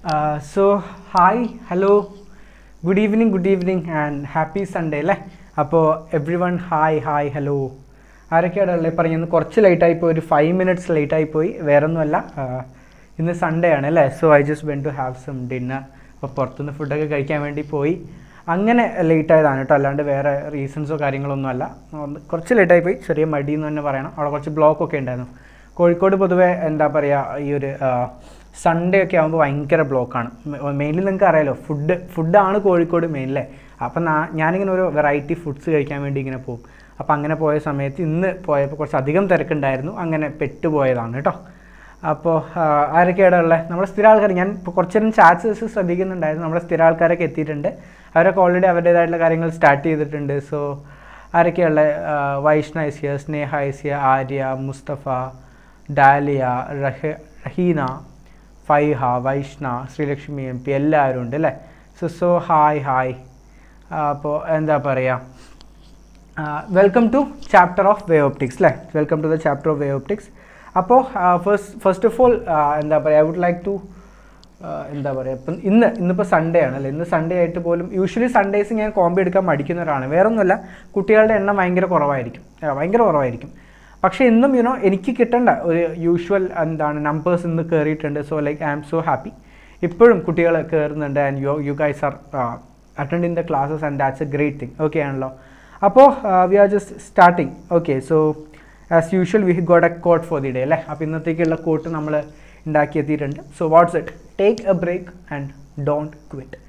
Hi, hello, good evening, and happy Sunday. Everyone, hi, hello. ആരൊക്കെയാണ് പറയുന്നത് കുറച്ച് ലേറ്റായി പോയി, ഒരു 5 minutes ലേറ്റായി പോയി. വേറെ ഒന്നുമല്ല, ഇന്ന് സൺഡേ ആണ് അല്ലേ. So I just went to have some dinner. അപ്പോൾ പുറത്തുനിന്ന് ഫുഡൊക്കെ കഴിക്കാൻ വേണ്ടി പോയി. അങ്ങനെ ലേറ്റ് ആയതാണ് കേട്ടോ, അല്ലാണ്ട് വേറെ റീസൺസോ കാര്യങ്ങളൊന്നും അല്ല. കുറച്ച് ലേറ്റായി പോയി, ചെറിയ മടി എന്ന് തന്നെ പറയണം. അവിടെ കുറച്ച് ബ്ലോക്കൊക്കെ ഉണ്ടായിരുന്നു. കോഴിക്കോട് പൊതുവേ എന്താ പറയുക, ഈ ഒരു സൺഡേ ഒക്കെ ആകുമ്പോൾ ഭയങ്കര ബ്ലോക്കാണ്. മെയിൻലി നിങ്ങൾക്ക് അറിയാലോ, ഫുഡാണ് കോഴിക്കോട് മെയിൻലേ. അപ്പം ഞാനിങ്ങനെ ഒരു വെറൈറ്റി ഫുഡ്സ് കഴിക്കാൻ വേണ്ടി ഇങ്ങനെ പോകും. അപ്പോൾ അങ്ങനെ പോയ സമയത്ത് ഇന്ന് പോയപ്പോൾ കുറച്ച് അധികം തിരക്കുണ്ടായിരുന്നു, അങ്ങനെ പെട്ടുപോയതാണ് കേട്ടോ. അപ്പോൾ ആരൊക്കെയാണ് ഉള്ളത്? നമ്മുടെ സ്ഥിര ആൾക്കാർ, ഞാൻ ഇപ്പോൾ കുറച്ച് നേരം ചാറ്റ്സ് ശ്രദ്ധിക്കുന്നുണ്ടായിരുന്നു. നമ്മുടെ സ്ഥിര ആൾക്കാരൊക്കെ എത്തിയിട്ടുണ്ട്. അവരൊക്കെ ഓൾറെഡി അവരുടേതായിട്ടുള്ള കാര്യങ്ങൾ സ്റ്റാർട്ട് ചെയ്തിട്ടുണ്ട്. സോ ആരൊക്കെയുള്ള? വൈഷ്ണ ഐസിയ, സ്നേഹ ഐസിയ, ആര്യ, മുസ്തഫ, ഡാലിയ, റഹീന, ഫൈഹ, വൈഷ്ണ, ശ്രീലക്ഷ്മി MP എല്ലാവരും ഉണ്ട് അല്ലേ. So hi. അപ്പോൾ എന്താ പറയുക, welcome to chapter of ray optics അല്ലേ. Welcome to the chapter of ray optics. അപ്പോൾ ഫസ്റ്റ് ഓഫ് ഓൾ എന്താ പറയുക, ഐ വുഡ് ലൈക്ക് ടു എന്താ പറയുക, ഇപ്പം ഇന്നിപ്പോൾ സൺഡേ ആണല്ലേ. ഇന്ന് സൺഡേ ആയിട്ട് പോലും യൂഷ്വലി സൺഡേസ് ഞാൻ കോമ്പി എടുക്കാൻ മടിക്കുന്ന ഒരാളാണ്. വേറെ ഒന്നുമല്ല, കുട്ടികളുടെ എണ്ണം ഭയങ്കര കുറവായിരിക്കും. പക്ഷേ ഇന്നും എനിക്ക് കിട്ടേണ്ട ഒരു യൂഷ്വൽ നമ്പേഴ്സ് ഇന്ന് കയറിയിട്ടുണ്ട്. So like I am so happy. ഇപ്പോഴും കുട്ടികൾ കയറുന്നുണ്ട് and you guys are attending the classes and that's a great thing. Okay ആണല്ലോ. അപ്പോൾ we are just starting. Okay, so as usual we got a quote for the day അല്ലേ. അപ്പോൾ ഇന്നത്തേക്കുള്ള quote നമ്മൾ ഉണ്ടാക്കിയെത്തിയിട്ടുണ്ട്. So what's it? Take a break and don't quit.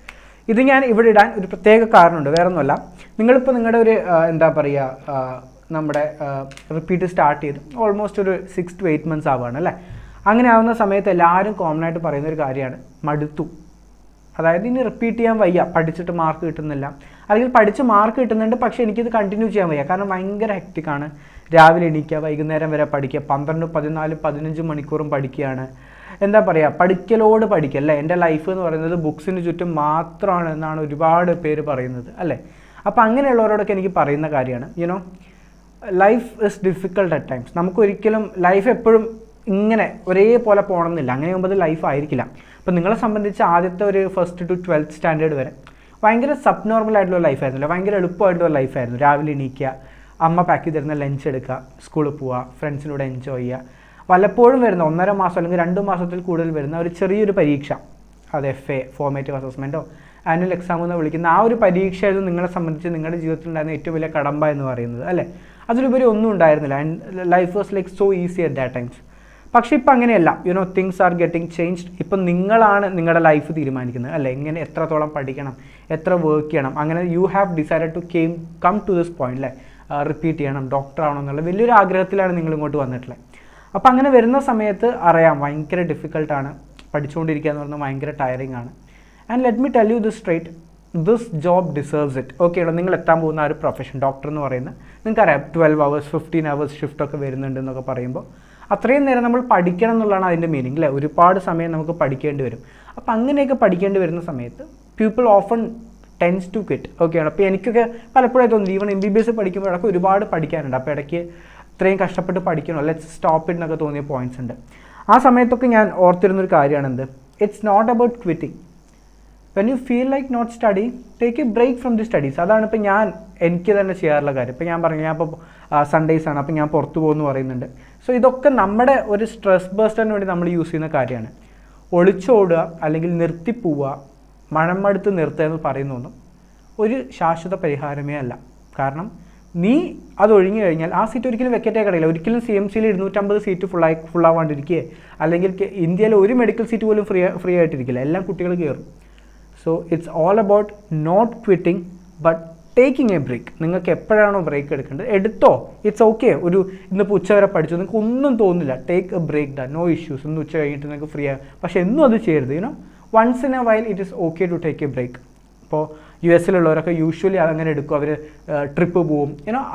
ഇത് ഞാൻ ഇവിടെ ഇടാൻ ഒരു പ്രത്യേക കാരണമുണ്ട്. വേറെ ഒന്നുമല്ല, നിങ്ങളിപ്പോൾ നിങ്ങളുടെ ഒരു എന്താ പറയുക, നമ്മുടെ റിപ്പീറ്റ് സ്റ്റാർട്ട് ചെയ്ത് ഓൾമോസ്റ്റ് ഒരു 6 to 8 months ആവുകയാണ് അല്ലേ. അങ്ങനെ ആവുന്ന സമയത്ത് എല്ലാവരും കോമൺ ആയിട്ട് പറയുന്നൊരു കാര്യമാണ്, മടുത്തു. അതായത് ഇനി റിപ്പീറ്റ് ചെയ്യാൻ വയ്യ, പഠിച്ചിട്ട് മാർക്ക് കിട്ടുന്നില്ല, അല്ലെങ്കിൽ പഠിച്ച് മാർക്ക് കിട്ടുന്നുണ്ട് പക്ഷേ എനിക്കിത് കണ്ടിന്യൂ ചെയ്യാൻ വയ്യ, കാരണം ഭയങ്കര ഹെക്റ്റിക്കാണ്. രാവിലെ എണീക്കുക, വൈകുന്നേരം വരെ പഠിക്കുക, 12, 14, 15 മണിക്കൂറും പഠിക്കുകയാണ്. എന്താ പറയുക, പഠിക്കുക അല്ലേ. എൻ്റെ ലൈഫ് എന്ന് പറയുന്നത് ബുക്സിന് ചുറ്റും മാത്രമാണ് എന്നാണ് ഒരുപാട് പേര് പറയുന്നത് അല്ലേ. അപ്പോൾ അങ്ങനെയുള്ളവരോടൊക്കെ എനിക്ക് പറയുന്ന കാര്യമാണ്, life is difficult at times. നമുക്കൊരിക്കലും ലൈഫ് എപ്പോഴും ഇങ്ങനെ ഒരേപോലെ പോകണമെന്നില്ല. അങ്ങനെ ആകുമ്പോൾ ലൈഫ് ആയിരിക്കില്ല. അപ്പോൾ നിങ്ങളെ സംബന്ധിച്ച് ആദ്യത്തെ ഒരു 1st to 12th സ്റ്റാൻഡേർഡ് വരെ ഭയങ്കര സബ് നോർമൽ ആയിട്ടുള്ള ലൈഫായിരുന്നില്ല, ഭയങ്കര എളുപ്പമായിട്ടുള്ള ലൈഫായിരുന്നു. രാവിലെ എണീക്കുക, അമ്മ പാക്ക് ചെയ്ത് തരുന്ന ലഞ്ച് എടുക്കുക, സ്കൂളിൽ പോവുക, ഫ്രണ്ട്സിനൂടെ എൻജോയ് ചെയ്യുക. വല്ലപ്പോഴും വരുന്ന 1.5 മാസം അല്ലെങ്കിൽ 2 മാസത്തിൽ കൂടുതൽ വരുന്ന ഒരു ചെറിയൊരു പരീക്ഷ, അത് FA ഫോർമേറ്റീവ് അസസ്മെൻറ്റോ ആനുവൽ എക്സാം എന്ന് വിളിക്കുന്ന ആ ഒരു പരീക്ഷയായിരുന്നു നിങ്ങളെ സംബന്ധിച്ച് നിങ്ങളുടെ ജീവിതത്തിൽ ഉണ്ടായിരുന്ന ഏറ്റവും വലിയ കടമ്പ എന്ന് പറയുന്നത് അല്ലേ. അതിലുപരി ഒന്നും ഉണ്ടായിരുന്നില്ല and life was like so easy at that times. പക്ഷേ ഇപ്പം അങ്ങനെയല്ല, തിങ്സ് ആർ ഗെറ്റിംഗ് ചേഞ്ച്ഡ്. ഇപ്പം നിങ്ങളാണ് നിങ്ങളുടെ ലൈഫ് തീരുമാനിക്കുന്നത് അല്ലേ. എങ്ങനെ എത്രത്തോളം പഠിക്കണം, എത്ര വർക്ക് ചെയ്യണം, അങ്ങനെ you have decided to come to this point അല്ലേ. റിപ്പീറ്റ് ചെയ്യണം, ഡോക്ടർ ആവണം എന്നുള്ള വലിയൊരു ആഗ്രഹത്തിലാണ് നിങ്ങൾ ഇങ്ങോട്ട് വന്നിട്ടുള്ളത്. അപ്പോൾ അങ്ങനെ വരുന്ന സമയത്ത് അറിയാം ഭയങ്കര ഡിഫിക്കൽട്ടാണ്, പഠിച്ചുകൊണ്ടിരിക്കുക എന്ന് പറഞ്ഞാൽ ഭയങ്കര ടയറിങ് ആണ്. And let me tell you this straight, this job deserves it. Okay, നിങ്ങൾ എത്താൻ പോകുന്ന ആ ഒരു പ്രൊഫഷൻ ഡോക്ടർ എന്ന് പറയുന്നത് നിങ്ങൾക്കറിയാം 12 hours 15 hours ഷിഫ്റ്റൊക്കെ വരുന്നുണ്ട് എന്നൊക്കെ പറയുമ്പോൾ അത്രയും നേരം നമ്മൾ പഠിക്കണം എന്നുള്ളതാണ് അതിൻ്റെ മീനിങ് അല്ലേ. ഒരുപാട് സമയം നമുക്ക് പഠിക്കേണ്ടി വരും. അപ്പോൾ അങ്ങനെയൊക്കെ പഠിക്കേണ്ടി വരുന്ന സമയത്ത് people often tends to quit. ഓക്കെയാണ്. അപ്പോൾ എനിക്കൊക്കെ പലപ്പോഴും തോന്നുന്നു, ഈവൻ MBBS പഠിക്കുമ്പോഴൊക്കെ ഒരുപാട് പഠിക്കാനുണ്ട്. അപ്പോൾ ഇടയ്ക്ക് ഇത്രയും കഷ്ടപ്പെട്ട് പഠിക്കണോ, ലെറ്റ്സ് സ്റ്റോപ്പ് ഇറ്റ് എന്നൊക്കെ തോന്നിയ പോയിന്റ്സ് ഉണ്ട്. ആ സമയത്തൊക്കെ ഞാൻ ഓർത്തിരുന്നൊരു കാര്യമാണ് എന്ത്, it's not about quitting. When you feel like not study, take a break from the studies. അതാണ് ഇപ്പോൾ എനിക്ക് തന്നെ ചെയ്യാറുള്ള കാര്യം. ഇപ്പോൾ ഞാൻ പറഞ്ഞു, ഞാൻ ഇപ്പോൾ സൺഡേസ് ആണ്, അപ്പോൾ ഞാൻ പുറത്തു പോകുമെന്ന് പറയുന്നുണ്ട്. സോ ഇതൊക്കെ നമ്മുടെ ഒരു സ്ട്രെസ് ബേസ്റ്ററിന് വേണ്ടി നമ്മൾ യൂസ് ചെയ്യുന്ന കാര്യമാണ്. ഒളിച്ചോടുക അല്ലെങ്കിൽ നിർത്തിപ്പോവുക, മഴമടുത്ത് നിർത്തുക എന്ന് പറയുന്നൊന്നും ഒരു ശാശ്വത പരിഹാരമേ അല്ല. കാരണം നീ അത് ഒഴിഞ്ഞു കഴിഞ്ഞാൽ ആ സീറ്റ് ഒരിക്കലും വെക്കറ്റേ കിടയില്ല. ഒരിക്കലും CMCയിൽ 250 സീറ്റ് ഫുള്ളാവാണ്ടിരിക്കുക, അല്ലെങ്കിൽ ഇന്ത്യയിൽ ഒരു മെഡിക്കൽ സീറ്റ് പോലും ഫ്രീ ആയിട്ടിരിക്കില്ല, എല്ലാം കുട്ടികൾ കയറും. So it's all about not quitting but taking a break. നിങ്ങൾക്ക് എപ്പോഴാണോ ബ്രേക്ക് എടുക്കേണ്ടത് എടുത്തോ, ഇറ്റ്സ് ഓക്കെ. ഇന്നിപ്പോൾ ഉച്ച വരെ പഠിച്ചു, നിങ്ങൾക്ക് ഒന്നും തോന്നില്ല, take a break, no issues. ഇന്ന് ഉച്ച കഴിഞ്ഞിട്ട് നിങ്ങൾക്ക് ഫ്രീ ആകും. പക്ഷേ എന്നും അത് ചെയ്യരുത്. Once in a while it is okay to take a break. ഇപ്പോൾ US യൂഷ്വലി അതങ്ങനെ എടുക്കും. അവർ ട്രിപ്പ് പോവും.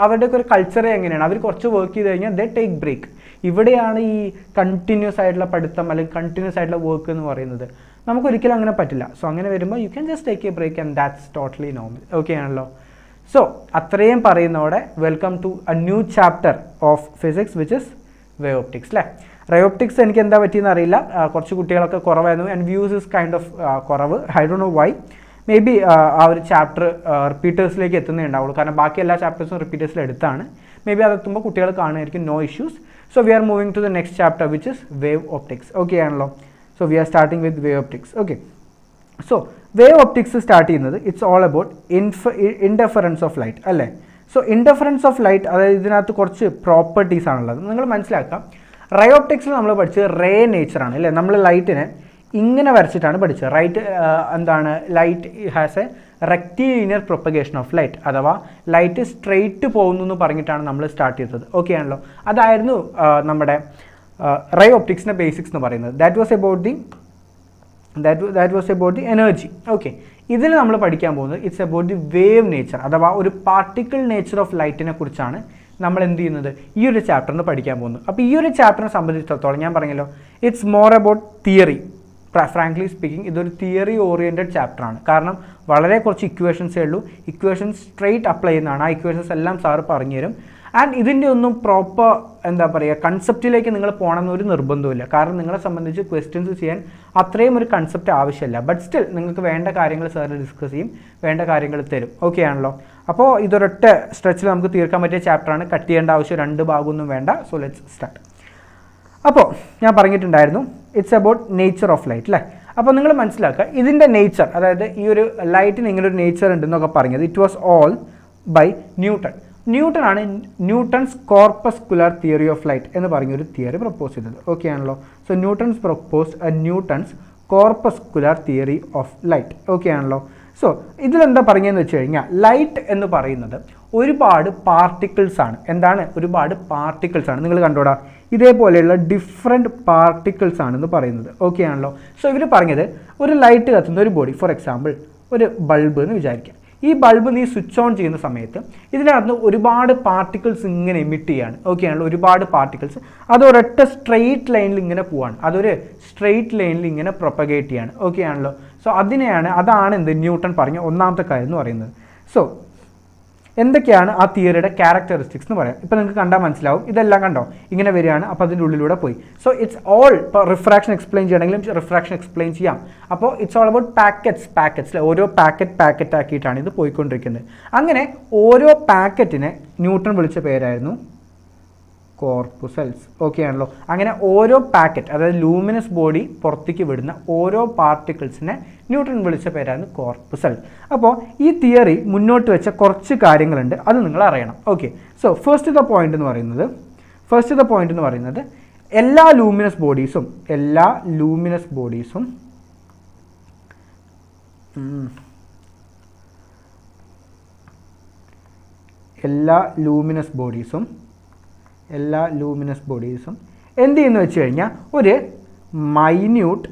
അവരുടെയൊക്കെ ഒരു കൾച്ചറേ എങ്ങനെയാണ്, അവർ കുറച്ച് വർക്ക് ചെയ്ത് കഴിഞ്ഞാൽ ദേ ടേക്ക് ബ്രേക്ക്. ഇവിടെയാണ് ഈ കണ്ടിന്യൂസ് ആയിട്ടുള്ള പഠിത്തം അല്ലെങ്കിൽ കണ്ടിന്യൂസ് ആയിട്ടുള്ള വർക്ക് എന്ന് പറയുന്നത്. നമുക്കൊരിക്കലും അങ്ങനെ പറ്റില്ല. സോ അങ്ങനെ വരുമ്പോൾ you can just take a break and that's totally normal. Okay ആണല്ലോ. സോ അത്രയും പറയുന്നതോടെ welcome to a new chapter of physics which is ray optics അല്ലേ. റേ ഓപ്റ്റിക്സ് എനിക്ക് എന്താ പറ്റിയെന്ന് അറിയില്ല, കുറച്ച് കുട്ടികളൊക്കെ കുറവായിരുന്നു and views is kind of കുറവ്. I don't know why. Maybe ആ ഒരു ചാപ്റ്റർ റിപ്പീറ്റേഴ്സിലേക്ക് എത്തുന്നേ ഉണ്ടാവുള്ളൂ, കാരണം ബാക്കി എല്ലാ ചാപ്റ്റേഴ്സും റിപ്പീറ്റേഴ്സിൽ എടുത്താണ്. മേ ബി അതെത്തുമ്പോൾ കുട്ടികൾ കാണുമായിരിക്കും, no issues. So we are moving to the next chapter which is wave optics. Okay ആണല്ലോ. So we are starting with wave optics. Okay, so wave optics start ചെയ്യുന്നത് it's all about interference of light അല്ലേ. So interference of light, അതായത് ഇതിനകത്ത് കുറച്ച് properties ആണുള്ളത്. നിങ്ങൾ മനസ്സിലാക്കാം, ray ഓപ്റ്റിക്സിൽ നമ്മൾ പഠിച്ചത് റേ നേച്ചറാണ് അല്ലേ. നമ്മൾ ലൈറ്റിനെ ഇങ്ങനെ വരച്ചിട്ടാണ് പഠിച്ചത്. എന്താണ് light has A rectilinear propagation of light, അഥവാ ലൈറ്റ് സ്ട്രെയിറ്റ് പോകുന്നു എന്ന് പറഞ്ഞിട്ടാണ് നമ്മൾ സ്റ്റാർട്ട് ചെയ്തത്. ഓക്കെ ആണല്ലോ. അതായിരുന്നു നമ്മുടെ റേ ഓപ്റ്റിക്സിൻ്റെ ബേസിക്സ് എന്ന് പറയുന്നത്. That was about the energy. Okay, ഇതിൽ നമ്മൾ പഠിക്കാൻ പോകുന്നത് it's about the wave nature, അഥവാ ഒരു പാർട്ടിക്കിൾ നേച്ചർ ഓഫ് ലൈറ്റിനെ കുറിച്ചാണ് നമ്മൾ എന്ത് ചെയ്യുന്നത് ഈ ഒരു ചാപ്റ്ററിന് പഠിക്കാൻ പോകുന്നത്. അപ്പോൾ ഈ ഒരു ചാപ്റ്ററിനെ സംബന്ധിച്ചിടത്തോളം ഞാൻ പറഞ്ഞല്ലോ, it's more about theory. Frankly speaking ഇതൊരു തിയറി ഓറിയൻറ്റഡ് ചാപ്റ്ററാണ്. കാരണം വളരെ കുറച്ച് ഇക്വേഷൻസേ ഉള്ളൂ. ഇക്വേഷൻസ് സ്ട്രെയിറ്റ് അപ്ലൈ ചെയ്യുന്നതാണ്. ആ ഇക്വേഷൻസ് എല്ലാം സാറ് പറഞ്ഞു തരും. ആൻഡ് ഇതിൻ്റെ ഒന്നും പ്രോപ്പർ എന്താ പറയുക കൺസെപ്റ്റിലേക്ക് നിങ്ങൾ പോകണമെന്നൊരു നിർബന്ധമില്ല. കാരണം നിങ്ങളെ സംബന്ധിച്ച് ക്വസ്റ്റ്യൻസ് ചെയ്യാൻ അത്രയും ഒരു കൺസെപ്റ്റ് ആവശ്യമില്ല. ബട്ട് സ്റ്റിൽ നിങ്ങൾക്ക് വേണ്ട കാര്യങ്ങൾ സാറിന് ഡിസ്കസ് ചെയ്യും, വേണ്ട കാര്യങ്ങൾ തരും. ഓക്കെ ആണല്ലോ. അപ്പോൾ ഇതൊരൊറ്റ സ്ട്രെച്ചിൽ നമുക്ക് തീർക്കാൻ പറ്റിയ ചാപ്റ്ററാണ്. കട്ട് ചെയ്യേണ്ട ആവശ്യം 2 ഭാഗമൊന്നും വേണ്ട. So let's start. അപ്പോൾ ഞാൻ പറഞ്ഞിട്ടുണ്ടായിരുന്നു it's about nature of light അല്ലേ. അപ്പോൾ നിങ്ങൾ മനസ്സിലാക്കുക ഇതിൻ്റെ നേച്ചർ, അതായത് ഈ ഒരു ലൈറ്റിന് ഇങ്ങനെ ഒരു നേച്ചർ ഉണ്ടെന്നൊക്കെ പറഞ്ഞത് it was all by Newton ആണ് Newton's corpuscular theory of light എന്ന് പറഞ്ഞൊരു തിയറി പ്രപ്പോസ് ചെയ്തത്. ഓക്കെ ആണല്ലോ. So Newton's proposed Newton's corpuscular theory of light. Okay ആണല്ലോ. സോ ഇതിലെന്താ പറഞ്ഞതെന്ന് വെച്ച് കഴിഞ്ഞാൽ ലൈറ്റ് എന്ന് പറയുന്നത് ഒരുപാട് പാർട്ടിക്കിൾസ് ആണ്. എന്താണ്? ഒരുപാട് പാർട്ടിക്കിൾസ് ആണ്. നിങ്ങൾ കണ്ടോടാ, ഇതേപോലെയുള്ള ഡിഫറെൻറ്റ് പാർട്ടിക്കിൾസ് ആണെന്ന് പറയുന്നത്. ഓക്കെ ആണല്ലോ. സോ ഇവർ പറഞ്ഞത് ഒരു ലൈറ്റ് കത്തുന്ന ഒരു ബോഡി, ഫോർ എക്സാമ്പിൾ ഒരു ബൾബ് എന്ന് വിചാരിക്കാം. ഈ ബൾബ് നീ സ്വിച്ച് ഓൺ ചെയ്യുന്ന സമയത്ത് ഇതിനകത്ത് ഒരുപാട് പാർട്ടിക്കിൾസ് ഇങ്ങനെ എമിറ്റ് ചെയ്യാണ്. ഓക്കെ ആണല്ലോ. ഒരുപാട് പാർട്ടിക്കിൾസ് അത് ഒരൊറ്റ സ്ട്രെയിറ്റ് ലൈനിൽ ഇങ്ങനെ പോവാണ്. അതൊരു സ്ട്രെയിറ്റ് ലൈനിൽ ഇങ്ങനെ പ്രൊപ്പഗേറ്റ് ചെയ്യാണ്. ഓക്കെ ആണല്ലോ. സോ അതാണ് എന്ത് ന്യൂട്ടൺ പറഞ്ഞ ഒന്നാമത്തെ കാര്യം എന്ന് പറയുന്നത്. സോ എന്തൊക്കെയാണ് ആ തിയറിയുടെ ക്യാരക്ടറിസ്റ്റിക്സ് എന്ന് പറയാം. ഇപ്പോൾ നിങ്ങൾക്ക് കണ്ടാൽ മനസ്സിലാവും. ഇതെല്ലാം കണ്ടോ ഇങ്ങനെ വരികയാണ്, അപ്പോൾ അതിൻ്റെ ഉള്ളിലൂടെ പോയി. സോ ഇറ്റ്സ് ഓൾ, ഇപ്പോൾ റിഫ്രാക്ഷൻ എക്സ്പ്ലെയിൻ ചെയ്യണമെങ്കിലും റിഫ്രാക്ഷൻ എക്സ്പ്ലെയിൻ ചെയ്യാം. അപ്പോൾ ഇറ്റ്സ് ഓൾ അബൌട്ട് പാക്കറ്റ്സ് ഓരോ പാക്കറ്റ് ആക്കിയിട്ടാണ് ഇത് പോയിക്കൊണ്ടിരിക്കുന്നത്. അങ്ങനെ ഓരോ പാക്കറ്റിനെ ന്യൂട്ടൺ വിളിച്ച പേരായിരുന്നു കോർപ്പുസൽസ്. ഓക്കെ ആണല്ലോ. അങ്ങനെ ഓരോ പാക്കറ്റ്, അതായത് ലൂമിനസ് ബോഡി പുറത്തേക്ക് വിടുന്ന ഓരോ പാർട്ടിക്കിൾസിനെ ന്യൂട്ടൺ വിളിച്ച പേരായിരുന്നു കോർപ്പുസൽ. അപ്പോൾ ഈ തിയറി മുന്നോട്ട് വെച്ച കുറച്ച് കാര്യങ്ങളുണ്ട്, അത് നിങ്ങൾ അറിയണം. ഓക്കെ, സോ ഫസ്റ്റ് പോയിന്റ് എന്ന് പറയുന്നത് എല്ലാ ലൂമിനസ് ബോഡീസും എന്ത് ചെയ്യുന്നു വെച്ച് കഴിഞ്ഞാൽ ഒരു മൈന്യൂട്ട്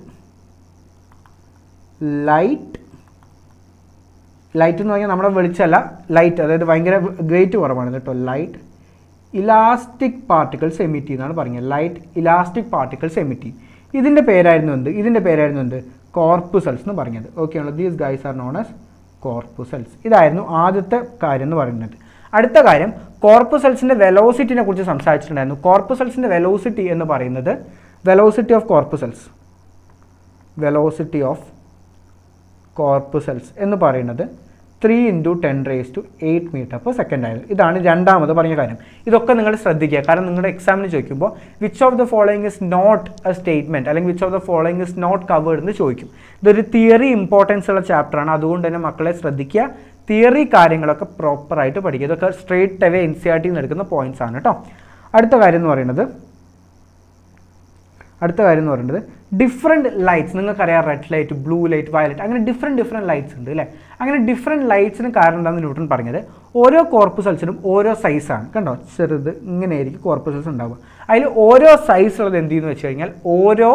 ലൈറ്റ് എന്ന് പറഞ്ഞാൽ നമ്മുടെ വെളിച്ചമല്ല, ലൈറ്റ്, അതായത് ഭയങ്കര വെയിറ്റ് കുറവാണ് കേട്ടോ. ലൈറ്റ് ഇലാസ്റ്റിക് പാർട്ടിക്കിൾസ് എമിറ്റ് ചെയ്യുന്നതാണ് പറഞ്ഞത്. ലൈറ്റ് ഇലാസ്റ്റിക് പാർട്ടിക്കിൾസ് എമിറ്റ് ചെയ്യും. ഇതിൻ്റെ പേരായിരുന്നു എന്ത് കോർപ്പുസൽസ് എന്ന് പറഞ്ഞത്. ഓക്കെ ആണല്ലോ. These guys are known as corpuscles. ഇതായിരുന്നു ആദ്യത്തെ കാര്യം എന്ന് പറയുന്നത്. അടുത്ത കാര്യം കോർപ്പുസൽസിൻ്റെ വെലോസിറ്റിനെ കുറിച്ച് സംസാരിച്ചിട്ടുണ്ടായിരുന്നു. കോർപ്പുസൽസിൻ്റെ വെലോസിറ്റി എന്ന് പറയുന്നത് വെലോസിറ്റി ഓഫ് കോർപ്പുസൽസ് എന്ന് പറയുന്നത് 3 × 10⁸ മീറ്റർ/സെക്കൻഡ് ആയിരുന്നു. ഇതാണ് രണ്ടാമത് പറഞ്ഞ കാര്യം. ഇതൊക്കെ നിങ്ങൾ ശ്രദ്ധിക്കുക, കാരണം നിങ്ങളുടെ എക്സാമിന് ചോദിക്കുമ്പോൾ which of the following is not a statement അല്ലെങ്കിൽ which of the following is not covered എന്ന് ചോദിക്കും. ഇതൊരു തിയറി ഇമ്പോർട്ടൻസ് ഉള്ള ചാപ്റ്ററാണ്. അതുകൊണ്ട് തന്നെ മക്കളെ ശ്രദ്ധിക്കുക, തിയറി കാര്യങ്ങളൊക്കെ പ്രോപ്പറായിട്ട് പഠിക്കുക. ഇതൊക്കെ സ്ട്രെയിറ്റ് അവേ NCERT നിന്ന് എടുക്കുന്ന പോയിന്റ്സ് ആണ് കേട്ടോ. അടുത്ത കാര്യം എന്ന് പറയുന്നത് ഡിഫറെൻറ്റ് ലൈറ്റ്സ്. നിങ്ങൾക്കറിയാം red light, blue light, violet, അങ്ങനെ ഡിഫറെൻറ്റ് ലൈറ്റ്സ് ഉണ്ട് അല്ലേ. അങ്ങനെ ഡിഫറെൻറ്റ് ലൈറ്റ്സിന് കാരണം എന്താണെന്ന് ന്യൂട്ടൺ പറഞ്ഞത് ഓരോ കോർപ്പുസൽസിനും ഓരോ സൈസാണ്. കണ്ടോ, ചെറുത് ഇങ്ങനെയായിരിക്കും കോർപ്പുസൽസ് ഉണ്ടാവുക. അതിൽ ഓരോ സൈസ് ഉള്ളത് എന്ത് ചെയ്യുന്നു വെച്ച് കഴിഞ്ഞാൽ ഓരോ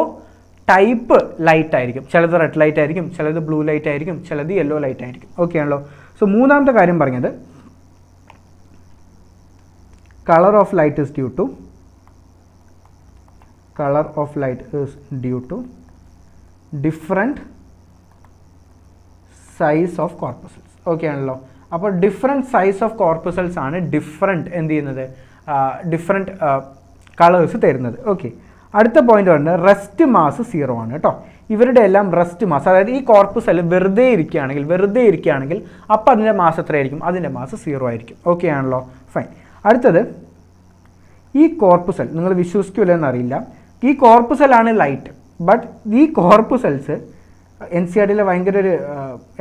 ടൈപ്പ് ലൈറ്റ് ആയിരിക്കും. ചിലത് റെഡ് ലൈറ്റ് ആയിരിക്കും, ചിലത് ബ്ലൂ ലൈറ്റ് ആയിരിക്കും, ചിലത് യെല്ലോ ലൈറ്റ് ആയിരിക്കും. ഓക്കെ ആണല്ലോ. സോ മൂന്നാമത്തെ കാര്യം പറഞ്ഞത് colour of light is due to different size of corpuscles. Okay ആണല്ലോ. അപ്പോൾ ഡിഫറെൻറ്റ് സൈസ് ഓഫ് കോർപ്പുസൽസ് ആണ് ഡിഫറെൻറ്റ് കളേഴ്സ് തരുന്നത്. ഓക്കെ, അടുത്ത പോയിന്റ് പറയുന്നത് റെസ്റ്റ് മാസ് 0 ആണ് കേട്ടോ. ഇവരുടെ എല്ലാം റെസ്റ്റ് മാസ്, അതായത് ഈ കോർപ്പസ് വെറുതെ ഇരിക്കുകയാണെങ്കിൽ അപ്പോൾ അതിൻ്റെ മാസ് എത്രയായിരിക്കും? അതിൻ്റെ മാസ് 0 ആയിരിക്കും. ഓക്കെ ആണല്ലോ, ഫൈൻ. അടുത്തത് ഈ കോർപ്പസൽ നിങ്ങൾ വിശ്വസിക്കില്ല എന്നറിയില്ല, ഈ കോർപ്പസലാണ് ലൈറ്റ്. ബട്ട് ഈ കോർപ്പസൽസ് NCERTയിലെ ഭയങ്കര ഒരു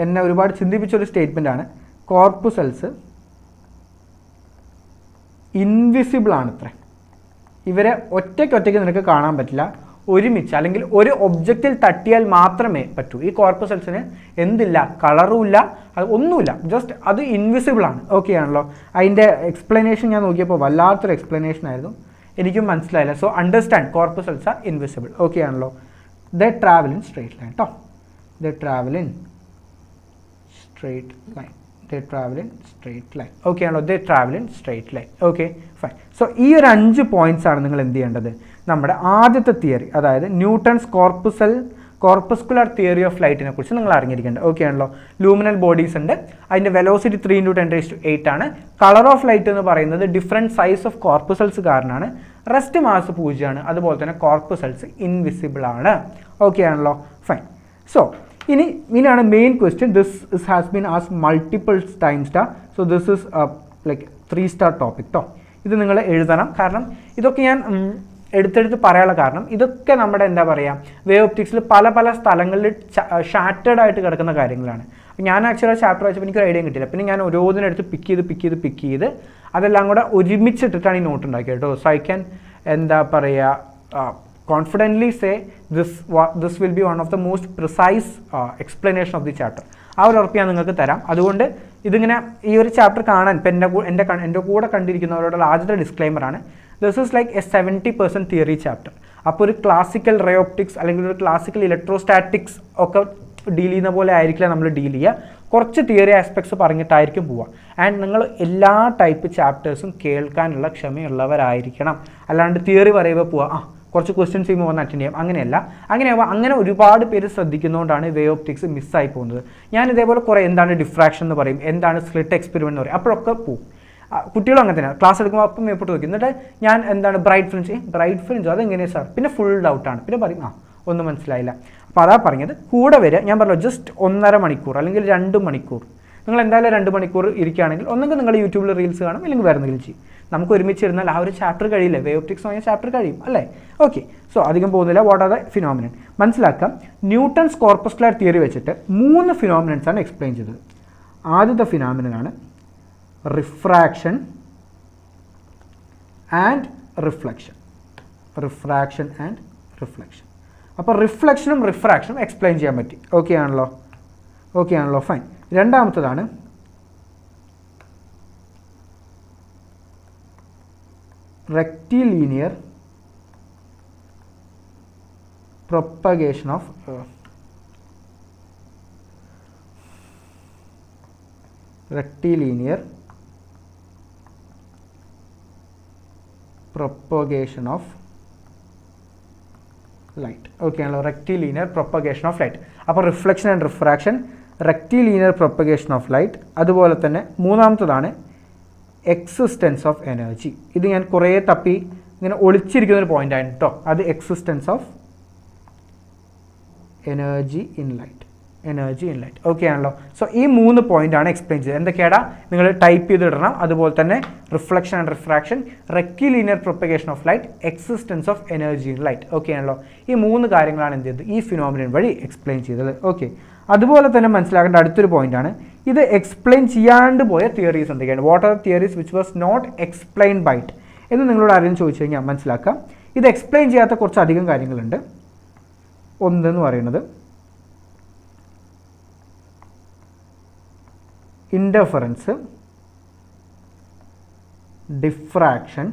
എന്നെ ഒരുപാട് ചിന്തിപ്പിച്ചൊരു സ്റ്റേറ്റ്മെൻ്റ് ആണ്. കോർപ്പസൽസ് ഇൻവിസിബിൾ ആണത്രേ. ഇവരെ ഒറ്റയ്ക്ക് നിനക്ക് കാണാൻ പറ്റില്ല, ഒരുമിച്ച് അല്ലെങ്കിൽ ഒരു ഒബ്ജക്റ്റിൽ തട്ടിയാൽ മാത്രമേ പറ്റൂ. ഈ കോർപ്പസൽസിന് എന്തില്ല? കളറും ഇല്ല, അത് ഒന്നുമില്ല, ജസ്റ്റ് അത് ഇൻവിസിബിൾ ആണ്. ഓക്കെ ആണല്ലോ. അതിൻ്റെ എക്സ്പ്ലനേഷൻ ഞാൻ നോക്കിയപ്പോൾ വല്ലാത്തൊരു എക്സ്പ്ലനേഷൻ ആയിരുന്നു, എനിക്കും മനസ്സിലായില്ല. So understand, corpuscles are invisible. Okay ആണല്ലോ. They travel in straight line കേട്ടോ. They travel in straight line. Okay ആണല്ലോ, they travel in straight line. Okay, fine. So ഈ ഒരു 5 പോയിന്റ്സ് ആണ് നിങ്ങൾ എന്ത് ചെയ്യേണ്ടത്? നമ്മുടെ ആദ്യത്തെ തിയറി, അതായത് ന്യൂട്ടൺസ് കോർപ്പസ്കുലർ തിയറി ഓഫ് ലൈറ്റിനെ കുറിച്ച് നിങ്ങൾ അറിഞ്ഞിരിക്കേണ്ടത്. ഓക്കെ ആണല്ലോ. ലൂമിനൽ ബോഡീസ് ഉണ്ട്, അതിൻ്റെ വെലോസിറ്റി 3 × 10⁸ ആണ്. കളർ ഓഫ് ലൈറ്റ് എന്ന് പറയുന്നത് ഡിഫറെൻറ്റ് സൈസ് ഓഫ് കോർപ്പസൽസ് കാരണമാണ്. റെസ്റ്റ് മാസ് 0 ആണ്. അതുപോലെ തന്നെ കോർപ്പസൽസ് ഇൻവിസിബിൾ ആണ്. ഓക്കെ ആണല്ലോ, ഫൈൻ. സോ ഇനിയാണ് main question. This has been asked multiple times. So this is like 3 star topic കേട്ടോ. ഇത് നിങ്ങൾ എഴുതണം, കാരണം ഇതൊക്കെ ഞാൻ എടുത്തെടുത്ത് പറയാനുള്ള കാരണം ഇതൊക്കെ നമ്മുടെ എന്താ പറയുക, വേവ് ഒപ്റ്റിക്സിൽ പല സ്ഥലങ്ങളിൽ ഷാറ്റേഡ് ആയിട്ട് കിടക്കുന്ന കാര്യങ്ങളാണ്. ഞാൻ ആക്ച്വലി ചാപ്റ്റർ വായിച്ചപ്പോൾ എനിക്കൊരു ഐഡിയ കിട്ടില്ല. പിന്നെ ഞാൻ ഓരോന്നിനെടുത്ത് പിക്ക് ചെയ്ത് അതെല്ലാം കൂടെ ഒരുമിച്ചിട്ടിട്ടാണ് ഈ നോട്ട് ഉണ്ടാക്കിയത് കേട്ടോ. സോ ഐ ക്യാൻ എന്താ പറയുക confidently say this will be one of the most precise explanation of the chapter. ആ ഒരു ഉറപ്പ് ഞാൻ നിങ്ങൾക്ക് തരാം. അതുകൊണ്ട് ഇതിങ്ങനെ ഈ ഒരു ചാപ്റ്റർ കാണാൻ ഇപ്പം എൻ്റെ കൂടെ കണ്ടിരിക്കുന്നവരോടുള്ള ആദ്യത്തെ ഡിസ്ക്ലൈമറാണ്, this is like a 70% theory chapter. അപ്പോൾ ഒരു ക്ലാസിക്കൽ റേ ഓപ്റ്റിക്സ് അല്ലെങ്കിൽ ഒരു ക്ലാസിക്കൽ ഇലക്ട്രോസ്റ്റാറ്റിക്സ് ഒക്കെ ഡീൽ ചെയ്യുന്ന പോലെ ആയിരിക്കില്ല നമ്മൾ ഡീൽ ചെയ്യുക. കുറച്ച് തിയറി ആസ്പെക്ട്സ് പറഞ്ഞിട്ടായിരിക്കും പോവുക. ആൻഡ് നിങ്ങൾ എല്ലാ ടൈപ്പ് ചാപ്റ്റേഴ്സും കേൾക്കാനുള്ള ക്ഷമയുള്ളവരായിരിക്കണം. അല്ലാണ്ട് തിയറി പറയുമ്പോൾ പോവുക, കുറച്ച് ക്വസ്റ്റ്യൻസ് ചെയ്യുമ്പോൾ വന്ന് അറ്റൻഡ് ചെയ്യാം, അങ്ങനെയല്ല. അങ്ങനെ ഒരുപാട് പേര് ശ്രദ്ധിക്കുന്നതുകൊണ്ടാണ് വേ ഓപ്റ്റിക്സ് മിസ്സായി പോകുന്നത്. ഞാൻ ഇതേപോലെ കുറേ എന്താണ് ഡിഫ്രാക്ഷൻ എന്ന് പറയും, എന്താണ് സ്ലിറ്റ് എക്സ്പെരിമെൻ്റ് എന്ന് പറയും, അപ്പോഴൊക്കെ പോകും. കുട്ടികളും അങ്ങനെ തന്നെ ക്ലാസ് എടുക്കുമ്പോൾ അപ്പം മേപ്പോട്ട് നോക്കി, എന്നിട്ട് ഞാൻ എന്താണ് ബ്രൈറ്റ് ഫ്രിഞ്ച് അതെങ്ങനെയാണ് സാർ, പിന്നെ ഫുൾ ഡൗട്ടാണ്, പിന്നെ പറയും ഒന്നും മനസ്സിലായില്ല. അപ്പോൾ അതാ പറഞ്ഞത്, കൂടെ വരിക. ഞാൻ പറഞ്ഞു ജസ്റ്റ് 1.5 മണിക്കൂർ അല്ലെങ്കിൽ 2 മണിക്കൂർ. നിങ്ങൾ എന്തായാലും 2 മണിക്കൂർ ഇരിക്കുകയാണെങ്കിൽ ഒന്നെങ്കിൽ നിങ്ങൾ യൂട്യൂബിൽ റീൽസ് കാണും, അല്ലെങ്കിൽ വേറെ എന്തെങ്കിലും ചെയ്യും. നമുക്ക് ഒരുമിച്ചിരുന്നാൽ ആ ഒരു ചാപ്റ്റർ കഴിയില്ലേ, വേ ഓപ്റ്റിക്സ് വാങ്ങിയ ചാപ്റ്റർ കഴിയും അല്ലേ? ഓക്കെ, സോ അധികം പോകുന്നില്ല. വാട്ട് ആർ ദ ഫിനോമിനൻ മനസ്സിലാക്കാം. ന്യൂട്ടൺസ് കോർപ്പസ്കുലർ തിയറി വെച്ചിട്ട് 3 ഫിനോമിനൻസ് ആണ് എക്സ്പ്ലെയിൻ ചെയ്തത്. ആദ്യത്തെ ഫിനോമിനനാണ് റിഫ്രാക്ഷൻ ആൻഡ് റിഫ്ലക്ഷൻ. അപ്പോൾ റിഫ്ലക്ഷനും റിഫ്രാക്ഷനും എക്സ്പ്ലെയിൻ ചെയ്യാൻ പറ്റി. ഓക്കെ ആണല്ലോ, fine. രണ്ടാമത്തതാണ് rectilinear propagation of light. Okay ആണല്ലോ, rectilinear propagation of light. അപ്പോൾ reflection and refraction, rectilinear propagation of light. അതുപോലെ തന്നെ മൂന്നാമത്തതാണ് എക്സിസ്റ്റൻസ് ഓഫ് എനർജി. ഇത് ഞാൻ കുറേ തപ്പി ഇങ്ങനെ ഒളിച്ചിരിക്കുന്നൊരു പോയിൻ്റാണ് കേട്ടോ. അത് existence of energy in light. Okay ആണല്ലോ. സോ ഈ 3 പോയിൻ്റാണ് എക്സ്പ്ലെയിൻ ചെയ്തത്. എന്തൊക്കെയാടാ നിങ്ങൾ ടൈപ്പ് ചെയ്തിടണം. അതുപോലെ തന്നെ reflection and refraction, rectilinear propagation of light, existence of energy in light. Okay ആണല്ലോ. ഈ 3 കാര്യങ്ങളാണ് എന്ത് ചെയ്തത്, ഈ ഫിനോമിനൻ വഴി എക്സ്പ്ലെയിൻ ചെയ്തത്. ഓക്കെ, അതുപോലെ തന്നെ മനസ്സിലാക്കേണ്ട അടുത്തൊരു പോയിൻ്റാണ്, ഇത് എക്സ്പ്ലെയിൻ ചെയ്യാണ്ട് പോയ തിയറീസ് എന്തൊക്കെയാണ്. What are theories which was not explained by it എന്ന് നിങ്ങളോട് ആരെങ്കിലും ചോദിച്ചു കഴിഞ്ഞാൽ മനസ്സിലാക്കാം. ഇത് എക്സ്പ്ലെയിൻ ചെയ്യാത്ത കുറച്ചധികം കാര്യങ്ങളുണ്ട്. ഒന്നെന്ന് പറയുന്നത് interference, diffraction,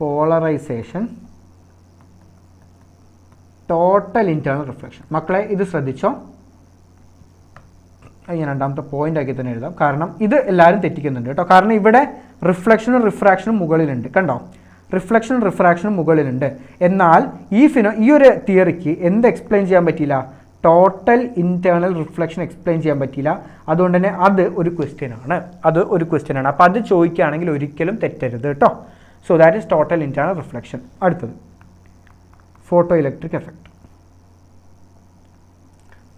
polarisation, total internal reflection. മക്കളെ ഇത് ശ്രദ്ധിച്ചോ, ഞാൻ രണ്ടാമത്തെ പോയിന്റ് ആക്കി തന്നെ എഴുതാം, കാരണം ഇത് എല്ലാവരും തെറ്റിക്കുന്നുണ്ട് കേട്ടോ. കാരണം ഇവിടെ റിഫ്ലക്ഷനും റിഫ്രാക്ഷനും മുകളിലുണ്ട്, കണ്ടോ, റിഫ്ലക്ഷനും റിഫ്രാക്ഷനും മുകളിലുണ്ട്. എന്നാൽ ഈ ഒരു തിയറിക്ക് എന്ത് എക്സ്പ്ലെയിൻ ചെയ്യാൻ പറ്റിയില്ല, ടോട്ടൽ ഇൻറ്റേർണൽ റിഫ്ലക്ഷൻ എക്സ്പ്ലെയിൻ ചെയ്യാൻ പറ്റിയില്ല. അതുകൊണ്ട് തന്നെ അത് ഒരു ക്വസ്റ്റ്യൻ ആണ്. അപ്പോൾ അത് ചോദിക്കുകയാണെങ്കിൽ ഒരിക്കലും തെറ്റരുത് കേട്ടോ. So that is total internal reflection. അടുത്തത് photo electric effect.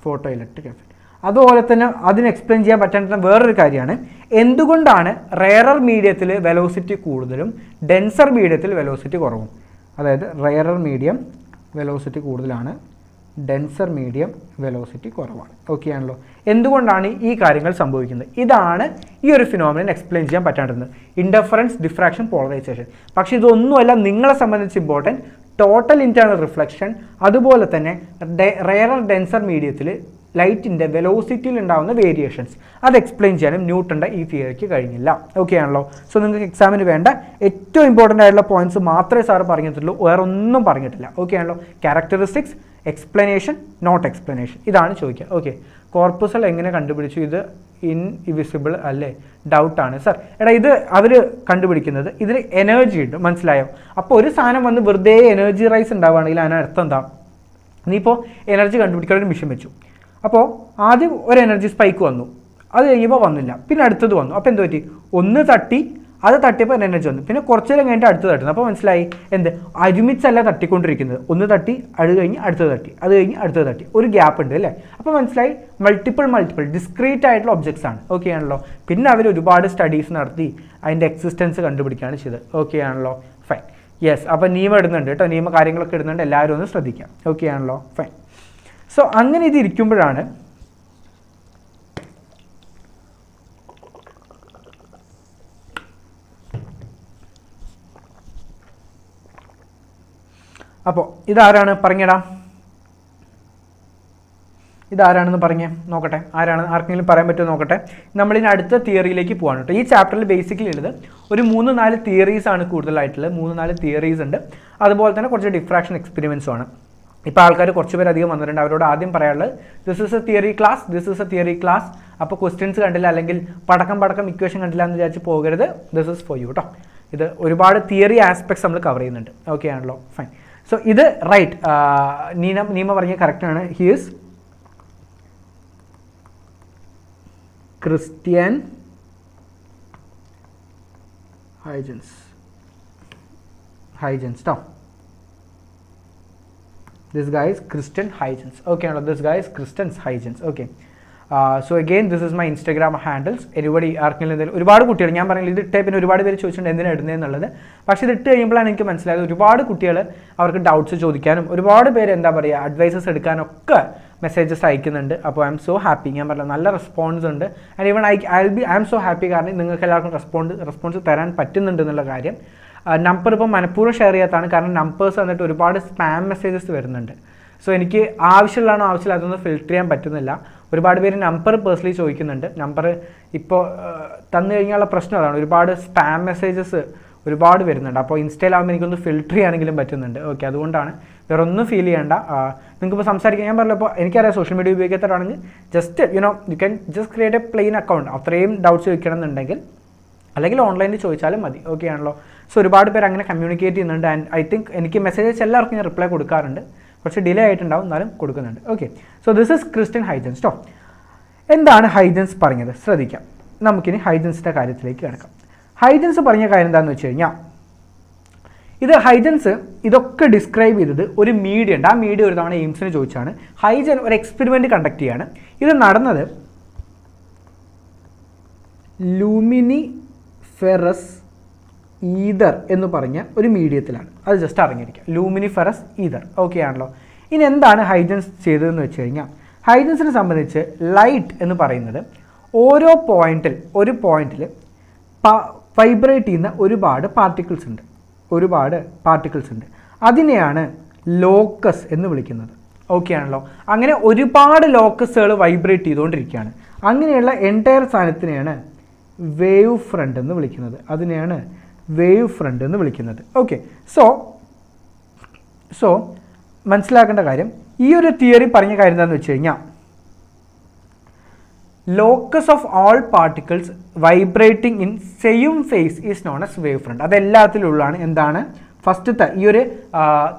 Photo electric effect അതുപോലെ തന്നെ അതിന് എക്സ്പ്ലെയിൻ ചെയ്യാൻ പറ്റാത്ത വേറൊരു കാര്യമാണ് എന്തുകൊണ്ടാണ് റെയറർ മീഡിയത്തിൽ വെലോസിറ്റി കൂടുതലും ഡെൻസർ മീഡിയത്തിൽ വെലോസിറ്റി കുറവും. അതായത് റെയറർ മീഡിയം വെലോസിറ്റി കൂടുതലാണ്, ഡെൻസർ മീഡിയം വെലോസിറ്റി കുറവാണ്. ഓക്കെ ആണല്ലോ. എന്തുകൊണ്ടാണ് ഈ കാര്യങ്ങൾ സംഭവിക്കുന്നത്? ഇതാണ് ഈ ഒരു ഫിനോമിനൻ എക്സ്പ്ലെയിൻ ചെയ്യാൻ പറ്റാണ്ടിരുന്നത്, ഇൻഡർഫറൻസ്, ഡിഫ്രാക്ഷൻ, പോളറൈസേഷൻ. പക്ഷേ ഇതൊന്നുമല്ല നിങ്ങളെ സംബന്ധിച്ച് ഇമ്പോർട്ടൻറ്റ്. ടോട്ടൽ ഇൻറ്റേർണൽ റിഫ്ലക്ഷൻ അതുപോലെ തന്നെ റെയറർ ഡെൻസർ മീഡിയത്തിൽ ലൈറ്റിൻ്റെ വെലോസിറ്റിയിൽ ഉണ്ടാകുന്ന വേരിയേഷൻസ് അത് എക്സ്പ്ലെയിൻ ചെയ്യാനും ന്യൂട്ടൻ്റെ ഈ തിയറിക്ക് കഴിഞ്ഞില്ല. ഓക്കെ ആണല്ലോ. സോ നിങ്ങൾക്ക് എക്സാമിന് വേണ്ട ഏറ്റവും ഇമ്പോർട്ടൻ്റ് ആയിട്ടുള്ള പോയിന്റ്സ് മാത്രമേ സാർ പറഞ്ഞിട്ടുള്ളൂ, വേറെ ഒന്നും പറഞ്ഞിട്ടില്ല. ഓക്കെ ആണല്ലോ. ക്യാരക്ടറിസ്റ്റിക്സ്, എക്സ്പ്ലനേഷൻ, നോട്ട് എക്സ്പ്ലനേഷൻ, ഇതാണ് ചോദിക്കുക. ഓക്കെ, കോർപ്പസൽ എങ്ങനെ കണ്ടുപിടിച്ചു? ഇത് ഇൻവിസിബിൾ അല്ലേ? ഡൗട്ടാണ് സാർ. എടാ ഇത് അവർ കണ്ടുപിടിക്കുന്നത് ഇതിന് എനർജി ഉണ്ട്, മനസ്സിലായോ? അപ്പോൾ ഒരു സാധനം വന്ന് വെറുതെ എനർജി റൈസ് ഉണ്ടാവുകയാണെങ്കിൽ അതിനർത്ഥം എന്താ? നീയിപ്പോൾ എനർജി കണ്ടുപിടിക്കാൻ ഒരു മിഷൻ വെച്ചു. അപ്പോൾ ആദ്യം ഒരു എനർജി സ്പൈക്ക് വന്നു, അത് കഴിയുമ്പോൾ വന്നില്ല, പിന്നെ അടുത്തത് വന്നു. അപ്പോൾ എന്ത് പറ്റി? ഒന്ന് തട്ടി, അത് തട്ടിയപ്പോൾ എനർജി വന്നു, പിന്നെ കുറച്ച് നേരം കഴിഞ്ഞിട്ട് അടുത്ത് തട്ടുന്നു. അപ്പോൾ മനസ്സിലായി എന്ത്? ഒരുമിച്ചല്ല തട്ടിക്കൊണ്ടിരിക്കുന്നത്. ഒന്ന് തട്ടി, അത് കഴിഞ്ഞ് അടുത്തത് തട്ടി, അത് കഴിഞ്ഞ് അടുത്തത് തട്ടി, ഒരു ഗ്യാപ്പ് ഉണ്ട് അല്ലേ? അപ്പോൾ മനസ്സിലായി മൾട്ടിപ്പിൾ ഡിസ്ക്രീറ്റ് ആയിട്ടുള്ള ഒബ്ജക്ട്സ് ആണ്. ഓക്കെ ആണല്ലോ. പിന്നെ അവർ ഒരുപാട് സ്റ്റഡീസ് നടത്തി അതിൻ്റെ എക്സിസ്റ്റൻസ് കണ്ടുപിടിക്കുകയാണ് ചെയ്തത്. ഓക്കെ ആണല്ലോ. ഫൈൻ. യെസ്, അപ്പോൾ നിയമം ഇടുന്നുണ്ട് കേട്ടോ, നിയമ കാര്യങ്ങളൊക്കെ ഇടുന്നുണ്ട്, എല്ലാവരും ഒന്ന് ശ്രദ്ധിക്കാം. ഓക്കെ ആണല്ലോ. ഫൈൻ. സോ അങ്ങനെ ഇത് ഇരിക്കുമ്പോഴാണ് അപ്പോൾ ഇതാരാണ് പറഞ്ഞിടാം? ഇതാരാണെന്ന് പറഞ്ഞേ നോക്കട്ടെ. ആരാണ്? ആർക്കെങ്കിലും പറയാൻ പറ്റുമോ നോക്കട്ടെ. നമ്മളിനി അടുത്ത തിയറിയിലേക്ക് പോകാൻ കേട്ടോ. ഈ ചാപ്റ്ററിൽ ബേസിക്കലി ഉള്ളത് ഒരു 3-4 തിയറീസ് ആണ് കൂടുതലായിട്ടുള്ളത്. 3-4 തിയറീസ് ഉണ്ട്. അതുപോലെ തന്നെ കുറച്ച് ഡിഫ്രാക്ഷൻ എക്സ്പെരിമെൻസും ആണ്. ഇപ്പോൾ ആൾക്കാർ കുറച്ച് പേര് അധികം വന്നിട്ടുണ്ട്. അവരോട് ആദ്യം പറയാനുള്ളത് this is A theory class, this is A theory class. അപ്പോൾ ക്വസ്റ്റ്യൻസ് കണ്ടില്ല അല്ലെങ്കിൽ പടക്കം ഇക്വേഷൻ കണ്ടില്ല എന്ന് വിചാരിച്ച് പോകരുത്. ദിസ് ഈസ് ഫോർ യു കേട്ടോ. ഇത് ഒരുപാട് തിയറി ആസ്പെക്ട്സ് നമ്മൾ കവർ ചെയ്യുന്നുണ്ട്. ഓക്കെ ആണല്ലോ. ഫൈൻ. സോ ഇത് റൈറ്റ്, നീമ പറഞ്ഞ കറക്റ്റാണ്. ഹി ഈസ് ക്രിസ്ത്യൻ ഹൈജൻസ് ട്ടോ. This guy is Christian Huygens. Okay, no, this guy is Christian Huygens. Okay. So again, this is my Instagram handles. Anybody ആർക്കെങ്കിലും ഒരുപാട് കുട്ടികൾ ഞാൻ പറഞ്ഞില്ല ഇത് ഇട്ടേ പിന്നെ ഒരുപാട് പേര് ചോദിച്ചിട്ടുണ്ട് എന്തിനാണ് ഇടുന്നതെന്നുള്ളത്. പക്ഷേ ഇത് ഇട്ട് കഴിയുമ്പോഴാണ് എനിക്ക് മനസ്സിലായത് ഒരുപാട് കുട്ടികൾ അവർക്ക് ഡൗട്ട്സ് ചോദിക്കാനും ഒരുപാട് പേര് എന്താ പറയുക അഡ്വൈസസ് എടുക്കാനൊക്കെ മെസ്സേജസ് അയക്കുന്നുണ്ട്. അപ്പോൾ ഐ എം സോ ഹാപ്പി. ഞാൻ പറഞ്ഞ നല്ല റെസ്പോൺസ് ഉണ്ട്. And even I am so happy കാരണം നിങ്ങൾക്ക് എല്ലാവർക്കും റെസ്പോൺസ് തരാൻ പറ്റുന്നുണ്ട് എന്നുള്ള കാര്യം. നമ്പർ ഇപ്പോൾ മനഃപൂർവ്വം ഷെയർ ചെയ്യാത്തതാണ്, കാരണം നമ്പേഴ്സ് വന്നിട്ട് ഒരുപാട് സ്പാം മെസ്സേജസ് വരുന്നുണ്ട്. സോ എനിക്ക് ആവശ്യമുള്ളതാണോ ആവശ്യമില്ലാത്തതൊന്നും ഫിൽറ്റർ ചെയ്യാൻ പറ്റുന്നില്ല. ഒരുപാട് പേര് നമ്പർ പേഴ്സണലി ചോദിക്കുന്നുണ്ട്. നമ്പർ ഇപ്പോൾ തന്നു കഴിഞ്ഞാലുള്ള പ്രശ്നം അതാണ്, ഒരുപാട് സ്പാം മെസ്സേജസ് ഒരുപാട് വരുന്നുണ്ട്. അപ്പോൾ ഇൻസ്റ്റയിലാകുമ്പോൾ എനിക്കൊന്ന് ഫിൽറ്റർ ചെയ്യാനെങ്കിലും പറ്റുന്നുണ്ട്. ഓക്കെ, അതുകൊണ്ടാണ്. വേറെ ഒന്നും ഫീൽ ചെയ്യേണ്ട. നിങ്ങൾക്കിപ്പോൾ സംസാരിക്കാൻ ഞാൻ പറഞ്ഞല്ലോ, ഇപ്പോൾ എനിക്കറിയാം സോഷ്യൽ മീഡിയ ഉപയോഗിക്കാത്തവരാണെങ്കിൽ just you can just create a plain account. അത്രയും ഡൗട്ട്സ് ചോദിക്കണം എന്നുണ്ടെങ്കിൽ അല്ലെങ്കിൽ ഓൺലൈനിൽ ചോദിച്ചാലും മതി. ഓക്കെ ആണല്ലോ. സോ ഒരുപാട് പേര് അങ്ങനെ കമ്മ്യൂണിക്കേറ്റ് ചെയ്യുന്നുണ്ട്. ആൻഡ് ഐ തിങ്ക് എനിക്ക് മെസ്സേജസ് എല്ലാവർക്കും ഞാൻ റിപ്ലൈ കൊടുക്കാറുണ്ട്. കുറച്ച് ഡിലേ ആയിട്ടുണ്ടാവും, എന്നാലും കൊടുക്കുന്നുണ്ട്. Okay, so this is Christian Huygens ട്ടോ. എന്താണ് ഹൈജൻസ് പറഞ്ഞത്? ശ്രദ്ധിക്കാം. നമുക്കിനി ഹൈജൻസിൻ്റെ കാര്യത്തിലേക്ക് കിടക്കാം. ഹൈജൻസ് പറഞ്ഞ കാര്യം എന്താണെന്ന് വെച്ച് കഴിഞ്ഞാൽ ഇത് ഹൈജൻസ് ഇതൊക്കെ ഡിസ്ക്രൈബ് ചെയ്തത് ഒരു മീഡിയ ഉണ്ട്. ആ മീഡിയ ഒരു തവണ എയിംസിന് ചോദിച്ചാണ്. ഹൈജൻ ഒരു എക്സ്പെരിമെൻറ്റ് കണ്ടക്ട് ചെയ്യാണ്. ഇത് നടന്നത് ലൂമിനിഫെറസ് ഈതർ എന്ന് പറഞ്ഞ ഒരു മീഡിയത്തിലാണ്. അത് ജസ്റ്റ് അറിഞ്ഞിരിക്കുക, ലൂമിനിഫെറസ് ഈതർ. ഓക്കെ ആണല്ലോ. ഇനി എന്താണ് ഹൈജൻസ് ചെയ്തതെന്ന് വെച്ച് കഴിഞ്ഞാൽ ഹൈജൻസിനെ സംബന്ധിച്ച് ലൈറ്റ് എന്ന് പറയുന്നത് ഒരു പോയിന്റിൽ വൈബ്രേറ്റ് ചെയ്യുന്ന ഒരുപാട് പാർട്ടിക്കിൾസ് ഉണ്ട്. അതിനെയാണ് ലോക്കസ് എന്ന് വിളിക്കുന്നത്. ഓക്കെ ആണല്ലോ. അങ്ങനെ ഒരുപാട് ലോക്കസുകൾ വൈബ്രേറ്റ് ചെയ്തുകൊണ്ടിരിക്കുകയാണ്. അങ്ങനെയുള്ള എൻറ്റയർ സാധനത്തിനെയാണ് വേവ് ഫ്രണ്ട് എന്ന് വിളിക്കുന്നത്. ഓക്കെ, സോ മനസ്സിലാക്കേണ്ട കാര്യം ഈ ഒരു തിയറി പറഞ്ഞ കാര്യം എന്താണെന്ന് വെച്ച് കഴിഞ്ഞാൽ locus of all particles vibrating in same phase is known as wave front. അതെല്ലാത്തിലും ഉള്ളതാണ്. എന്താണ് ഫസ്റ്റത്തെ ഈ ഒരു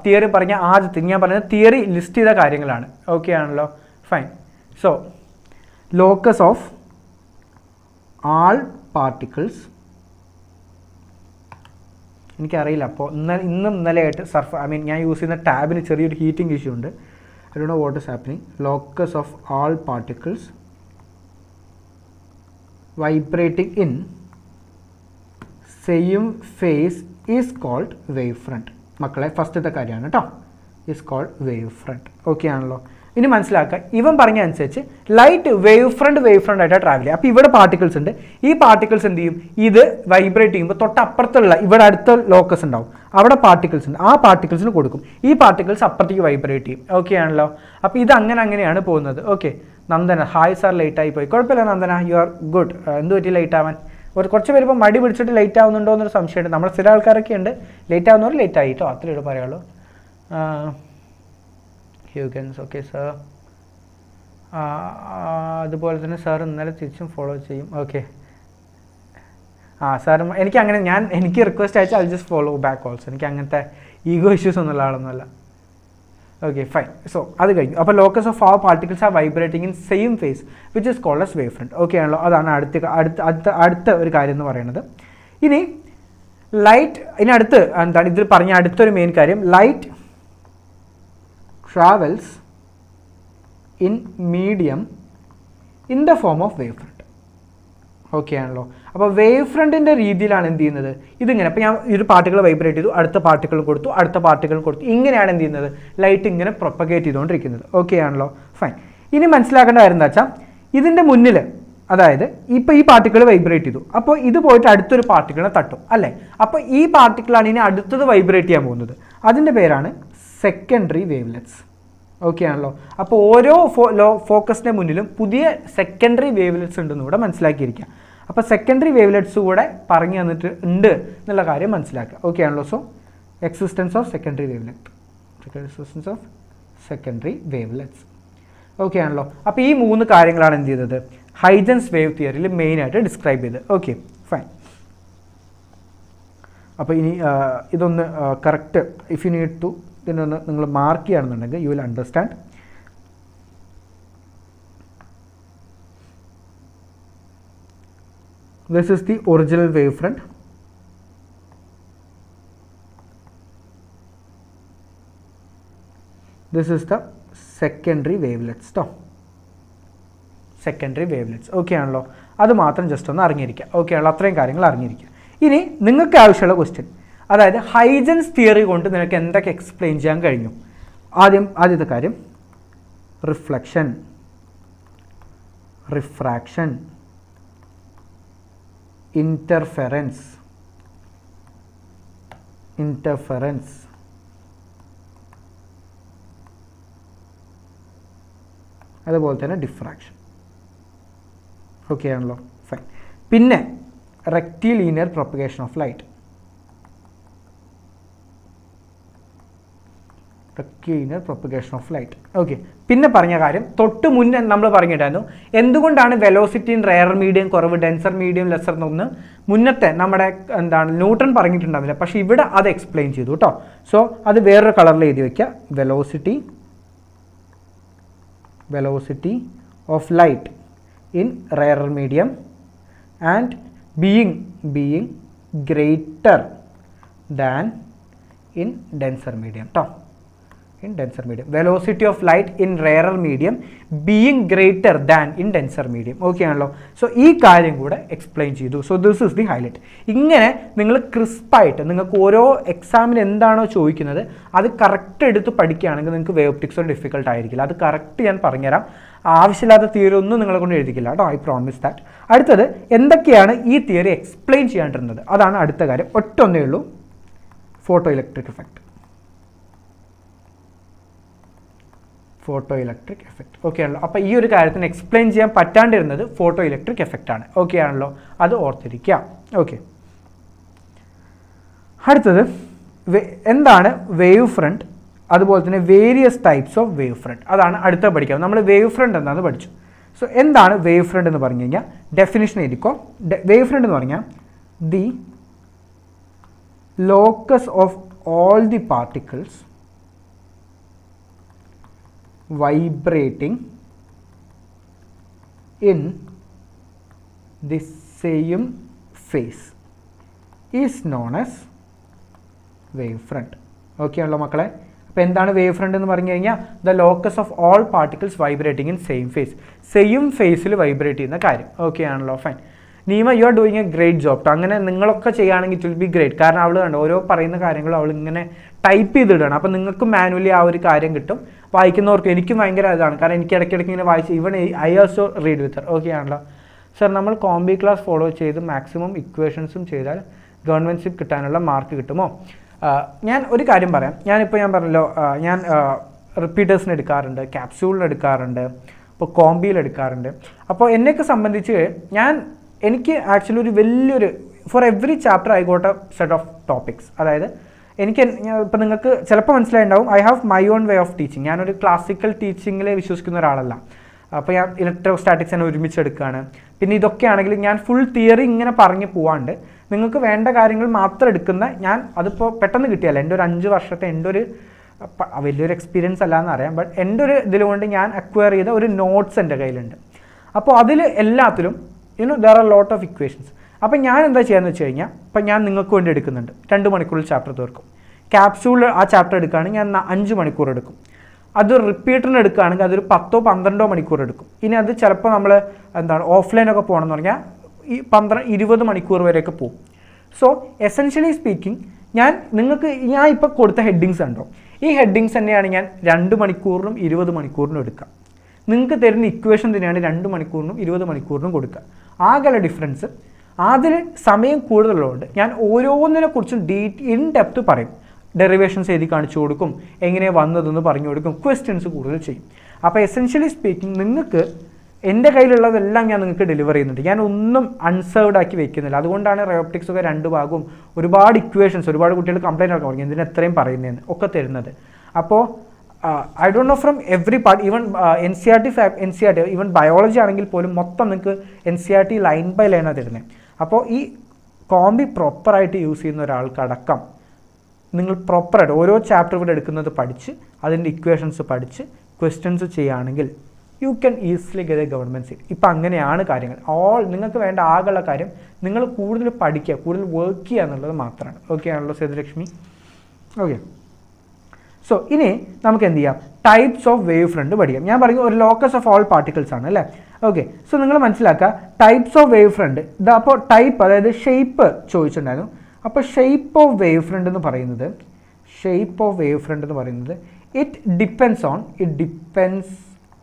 തിയറി പറഞ്ഞ ആദ്യത്തെ ഞാൻ പറഞ്ഞത് തിയറി ലിസ്റ്റ് ചെയ്ത കാര്യങ്ങളാണ്. ഓക്കെ ആണല്ലോ. Fine. So locus of all particles എനിക്കറിയില്ല. അപ്പോൾ ഇന്നലെയായിട്ട് ഞാൻ യൂസ് ചെയ്യുന്ന ടാബിന് ചെറിയൊരു ഹീറ്റിംഗ് ഇഷ്യൂ ഉണ്ട്. I don't know what is happening. Locus of all particles vibrating in same phase is called wavefront. മക്കളെ ഫസ്റ്റത്തെ കാര്യമാണ് കേട്ടോ, is called wavefront. ഓക്കെ ആണല്ലോ. ഇനി മനസ്സിലാക്കുക, ഇവൻ പറഞ്ഞ അനുസരിച്ച് ലൈറ്റ് വേവ് ഫ്രണ്ട് ആയിട്ടാണ് ട്രാവൽ ചെയ്യുക. അപ്പോൾ ഇവിടെ പാർട്ടിക്കിൾസ് ഉണ്ട്. ഈ പാർട്ടിക്കിൾസ് എന്ത് ചെയ്യും, ഇത് വൈബ്രേറ്റ് ചെയ്യുമ്പോൾ തൊട്ടപ്പുറത്തുള്ള ഇവിടെ അടുത്ത ലോക്കസ് ഉണ്ടാവും, അവിടെ പാർട്ടിക്കിൾസ് ഉണ്ട്, ആ പാർട്ടിക്കിൾസിന് കൊടുക്കും. ഈ പാർട്ടിക്കിൾസ് അപ്പുറത്തേക്ക് വൈബ്രേറ്റ് ചെയ്യും. ഓക്കെ ആണല്ലോ. അപ്പോൾ ഇത് അങ്ങനെയാണ് പോകുന്നത്. Okay. Nandana, hi sir, late ആയി പോയി. കുഴപ്പമില്ല നന്ദന, യു ആർ ഗുഡ്. എന്ത് പറ്റി ലേറ്റ് ആവാൻ? കുറച്ച് പേര് ഇപ്പോൾ മടി പിടിച്ചിട്ട് ലേറ്റ് ആവുന്നുണ്ടോ എന്നൊരു സംശയമുണ്ട്. നമ്മുടെ സ്ഥിര ആൾക്കാരൊക്കെ ഉണ്ട്, ലേറ്റ് ആവുന്നവർ ലേറ്റ് ആയിട്ടോ, അത്രയേ ഇവിടെ പറയുള്ളൂ. Huygens, okay sir. അതുപോലെ തന്നെ സാർ ഇന്നലെ തിരിച്ചും ഫോളോ ചെയ്യും. ഓക്കെ. സാർ എനിക്ക് റിക്വസ്റ്റ് അയച്ചാൽ I just follow back also. എനിക്ക് അങ്ങനത്തെ ഈഗോ ഇഷ്യൂസ് ഒന്നുള്ള ആളൊന്നുമല്ല. Okay fine. സോ അത് കഴിഞ്ഞു. അപ്പോൾ locus of all particles are vibrating in same phase which is called as wave front. Okay ആണല്ലോ. അതാണ് അടുത്ത ഒരു കാര്യം എന്ന് പറയുന്നത്. ഇനി ലൈറ്റ്, എന്താണ് ഇതിൽ പറഞ്ഞ അടുത്തൊരു മെയിൻ കാര്യം, light travels in medium in the form of wavefront. Okay ആണല്ലോ. അപ്പോൾ വേവ് ഫ്രണ്ടിൻ്റെ രീതിയിലാണ് എന്ത് ചെയ്യുന്നത്, ഇതിങ്ങനെ. അപ്പോൾ ഞാൻ ഒരു പാർട്ടിക്കിൾ വൈബ്രേറ്റ് ചെയ്തു, അടുത്ത പാർട്ടിക്കിൾ കൊടുത്തു, അടുത്ത പാർട്ടിക്കിൾ കൊടുത്തു, ഇങ്ങനെയാണ് എന്ത് ചെയ്യുന്നത്, ലൈറ്റ് ഇങ്ങനെ പ്രൊപ്പഗേറ്റ് ചെയ്തുകൊണ്ടിരിക്കുന്നത്. ഓക്കെ ആണല്ലോ. ഫൈൻ. ഇനി മനസ്സിലാക്കേണ്ട കാര്യം എന്താ വെച്ചാൽ, ഇതിൻ്റെ മുന്നിൽ, അതായത് ഇപ്പോൾ ഈ പാർട്ടിക്കിൾ വൈബ്രേറ്റ് ചെയ്തു, അപ്പോൾ ഇത് പോയിട്ട് അടുത്തൊരു പാർട്ടിക്കിളിനെ തട്ടും അല്ലേ. അപ്പോൾ ഈ പാർട്ടിക്കിളാണ് ഇനി അടുത്തത് വൈബ്രേറ്റ് ചെയ്യാൻ പോകുന്നത്. അതിൻ്റെ പേരാണ് സെക്കൻഡറി വേവ്ലെറ്റ്സ്. ഓക്കെ ആണല്ലോ. അപ്പോൾ ഓരോ ഫോക്കസിൻ്റെ മുന്നിലും പുതിയ സെക്കൻഡറി വേവ്ലെറ്റ്സ് ഉണ്ടെന്ന് കൂടെ മനസ്സിലാക്കിയിരിക്കുക. അപ്പോൾ സെക്കൻഡറി വേവ്ലെറ്റ്സ് കൂടെ പറഞ്ഞു തന്നിട്ട് ഉണ്ട് എന്നുള്ള കാര്യം മനസ്സിലാക്കുക. ഓക്കെ ആണല്ലോ. So existence of secondary wavelets. Okay ആണല്ലോ. അപ്പോൾ ഈ 3 കാര്യങ്ങളാണ് എന്ത് ചെയ്തത്, ഹൈജൻസ് വേവ് തിയറിയിൽ മെയിനായിട്ട് ഡിസ്ക്രൈബ് ചെയ്ത്. Okay fine. അപ്പോൾ ഇനി ഇതൊന്ന് correct, if you need to ഇതിനൊന്ന് നിങ്ങൾ മാർക്ക് ചെയ്യുകയാണെന്നുണ്ടെങ്കിൽ you will understand. This is the original wavefront. This is the secondary wavelets. Secondary wavelets. Okay ആണല്ലോ. അത് മാത്രം ജസ്റ്റ് ഒന്ന് അറിഞ്ഞിരിക്കുക. ഓക്കെ ആണല്ലോ. അത്രയും കാര്യങ്ങൾ അറിഞ്ഞിരിക്കുക. ഇനി നിങ്ങൾക്ക് ആവശ്യമുള്ള ക്വസ്റ്റ്യൻ, അതായത് ഹൈജൻസ് തിയറി കൊണ്ട് നിനക്ക് എന്തൊക്കെ എക്സ്പ്ലെയിൻ ചെയ്യാൻ കഴിഞ്ഞു. ആദ്യത്തെ കാര്യം റിഫ്ലക്ഷൻ, റിഫ്രാക്ഷൻ, interference, അതുപോലെ തന്നെ ഡിഫ്രാക്ഷൻ. ഓക്കെ ആണല്ലോ. ഫൈൻ. പിന്നെ rectilinear propagation of light, okay. പിന്നെ പറഞ്ഞ കാര്യം തൊട്ട് മുന്നേ നമ്മൾ പറഞ്ഞിട്ടായിരുന്നു, എന്തുകൊണ്ടാണ് വെലോസിറ്റി ഇൻ റെയർ മീഡിയം കുറവ്, ഡെൻസർ മീഡിയം ലെസർ എന്നൊന്ന് മുന്നത്തെ നമ്മുടെ ന്യൂട്ടൺ പറഞ്ഞിട്ടുണ്ടാവില്ല, പക്ഷേ ഇവിടെ അത് എക്സ്പ്ലെയിൻ ചെയ്തു കേട്ടോ. സോ അത് വേറൊരു കളറിൽ എഴുതി വയ്ക്കുക. Velocity of light in rare medium and being greater than in denser medium കേട്ടോ. velocity of light in rarer medium being greater than in denser medium. Okay ആണല്ലോ. സോ ഈ കാര്യം കൂടെ എക്സ്പ്ലെയിൻ ചെയ്തു. So this is the highlight. ഇങ്ങനെ നിങ്ങൾ ക്രിസ്പായിട്ട് നിങ്ങൾക്ക് ഓരോ എക്സാമിന് എന്താണോ ചോദിക്കുന്നത് അത് കറക്റ്റ് എടുത്ത് പഠിക്കുകയാണെങ്കിൽ നിങ്ങൾക്ക് വേവ് ഒപ്റ്റിക്സ് ഒരു ഡിഫിക്കൽട്ട് ആയിരിക്കില്ല. അത് കറക്റ്റ് ഞാൻ പറഞ്ഞുതരാം. ആവശ്യമില്ലാത്ത തിയറി ഒന്നും നിങ്ങളെ കൊണ്ട് എഴുതിക്കില്ല കേട്ടോ. I promise that. അടുത്തത് എന്തൊക്കെയാണ് ഈ തിയറി എക്സ്പ്ലെയിൻ ചെയ്യാണ്ടിരുന്നത്, അതാണ് അടുത്ത കാര്യം. ഒറ്റൊന്നേ ഉള്ളൂ, ഫോട്ടോ ഇലക്ട്രിക് എഫക്റ്റ്. ഓക്കെ ആണല്ലോ. അപ്പോൾ ഈ ഒരു കാര്യത്തിന് എക്സ്പ്ലെയിൻ ചെയ്യാൻ പറ്റാണ്ടിരുന്നത് ഫോട്ടോ ഇലക്ട്രിക് എഫക്റ്റ് ആണ്. ഓക്കെ ആണല്ലോ. അത് ഓർത്തിരിക്കുക. ഓക്കെ. അടുത്തത് എന്താണ് വേവ് ഫ്രണ്ട്, അതുപോലെ തന്നെ various types of wave front, അതാണ് അടുത്ത പഠിക്കുക. നമ്മൾ വേവ് ഫ്രണ്ട് എന്താണെന്ന് പഠിച്ചു. സോ എന്താണ് വേവ് ഫ്രണ്ട് എന്ന് പറഞ്ഞു കഴിഞ്ഞാൽ ഡെഫിനിഷൻ എഴുതിക്കോ. വേവ് ഫ്രണ്ട് എന്ന് പറഞ്ഞാൽ the locus of all the particles vibrating in the same phase is known as wave front. Okay ആണല്ലോ മക്കളെ? അപ്പോൾ എന്താണ് വേവ് ഫ്രണ്ട് എന്ന് പറഞ്ഞു കഴിഞ്ഞാൽ the locus of all particles vibrating in same phase. Same ഫേസിൽ വൈബ്രേറ്റ് ചെയ്യുന്ന കാര്യം. ഓക്കെ ആണല്ലോ? Fine. Neema, you are doing a great job. അങ്ങനെ നിങ്ങളൊക്കെ ചെയ്യുകയാണെങ്കിൽ ഇറ്റ് വിൽ ബി ഗ്രേറ്റ്. കാരണം അവൾ കണ്ടോ ഓരോ പറയുന്ന കാര്യങ്ങളും അവൾ ഇങ്ങനെ ടൈപ്പ് ചെയ്തിടണം. അപ്പോൾ നിങ്ങൾക്ക് മാനുവലി ആ ഒരു കാര്യം കിട്ടും. വായിക്കുന്നവർക്ക് എനിക്കും ഭയങ്കര ഇതാണ്. കാരണം എനിക്ക് ഇടയ്ക്കിടയ്ക്ക് ഇങ്ങനെ വായിച്ച് even I also read with Har. Okay ആണല്ലോ? സർ, നമ്മൾ കോംബി ക്ലാസ് ഫോളോ ചെയ്ത് മാക്സിമം ഇക്വേഷൻസും ചെയ്താൽ ഗവൺമെൻറ്റ്ഷിപ്പ് കിട്ടാനുള്ള മാർക്ക് കിട്ടുമോ? ഞാൻ ഒരു കാര്യം പറയാം. ഞാൻ പറഞ്ഞല്ലോ, ഞാൻ റിപ്പീറ്റേഴ്സിന് എടുക്കാറുണ്ട്, ക്യാപ്സ്യൂളിന് എടുക്കാറുണ്ട്, ഇപ്പോൾ കോംബിയിൽ എടുക്കാറുണ്ട്. അപ്പോൾ എന്നെയൊക്കെ സംബന്ധിച്ച് എനിക്ക് ആക്ച്വലി ഒരു വലിയൊരു for every chapter I got A set of topics. അതായത് ഇപ്പോൾ നിങ്ങൾക്ക് ചിലപ്പോൾ മനസ്സിലായിട്ടുണ്ടാവും, I have my own way of teaching. ഞാനൊരു ക്ലാസിക്കൽ ടീച്ചിങ്ങിൽ വിശ്വസിക്കുന്ന ഒരാളല്ല. അപ്പോൾ ഞാൻ ഇലക്ട്രോസ്റ്റാറ്റിക്സ് തന്നെ ഒരുമിച്ച് എടുക്കുകയാണ്. പിന്നെ ഇതൊക്കെ ആണെങ്കിൽ ഞാൻ ഫുൾ തിയറി ഇങ്ങനെ പറഞ്ഞു പോവാണ്ട് നിങ്ങൾക്ക് വേണ്ട കാര്യങ്ങൾ മാത്രം എടുക്കുന്ന അതിപ്പോൾ പെട്ടെന്ന് കിട്ടിയല്ല. എൻ്റെ ഒരു 5 വർഷത്തെ എൻ്റെ ഒരു വലിയൊരു എക്സ്പീരിയൻസ് അല്ലാന്ന് അറിയാം. ബട്ട് എൻ്റെ ഒരു ഇതിലുകൊണ്ട് ഞാൻ അക്വയർ ചെയ്ത ഒരു നോട്ട്സ് എൻ്റെ കയ്യിലുണ്ട്. അപ്പോൾ അതിൽ എല്ലാത്തിലും there are lot of equations. അപ്പോൾ ഞാൻ എന്താ ചെയ്യാന്ന് വെച്ച് കഴിഞ്ഞാൽ, ഇപ്പം ഞാൻ നിങ്ങൾക്ക് വേണ്ടി എടുക്കുന്നുണ്ട്, 2 മണിക്കൂറിൽ ചാപ്റ്റർ തീർക്കും. ക്യാപ്സ്യൂൾ ആ ചാപ്റ്റർ എടുക്കുകയാണെങ്കിൽ ഞാൻ 5 മണിക്കൂർ എടുക്കും. അത് റിപ്പീറ്ററിന് എടുക്കുകയാണെങ്കിൽ അതൊരു 10-12 മണിക്കൂർ എടുക്കും. ഇനി അത് ചിലപ്പോൾ നമ്മൾ ഓഫ്ലൈനൊക്കെ പോകണമെന്ന് പറഞ്ഞാൽ ഈ 20 മണിക്കൂർ വരെയൊക്കെ പോകും. സോ എസെൻഷ്യലി സ്പീക്കിംഗ് ഞാൻ ഇപ്പോൾ കൊടുത്ത ഹെഡിങ്സ് ഉണ്ടോ, ഈ ഹെഡിങ്സ് തന്നെയാണ് ഞാൻ 2 മണിക്കൂറിനും 20 മണിക്കൂറിനും എടുക്കുക. നിങ്ങൾക്ക് തരുന്ന ഇക്വേഷൻ തന്നെയാണ് 2 മണിക്കൂറിനും 20 മണിക്കൂറിനും കൊടുക്കുക. ആകെയുള്ള ഡിഫറൻസ് അതിൽ സമയം കൂടുതലുള്ളതുകൊണ്ട് ഞാൻ ഓരോന്നിനെക്കുറിച്ചും ഇൻ ഡെപ്ത് പറയും. ഡെറിവേഷൻസ് എഴുതി കാണിച്ചു കൊടുക്കും, എങ്ങനെ വന്നതെന്ന് പറഞ്ഞു കൊടുക്കും, ക്വസ്റ്റ്യൻസ് കൂടുതൽ ചെയ്യും. അപ്പോൾ എസെൻഷ്യലി സ്പീക്കിംഗ് നിങ്ങൾക്ക് എൻ്റെ കയ്യിലുള്ളതെല്ലാം ഞാൻ നിങ്ങൾക്ക് ഡെലിവർ ചെയ്യുന്നുണ്ട്. ഞാൻ ഒന്നും അൺസേർവ്ഡ് ആക്കി വെക്കുന്നില്ല. അതുകൊണ്ടാണ് റയോപ്റ്റിക്സ് ഒക്കെ 2 ഭാഗവും ഒരുപാട് ഇക്വേഷൻസ്, ഒരുപാട് കുട്ടികൾ കംപ്ലൈൻറ്റ് ഒക്കെ പറഞ്ഞു എന്തിന് എത്രയും പറയുന്നതെന്ന് ഒക്കെ തരുന്നത്. അപ്പോൾ I don't no from every part, even NCERT even biology ആണെങ്കിൽ പോലും മൊത്തം നിങ്ങൾക്ക് NCERT ലൈൻ ബൈ ലൈനാണ് തരുന്നത്. അപ്പോൾ ഈ കോംബി പ്രോപ്പറായിട്ട് യൂസ് ചെയ്യുന്ന ഒരാൾക്കടക്കം നിങ്ങൾ പ്രോപ്പറായിട്ട് ഓരോ ചാപ്റ്റർ ഇവിടെ എടുക്കുന്നത് പഠിച്ച് അതിൻ്റെ ഇക്വേഷൻസ് പഠിച്ച് ക്വസ്റ്റ്യൻസ് ചെയ്യുകയാണെങ്കിൽ you can easily get A government seat. ഇപ്പം അങ്ങനെയാണ് കാര്യങ്ങൾ. നിങ്ങൾക്ക് വേണ്ട ആകെയുള്ള കാര്യം നിങ്ങൾ കൂടുതൽ പഠിക്കുക, കൂടുതൽ വർക്ക് ചെയ്യുക എന്നുള്ളത് മാത്രമാണ്. ഓക്കെ ആണല്ലോ സേതുലക്ഷ്മി? ഓക്കെ. സോ ഇനി നമുക്ക് എന്ത് ചെയ്യാം, ടൈപ്സ് ഓഫ് വേവ് ഫ്രണ്ട് പഠിക്കാം. ഞാൻ പറയും ഒരു ലോക്കസ് ഓഫ് ഓൾ പാർട്ടിക്കിൾസ് ആണ് അല്ലേ? ഓക്കെ. സോ നിങ്ങൾ മനസ്സിലാക്കുക ടൈപ്സ് ഓഫ് വേവ് ഫ്രണ്ട്. അപ്പോൾ ടൈപ്പ് അതായത് ഷേപ്പ് ചോദിച്ചിട്ടുണ്ടായിരുന്നു. അപ്പോൾ ഷേപ്പ് ഓഫ് വേവ് ഫ്രണ്ട് എന്ന് പറയുന്നത് it depends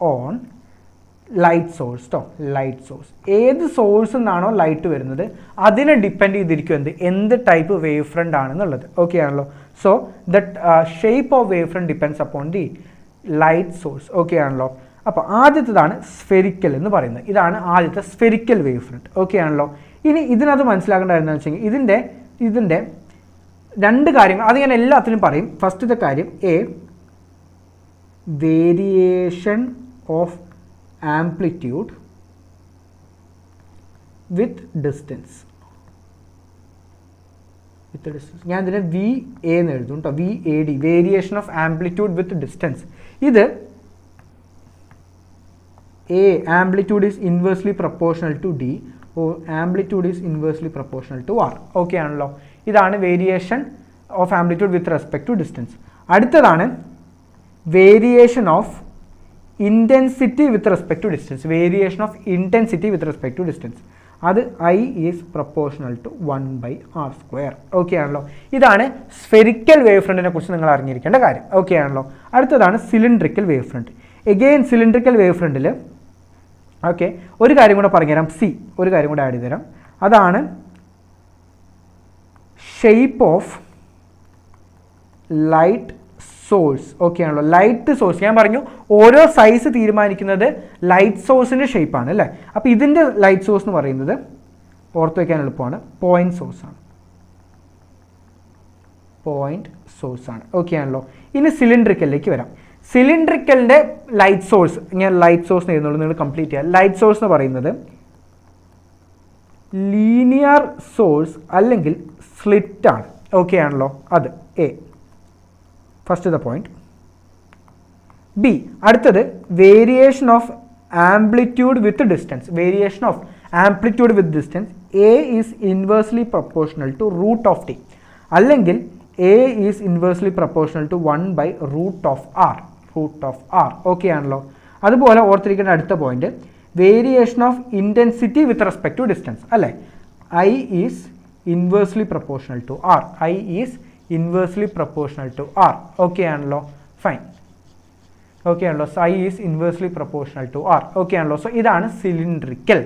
on light source light source. ഏത് സോഴ്സിൽ നിന്നാണോ ലൈറ്റ് വരുന്നത് അതിനെ ഡിപ്പെൻഡ് ചെയ്തിരിക്കും എന്ത് ടൈപ്പ് വേവ് ഫ്രണ്ട് ആണെന്നുള്ളത്. ഓക്കെ ആണല്ലോ? So that shape of wave front depends upon the light source. Okay ആണല്ലോ? അപ്പോൾ ആദ്യത്തേതാണ് സ്ഫെറിക്കൽ എന്ന് പറയുന്നത്. ഇതാണ് ആദ്യത്തെ സ്ഫെറിക്കൽ വേവ് ഫ്രണ്ട്. ഓക്കെ ആണല്ലോ? ഇനി ഇതിനകത്ത് മനസ്സിലാക്കേണ്ടതെന്ന് വെച്ചെങ്കിൽ ഇതിൻ്റെ 2 കാര്യങ്ങൾ അത് ഞാൻ എല്ലാത്തിനും പറയും. ഫസ്റ്റത്തെ കാര്യം variation of amplitude with distance. ഞാൻ ഇതിനെ VA എന്ന് എഴുതും കേട്ടോ, VAD, variation of amplitude with distance. ഇത് amplitude is inversely proportional to D or amplitude is inversely proportional to R. Okay ആണല്ലോ? ഇതാണ് variation of amplitude with respect to distance. അടുത്തതാണ് variation of intensity with respect to distance. Variation of intensity with respect to distance. അത് I is proportional to 1/R². Okay ആണല്ലോ? ഇതാണ് spherical wave ഫ്രണ്ടിനെ കുറിച്ച് നിങ്ങൾ അറിഞ്ഞിരിക്കേണ്ട കാര്യം. ഓക്കെ ആണല്ലോ? അടുത്തതാണ് cylindrical wave front. Again cylindrical wave ഫ്രണ്ടിൽ ഓക്കെ ഒരു കാര്യം കൂടെ പറഞ്ഞുതരാം. ഒരു കാര്യം കൂടെ ആഡ് ചെയ്ത് തരാം. അതാണ് shape of light source. Okay ആണല്ലോ? ലൈറ്റ് സോഴ്സ് ഞാൻ പറഞ്ഞു ഓരോ സൈസ് തീരുമാനിക്കുന്നത് ലൈറ്റ് സോഴ്സിൻ്റെ ഷേപ്പാണ് അല്ലേ? അപ്പോൾ ഇതിൻ്റെ ലൈറ്റ് സോഴ്സ് എന്ന് പറയുന്നത് ഓർത്ത് വയ്ക്കാൻ എളുപ്പമാണ്, പോയിന്റ് സോഴ്സാണ്. ഓക്കെ ആണല്ലോ? ഇനി സിലിണ്ട്രിക്കലിലേക്ക് വരാം. സിലിണ്ട്രിക്കലിൻ്റെ ലൈറ്റ് സോഴ്സ് ഞാൻ ലൈറ്റ് സോഴ്സ് എഴുതുന്നുള്ളൂ, നിങ്ങൾ കംപ്ലീറ്റ് ചെയ്യുക. ലൈറ്റ് സോഴ്സ് എന്ന് പറയുന്നത് ലീനിയർ സോഴ്സ് അല്ലെങ്കിൽ സ്ലിറ്റ് ആണ്. ഓക്കെ ആണല്ലോ? അത് ഫസ്റ്റ് പോയിന്റ്. ബി അടുത്തത് variation of amplitude with distance. Variation of amplitude with distance is inversely proportional to √T അല്ലെങ്കിൽ A is inversely proportional to 1 by root of R. Okay ആണല്ലോ. അതുപോലെ ഓർത്തിരിക്കേണ്ട അടുത്ത point, variation of intensity with respect to distance അല്ലേ. I is inversely proportional to R. I is inversely proportional to R. Okay ആണല്ലോ. Fine. Okay ആണല്ലോ. So I is inversely proportional to R. Okay ആണല്ലോ. So ഇതാണ് cylindrical.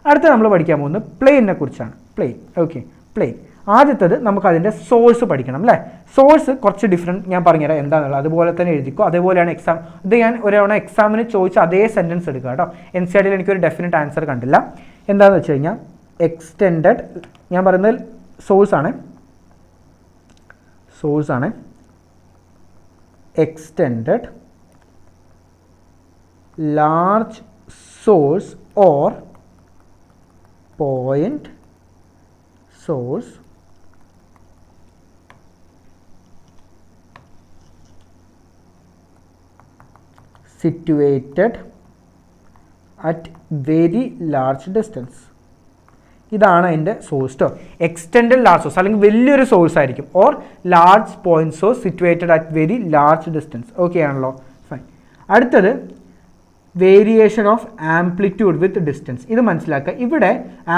അടുത്ത നമ്മൾ പഠിക്കാൻ പോകുന്നത് പ്ലെയിനെ കുറിച്ചാണ്. പ്ലെയിൻ. Okay, plane. ആദ്യത്തത് നമുക്കതിൻ്റെ സോഴ്സ് പഠിക്കണം അല്ലേ. സോഴ്സ് കുറച്ച് ഡിഫറെൻറ്റ് ഞാൻ പറഞ്ഞുതരാം എന്താണെന്നുള്ളത്, അതുപോലെ തന്നെ എഴുതിക്കോ. അതേപോലെയാണ് എക്സാം. ഇത് ഞാൻ ഒരാവണ എക്സാമിന് ചോദിച്ച അതേ സെൻറ്റൻസ് എടുക്കുക കേട്ടോ. NCERTയിൽ എനിക്കൊരു ഡെഫിനറ്റ് ആൻസർ കണ്ടില്ല. എന്താണെന്ന് വെച്ച് കഴിഞ്ഞാൽ എക്സ്റ്റെൻഡഡ്, ഞാൻ പറയുന്നത് സോഴ്സാണ്, extended large source or point source situated at very large distance. ഇതാണ് അതിൻ്റെ സോഴ്സ് കേട്ടോ. എക്സ്റ്റെൻഡഡ് ലാർജ് സോഴ്സ് അല്ലെങ്കിൽ വലിയൊരു സോഴ്സ് ആയിരിക്കും, or large point source situated at very large distance. Okay ആണല്ലോ. ഫൈൻ. അടുത്തത് variation of amplitude with distance. ഇത് മനസ്സിലാക്കുക, ഇവിടെ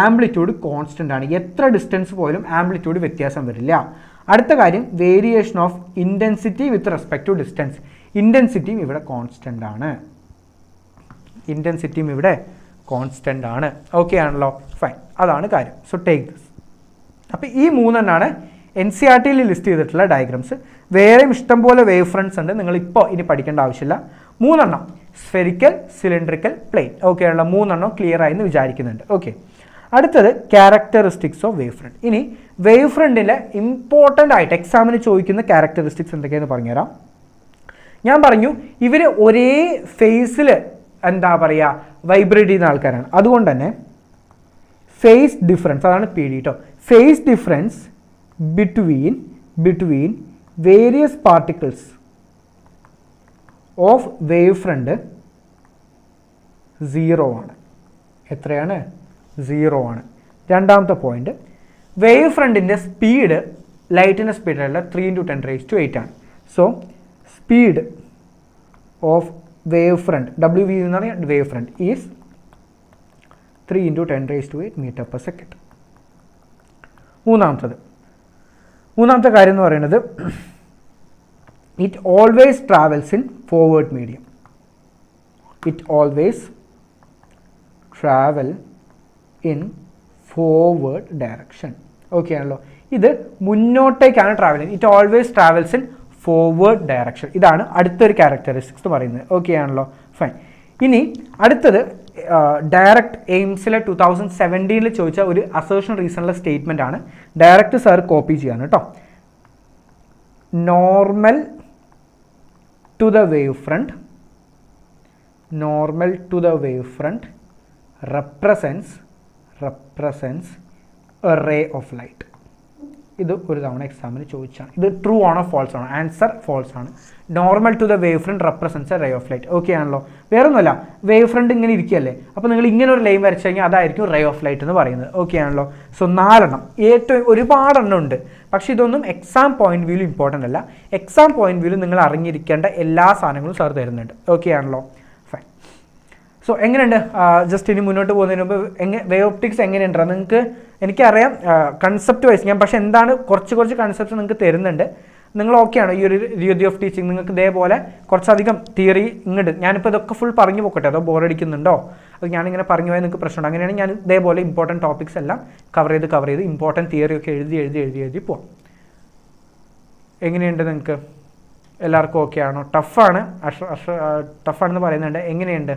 ആംപ്ലിറ്റ്യൂഡ് കോൺസ്റ്റൻ്റ് ആണ്, എത്ര ഡിസ്റ്റൻസ് പോലും ആംപ്ലിറ്റ്യൂഡ് വ്യത്യാസം വരില്ല. അടുത്ത കാര്യം variation of intensity with respect to distance. ഇൻറ്റൻസിറ്റിയും ഇവിടെ കോൺസ്റ്റൻ്റ് ആണ്. ഓക്കെ ആണല്ലോ. ഫൈൻ. അതാണ് കാര്യം. So take this. അപ്പോൾ ഈ മൂന്നെണ്ണമാണ് NCERTയിൽ ലിസ്റ്റ് ചെയ്തിട്ടുള്ള ഡയഗ്രാംസ്. വേറെയും ഇഷ്ടംപോലെ വേവ് ഫ്രണ്ട്സ് ഉണ്ട്, നിങ്ങളിപ്പോൾ ഇനി പഠിക്കേണ്ട ആവശ്യമില്ല. മൂന്നെണ്ണം, സ്ഫെറിക്കൽ, സിലിണ്ടറിക്കൽ, പ്ലെയിൻ. ഓക്കെ ആണല്ലോ. മൂന്നെണ്ണം ക്ലിയർ ആയി എന്ന് വിചാരിക്കുന്നുണ്ട്. ഓക്കെ. അടുത്തത് ക്യാരക്ടറിസ്റ്റിക്സ് ഓഫ് വേവ് ഫ്രണ്ട്. ഇനി വേവ് ഫ്രണ്ടിൻ്റെ ഇമ്പോർട്ടൻ്റ് ആയിട്ട് എക്സാമിന് ചോദിക്കുന്ന ക്യാരക്ടറിസ്റ്റിക്സ് എന്തൊക്കെയാണെന്ന് പറഞ്ഞുതരാം. ഞാൻ പറഞ്ഞു ഇവർ ഒരേ ഫേസിൽ എന്താ പറയുക വൈബ്രേറ്റ് ചെയ്യുന്ന ആൾക്കാരാണ്. അതുകൊണ്ട് തന്നെ ഫേസ് ഡിഫറൻസ്, അതാണ് PD കേട്ടോ. Phase difference between various particles of wave front 0 ആണ്. എത്രയാണ്? 0 ആണ്. രണ്ടാമത്തെ പോയിന്റ്, വേവ് ഫ്രണ്ടിൻ്റെ സ്പീഡ് ലൈറ്റിൻ്റെ സ്പീഡല്ല 3 × 10⁸ ആണ്. So speed of wave front, WV എന്ന് പറഞ്ഞാൽ വേവ് ഫ്രണ്ട്, ഈസ് 3 × 10⁸ m/s. മൂന്നാമത്തെ കാര്യം എന്ന് പറയുന്നത്, it always travels in forward medium. It always travel in forward direction. Okay ആണല്ലോ. ഇത് മുന്നോട്ടേക്കാണ് ട്രാവൽ ചെയ്യുന്നത്. It always travels in forward direction. ഇതാണ് അടുത്തൊരു ക്യാരക്ടറിസ്റ്റിക്സ് എന്ന് പറയുന്നത്. ഓക്കെ ആണല്ലോ. ഫൈൻ. ഇനി അടുത്തത് ഡയറക്റ്റ് എയിംസിലെ 2017 ചോദിച്ച ഒരു അസേർഷൻ റീസണിലെ സ്റ്റേറ്റ്മെൻ്റ് ആണ്. ഡയറക്റ്റ് സാർ കോപ്പി ചെയ്യാണ് കേട്ടോ. Normal to the wave front represents a ray of light. ഇത് ഒരു തവണ എക്സാമിന് ചോദിച്ചാണ്. ഇത് ട്രൂ ആണോ ഫോൾസ് ആണോ? ആൻസർ ഫോൾസ് ആണ്. Normal to the wave front represents a ray of light. Okay ആണല്ലോ. വേറെ ഒന്നുമല്ല, വേവ് ഫ്രണ്ട് ഇങ്ങനെ ഇരിക്കുകയല്ലേ, അപ്പോൾ നിങ്ങൾ ഇങ്ങനെ ഒരു ലൈൻ വരച്ചു കഴിഞ്ഞാൽ അതായിരിക്കും റേ ഓഫ് ലൈറ്റ് എന്ന് പറയുന്നത്. ഓക്കെ ആണല്ലോ. സോ 4 എണ്ണം, ഏറ്റവും ഒരുപാടെണ്ണം ഉണ്ട്, പക്ഷേ ഇതൊന്നും എക്സാം പോയിന്റ് വ്യൂവിൽ ഇമ്പോർട്ടൻ്റ് അല്ല. എക്സാം പോയിന്റ് വ്യൂവിൽ നിങ്ങൾ അറിഞ്ഞിരിക്കേണ്ട എല്ലാ സാധനങ്ങളും സാർ തരുന്നുണ്ട്. ഓക്കെ ആണല്ലോ. ഫൈൻ. സോ എങ്ങനെയുണ്ട്? ജസ്റ്റ് ഇനി മുന്നോട്ട് പോകുന്നതിന് മുമ്പ് വേവ് ഒപ്റ്റിക്സ് എങ്ങനെയുണ്ടോ നിങ്ങൾക്ക് എനിക്കറിയാം, കൺസെപ്റ്റ് വൈസ് ഞാൻ, പക്ഷേ എന്താണ് കുറച്ച് കൺസെപ്റ്റ് നിങ്ങൾക്ക് തരുന്നുണ്ട്. നിങ്ങൾ ഓക്കെയാണോ ഈ ഒരു രീതി ഓഫ് ടീച്ചിങ്? നിങ്ങൾക്ക് ഇതേപോലെ കുറച്ചധികം തിയറി ഇങ്ങോട്ട്, ഞാനിപ്പോൾ ഇതൊക്കെ ഫുൾ പറഞ്ഞു പോക്കട്ടെ, അതോ ബോറടിക്കുന്നുണ്ടോ? അത് ഞാനിങ്ങനെ പറഞ്ഞു പോയാൽ നിങ്ങൾക്ക് പ്രശ്നമുണ്ട്. അങ്ങനെയാണ് ഞാൻ ഇതേപോലെ ഇമ്പോർട്ടൻറ്റ് ടോപ്പിക്സ് എല്ലാം കവർ ചെയ്ത് ഇമ്പോർട്ടൻറ്റ് തിയറി ഒക്കെ എഴുതി പോവാം. എങ്ങനെയുണ്ട് നിങ്ങൾക്ക് എല്ലാവർക്കും? ഓക്കെ ആണോ? ടഫാണെന്ന് പറയുന്നുണ്ട്. എങ്ങനെയുണ്ട്?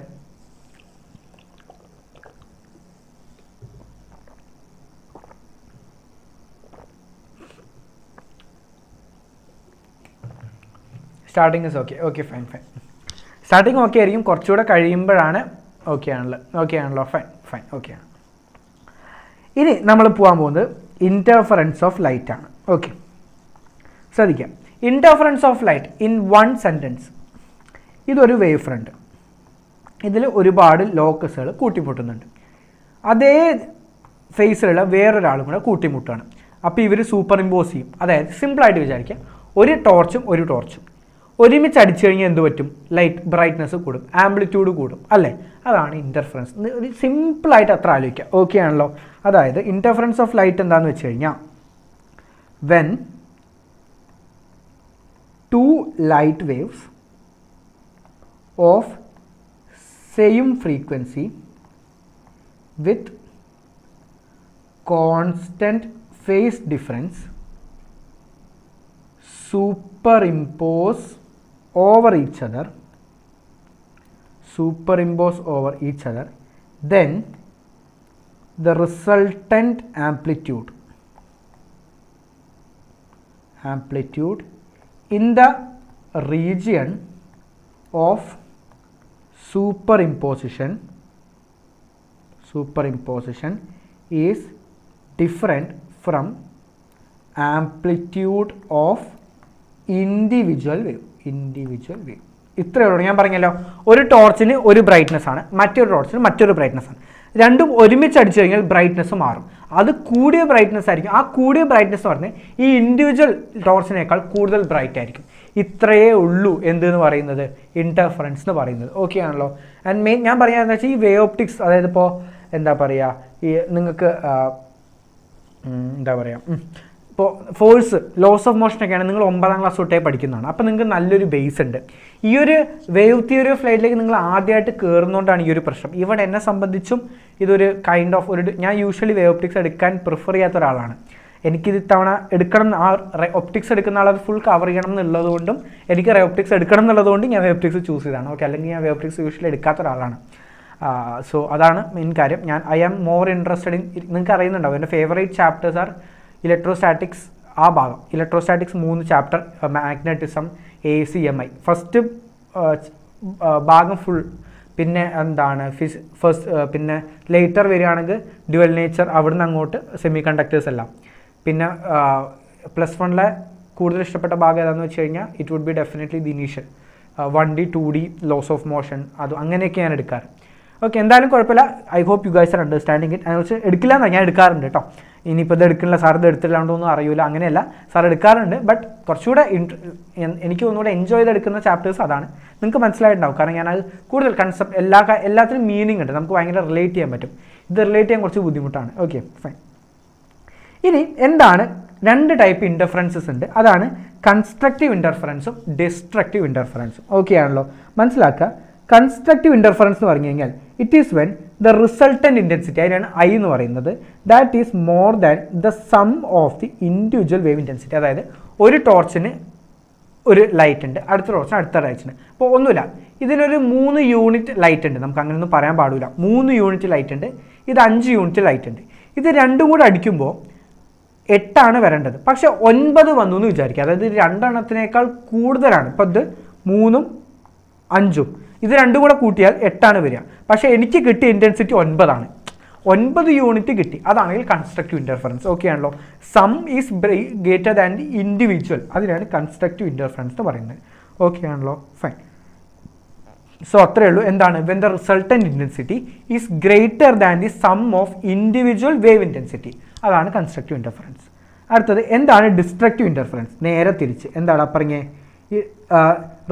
Starting is okay. Fine. Starting okay ആയിരിക്കും, കുറച്ചുകൂടെ കഴിയുമ്പോഴാണ് ഓക്കെ ആണല്ലോ. ഫൈൻ. ഓക്കെയാണ്. ഇനി നമ്മൾ പോകാൻ പോകുന്നത് ഇൻ്റർഫറൻസ് ഓഫ് ലൈറ്റ് ആണ്. ഓക്കെ, ശ്രദ്ധിക്കാം. Interference of light in 1 sentence. ഇതൊരു വേവ് ഫ്രണ്ട്, ഇതിൽ ഒരുപാട് ലോക്കസുകൾ കൂട്ടിമുട്ടുന്നുണ്ട്. അതേ ഫേസിലുള്ള വേറൊരാളും കൂടെ കൂട്ടിമുട്ടുകയാണ്. അപ്പോൾ ഇവർ സൂപ്പർ ഇമ്പോസ് ചെയ്യും. അതായത് സിമ്പിളായിട്ട് വിചാരിക്കുക, ഒരു ടോർച്ചും ഒരുമിച്ച് അടിച്ചു കഴിഞ്ഞാൽ എന്ത് പറ്റും? ലൈറ്റ് ബ്രൈറ്റ്നസ് കൂടും, ആംപ്ലിറ്റ്യൂഡ് കൂടും അല്ലേ? അതാണ് ഇൻ്റർഫറൻസ്. ഒരു സിമ്പിളായിട്ട് അത്ര ആലോചിക്കുക. ഓക്കെ ആണല്ലോ? അതായത് ഇൻ്റർഫറൻസ് ഓഫ് ലൈറ്റ് എന്താണെന്ന് വെച്ച് കഴിഞ്ഞാൽ, when two light waves of same frequency with constant phase difference superimpose over each other, then the resultant amplitude in the region of superimposition is different from amplitude of individual wave. ഇത്രയേ ഉള്ളൂ. ഞാൻ പറഞ്ഞല്ലോ, ഒരു ടോർച്ചിന് ഒരു brightness ആണ്, മറ്റൊരു ടോർച്ചിന് മറ്റൊരു brightness ആണ്. രണ്ടും ഒരുമിച്ച് അടിച്ചു കഴിഞ്ഞാൽ ബ്രൈറ്റ്നസ് മാറും. അത് കൂടിയ ബ്രൈറ്റ്നസ് ആയിരിക്കും. ആ കൂടിയ ബ്രൈറ്റ്നസ് പറഞ്ഞാൽ ഈ ഇൻഡിവിജ്വൽ ടോർച്ചിനേക്കാൾ കൂടുതൽ ബ്രൈറ്റ് ആയിരിക്കും. ഇത്രയേ ഉള്ളൂ എന്തെന്ന് പറയുന്നത്, ഇൻ്റർഫറൻസ് എന്ന് പറയുന്നത്. ഓക്കെ ആണല്ലോ? ആൻഡ് മെയിൻ ഞാൻ പറയാമെന്ന് വെച്ചാൽ ഈ വേവ് ഒപ്റ്റിക്സ്, അതായത് ഇപ്പോൾ എന്താ പറയുക, ഈ നിങ്ങൾക്ക് ഇപ്പോൾ ഫോഴ്സ്, ലോസ് ഓഫ് മോഷനൊക്കെയാണ് നിങ്ങൾ 9ാം ക്ലാസ് തൊട്ടേ പഠിക്കുന്നതാണ്. അപ്പോൾ നിങ്ങൾക്ക് നല്ലൊരു ബേസ് ഉണ്ട്. ഈ ഒരു വേവ് തിയറി ഓഫ് ലൈറ്റിലേക്ക് നിങ്ങൾ ആദ്യമായിട്ട് കയറുന്നതുകൊണ്ടാണ് ഈ ഒരു പ്രശ്നം. ഇവിടെ എന്നെ സംബന്ധിച്ചും ഇതൊരു കൈൻഡ് ഓഫ് ഞാൻ യൂഷ്വലി വേവ് ഒപ്റ്റിക്സ് എടുക്കാൻ പ്രിഫർ ചെയ്യാത്ത ഒരാളാണ്. എനിക്കിത് ഇത്തവണ എടുക്കണം, ആ ഒപ്റ്റിക്സ് എടുക്കുന്ന ആളത് ഫുൾ കവർ ചെയ്യണം എന്നുള്ളതുകൊണ്ടും എനിക്ക് ഒപ്റ്റിക്സ് എടുക്കണം എന്നുള്ളതുകൊണ്ടും ഞാൻ വേവ് ഒപ്റ്റിക്സ് ചൂസ് ചെയ്തതാണ്. ഓക്കെ, അല്ലെങ്കിൽ ഞാൻ വേവ് ഒപ്റ്റിക്സ് യൂഷ്വലി എടുക്കാത്ത ഒരാളാണ്. സോ അതാണ് മെയിൻ കാര്യം. I am more interested in, നിങ്ങൾക്ക് അറിയുന്നുണ്ടാവും എൻ്റെ ഫേവറേറ്റ് ചാപ്റ്റേഴ്സ് ആർ ഇലക്ട്രോസ്റ്റാറ്റിക്സ്. ആ ഭാഗം electrostatics 3 chapter, magnetism, ACMI first ഭാഗം ഫുൾ. പിന്നെ എന്താണ് പിന്നെ ലേറ്റർ വരികയാണെങ്കിൽ ഡ്യുവൽ നേച്ചർ, അവിടുന്ന് അങ്ങോട്ട് സെമി കണ്ടക്ടേഴ്സ് എല്ലാം. പിന്നെ +1 കൂടുതൽ ഇഷ്ടപ്പെട്ട ഭാഗം ഏതാണെന്ന് വെച്ച് കഴിഞ്ഞാൽ it would be definitely the initial 1D 2D laws of motion, അത് അങ്ങനെയൊക്കെ ഞാൻ എടുക്കാറ്. ഓക്കെ, എന്തായാലും കുഴപ്പമില്ല. I hope you guys are understanding it. അതിനെക്കുറിച്ച് എടുക്കില്ല എന്നാണ്, ഞാൻ എടുക്കാറുണ്ട് കേട്ടോ. ഇനിയിപ്പോൾ ഇത് എടുക്കില്ല, സാർ ഇത് എടുത്തില്ലാണ്ടൊന്നും അറിയില്ല, അങ്ങനെയല്ല, സാർ എടുക്കാറുണ്ട്. ബട്ട് കുറച്ചുകൂടെ എനിക്ക് ഒന്നുകൂടെ എൻജോയ് ചെയ്തെടുക്കുന്ന ചാപ്റ്റേഴ്സ് അതാണ്. നിങ്ങൾക്ക് മനസ്സിലായിട്ടുണ്ടാവും, കാരണം ഞാനത് കൂടുതൽ കൺസെപ്റ്റ് എല്ലാത്തിനും മീനിങ് ഉണ്ട്, നമുക്ക് ഭയങ്കര റിലേറ്റ് ചെയ്യാൻ പറ്റും. ഇത് റിലേറ്റ് ചെയ്യാൻ കുറച്ച് ബുദ്ധിമുട്ടാണ്. Okay fine. ഇനി എന്താണ് 2 ടൈപ്പ് ഇൻ്റർഫറൻസസ് ഉണ്ട്. അതാണ് കൺസ്ട്രക്റ്റീവ് ഇൻ്റർഫറൻസും ഡിസ്ട്രക്റ്റീവ് ഇൻ്റർഫറൻസും. ഓക്കെ ആണല്ലോ? മനസ്സിലാക്കുക. കൺസ്ട്രക്റ്റീവ് ഇൻ്റർഫറൻസ് എന്ന് പറഞ്ഞു കഴിഞ്ഞാൽ it is when the resultant intensity, അതിനാണ് I എന്ന് പറയുന്നത്, that is more than the sum of the individual wave intensity. അതായത് ഒരു ടോർച്ചിന് ഒരു ലൈറ്റ് ഉണ്ട്, അടുത്ത ടോർച്ചിന് അടുത്ത ലൈറ്റ് ഉണ്ട്. അപ്പോൾ ഒന്നുമില്ല, ഇതിനൊരു 3 യൂണിറ്റ് ലൈറ്റ് ഉണ്ട്, നമുക്ക് അങ്ങനെയൊന്നും പറയാൻ പാടില്ല. 3 യൂണിറ്റ് ലൈറ്റ് ഉണ്ട്, ഇത് 5 യൂണിറ്റ് ലൈറ്റ് ഉണ്ട്. ഇത് രണ്ടും കൂടെ അടിക്കുമ്പോൾ 8 വരേണ്ടത്, പക്ഷെ 9 വന്നു എന്ന് വിചാരിക്കുക. അതായത് 2 എണ്ണത്തിനേക്കാൾ കൂടുതലാണ്. ഇപ്പോൾ ഇത് 3ഉം 5ഉം, ഇത് രണ്ടും കൂടെ കൂട്ടിയാൽ 8 വരിക. പക്ഷേ എനിക്ക് കിട്ടിയ ഇൻറ്റൻസിറ്റി 9. 9 യൂണിറ്റ് കിട്ടി. അതാണെങ്കിൽ കൺസ്ട്രക്റ്റീവ് ഇൻ്റർഫറൻസ്. ഓക്കെ ആണല്ലോ? Sum is greater than the individual, അതിനാണ് കൺസ്ട്രക്റ്റീവ് ഇൻ്റർഫറൻസ് എന്ന് പറയുന്നത്. ഓക്കെ ആണല്ലോ? ഫൈൻ. സോ അത്രയേ ഉള്ളൂ. എന്താണ്? When the resultant intensity is greater than the sum of individual wave intensity, അതാണ് കൺസ്ട്രക്റ്റീവ് ഇൻ്റർഫറൻസ്. അടുത്തത് എന്താണ് ഡിസ്ട്രക്റ്റീവ് ഇൻ്റർഫറൻസ്? നേരെ തിരിച്ച്. എന്താണ് പറഞ്ഞേ?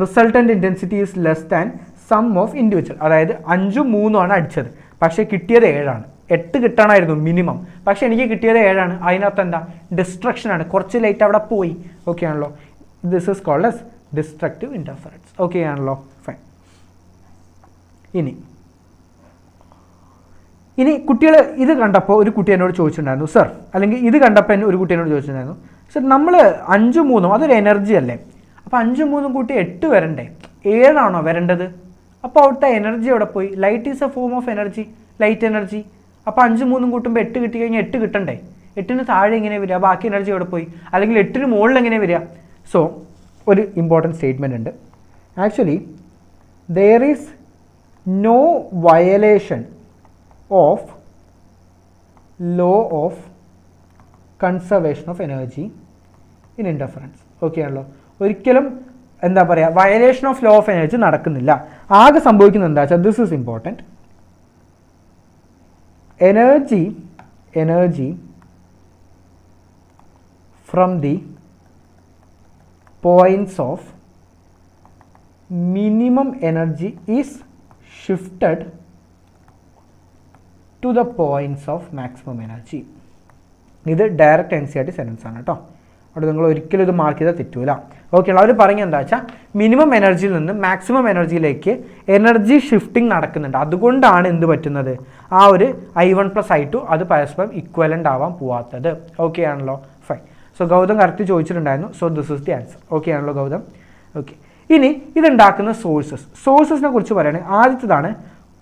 Resultant intensity is less than sum of individual. അതായത് 5ഉം 3ഉം അടിച്ചത്, പക്ഷേ കിട്ടിയത് 7. 8 കിട്ടണമായിരുന്നു മിനിമം, പക്ഷേ എനിക്ക് കിട്ടിയത് 7. അതിനകത്ത് എന്താ? ഡിസ്ട്രക്ഷനാണ്, കുറച്ച് ലൈറ്റ് അവിടെ പോയി. ഓക്കെ ആണല്ലോ? This is called as destructive interference. Okay ആണല്ലോ? ഫൈൻ. ഇനി കുട്ടികൾ ഇത് കണ്ടപ്പോൾ ഒരു കുട്ടി എന്നോട് ചോദിച്ചിട്ടുണ്ടായിരുന്നു, സർ, അല്ലെങ്കിൽ ഇത് കണ്ടപ്പോൾ ഒരു കുട്ടി എന്നോട് ചോദിച്ചിട്ടുണ്ടായിരുന്നു, സർ, നമ്മൾ 5ഉം 3ഉം അതൊരു എനർജി അല്ലേ? അപ്പോൾ 5ഉം 3ഉം കൂട്ടി 8 വരണ്ടേ? 7 വരേണ്ടത്? അപ്പോൾ അവിടുത്തെ എനർജി എവിടെ പോയി? Light is A form of energy, light energy. അപ്പോൾ 5ഉം 3ഉം കൂട്ടുമ്പോൾ 8 കിട്ടി കഴിഞ്ഞാൽ 8 കിട്ടണ്ടേ? 8ന് താഴെ എങ്ങനെ വരിക? ബാക്കി എനർജി എവിടെ പോയി? അല്ലെങ്കിൽ 8ന് മുകളിൽ എങ്ങനെ വരിക? സോ ഒരു ഇമ്പോർട്ടൻറ്റ് സ്റ്റേറ്റ്മെൻറ്റ് ഉണ്ട്. Actually there is no violation of law of conservation of energy in interference. Okay ആണല്ലോ? ഒരിക്കലും എന്താ പറയുക, violation of law of energy നടക്കുന്നില്ല. ആകെ സംഭവിക്കുന്നത് എന്താ വെച്ചാൽ, this is important, energy from the points of minimum energy is shifted to the points of maximum energy. ഇത് ഡയറക്റ്റ് NCERT സെൻറ്റൻസ് ആണ് കേട്ടോ. അവിടെ നിങ്ങൾ ഒരിക്കലും ഇത് മാർക്ക് ചെയ്താൽ തെറ്റൂല. ഓക്കെ, അവർ പറയുന്നത് എന്താ വെച്ചാൽ മിനിമം എനർജിയിൽ നിന്ന് മാക്സിമം എനർജിയിലേക്ക് എനർജി ഷിഫ്റ്റിംഗ് നടക്കുന്നുണ്ട്. അതുകൊണ്ടാണ് എന്ത് പറ്റുന്നത്, ആ ഒരു I1 + I2 അത് പരസ്പരം ഇക്വലൻ്റ് ആവാൻ പോവാത്തത്. ഓക്കെ ആണല്ലോ, ഫൈൻ. സോ ഗൗതം കറക്റ്റ് ചോദിച്ചിട്ടുണ്ടായിരുന്നു. So this is the answer. Okay ആണല്ലോ ഗൗതം. ഓക്കെ, ഇനി ഇതുണ്ടാക്കുന്ന സോഴ്സസിനെ കുറിച്ച് പറയുകയാണെങ്കിൽ ആദ്യത്തേതാണ്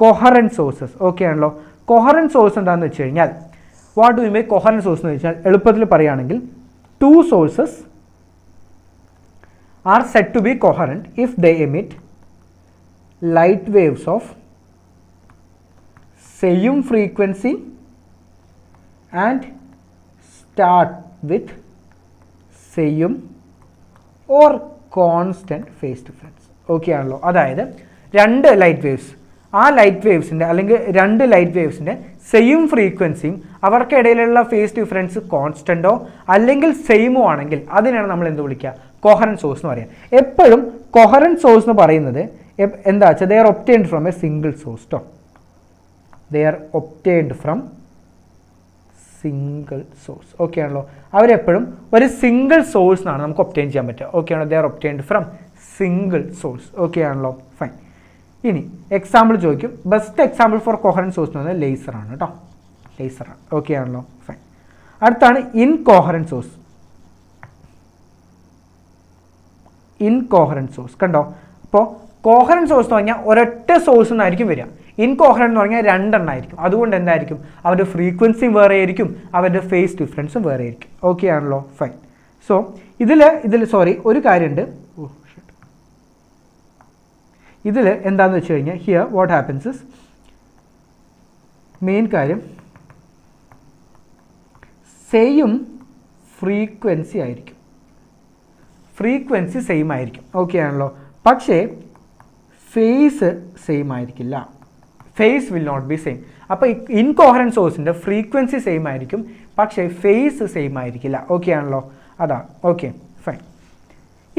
കൊഹറൻറ്റ് സോഴ്സസ്. ഓക്കെ ആണല്ലോ. കൊഹറൻറ്റ് സോഴ്സ് എന്താണെന്ന് വെച്ച് കഴിഞ്ഞാൽ, what do you mean coherent source എന്ന് വെച്ചാൽ എളുപ്പത്തിൽ പറയുകയാണെങ്കിൽ, two sources are said to be coherent if they emit light waves of same frequency and start with same or constant phase difference. Okay ആണല്ലോ. അതായത് രണ്ട് ലൈറ്റ് വേവ്സ്, ആ light വേവ്സിൻ്റെ അല്ലെങ്കിൽ രണ്ട് ലൈറ്റ് വേവ്സിൻ്റെ സെയിം ഫ്രീക്വൻസിയും അവർക്കിടയിലുള്ള ഫേസ് ഡിഫറൻസ് കോൺസ്റ്റൻറ്റോ അല്ലെങ്കിൽ സെയിമോ ആണെങ്കിൽ അതിനാണ് നമ്മൾ എന്ത് വിളിക്കുക, കൊഹറൻറ്റ് സോഴ്സ് എന്ന് പറയുക. എപ്പോഴും കൊഹറൻറ്റ് സോഴ്സ് എന്ന് പറയുന്നത് എന്താ വെച്ചാൽ they are obtained from a single source കേട്ടോ. They are obtained from single source. Okay ആണല്ലോ. അവരെപ്പോഴും ഒരു സിംഗിൾ സോഴ്സ് എന്നാണ് നമുക്ക് ഒബ്റ്റെയിൻ ചെയ്യാൻ പറ്റുക. ഓക്കെ ആണല്ലോ. ദേ are obtained from single source. Okay ആണല്ലോ, ഫൈൻ. ഇനി എക്സാമ്പിൾ ചോദിക്കും. Best example for coherent source എന്ന് പറഞ്ഞാൽ ലേസറാണ് കേട്ടോ. ലേസറാണ്. ഓക്കെ ആണല്ലോ, ഫൈൻ. അടുത്താണ് ഇൻകോഹറൻറ്റ് സോഴ്സ്. ഇൻകോഹറൻറ്റ് സോഴ്സ് കണ്ടോ. അപ്പോൾ കോഹറൻറ്റ് സോഴ്സ് എന്ന് പറഞ്ഞാൽ ഒരൊറ്റ സോഴ്സ് എന്നായിരിക്കും വരിക. ഇൻകോഹറൻറ്റ് എന്ന് പറഞ്ഞാൽ രണ്ടെണ്ണമായിരിക്കും. അതുകൊണ്ട് എന്തായിരിക്കും, അവരുടെ ഫ്രീക്വൻസിയും വേറെ ആയിരിക്കും, അവരുടെ ഫേസ് ഡിഫറൻസും വേറെ ആയിരിക്കും. ഓക്കെ ആണല്ലോ, ഫൈൻ. സോ ഇതിൽ സോറി ഒരു കാര്യമുണ്ട്. ഇതിൽ എന്താണെന്ന് വെച്ച് കഴിഞ്ഞാൽ here what happens is, main കാര്യം സെയിം ഫ്രീക്വൻസി ആയിരിക്കും. ഫ്രീക്വൻസി സെയിം ആയിരിക്കും. ഓക്കെ ആണല്ലോ. പക്ഷേ ഫേസ് സെയിം ആയിരിക്കില്ല. Phase will not be same. അപ്പോൾ ഇൻകോഹറൻറ്റ് സോഴ്സിൻ്റെ ഫ്രീക്വൻസി സെയിം ആയിരിക്കും, പക്ഷേ ഫേസ് സെയിം ആയിരിക്കില്ല. ഓക്കെ ആണല്ലോ, അതാണ്. Okay, fine.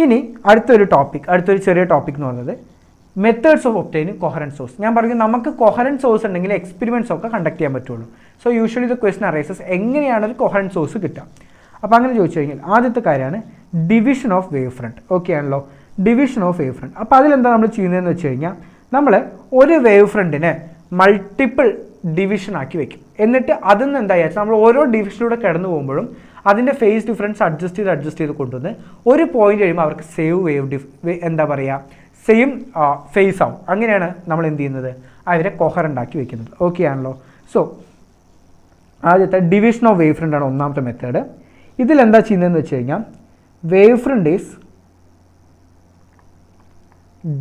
ഇനി അടുത്തൊരു ചെറിയ ടോപ്പിക് എന്ന് പറയുന്നത് methods of obtaining coherent source. ഞാൻ പറഞ്ഞു നമുക്ക് കൊഹറൻറ്റ് സോഴ്സ് ഉണ്ടെങ്കിൽ എക്സ്പെരിമെൻറ്റ്സ് ഒക്കെ കണ്ടക്ട് ചെയ്യാൻ പറ്റുള്ളൂ. So usually the question arises എങ്ങനെയാണ് ഒരു കൊഹറൻറ്റ് സോഴ്സ് കിട്ടുക. അപ്പോൾ അങ്ങനെ ചോദിച്ചു കഴിഞ്ഞാൽ ആദ്യത്തെ കാര്യമാണ് division of wave front. Okay ആണല്ലോ, ഡിവിഷൻ ഓഫ് വേവ് ഫ്രണ്ട്. അപ്പോൾ അതിലെന്താ നമ്മൾ ചെയ്യുന്നതെന്ന് വെച്ച് കഴിഞ്ഞാൽ നമ്മൾ ഒരു വേവ് ഫ്രണ്ടിനെ മൾട്ടിപ്പിൾ ഡിവിഷൻ ആക്കി വെക്കും. എന്നിട്ട് അതിൽ നിന്ന് എന്താ വെച്ചാൽ നമ്മൾ ഓരോ ഡിവിഷനിലൂടെ കടന്നു പോകുമ്പോഴും അതിൻ്റെ ഫേസ് ഡിഫറൻസ് അഡ്ജസ്റ്റ് ചെയ്ത് കൊണ്ടുവന്ന് ഒരു പോയിന്റ് കഴിയുമ്പോൾ അവർക്ക് എന്താ പറയുക സെയിം ഫേസ് ആവും. അങ്ങനെയാണ് നമ്മൾ എന്ത് ചെയ്യുന്നത്, അവരെ കൊഹറൻ്റ് ആക്കി വെക്കുന്നത്. ഓക്കെ ആണല്ലോ. സോ ആദ്യത്തെ ഡിവിഷൻ ഓഫ് വേവ് ഫ്രണ്ട് ആണ് ഒന്നാമത്തെ മെത്തേഡ്. ഇതിലെന്താ ചെയ്യുന്നതെന്ന് വെച്ച് കഴിഞ്ഞാൽ wave front is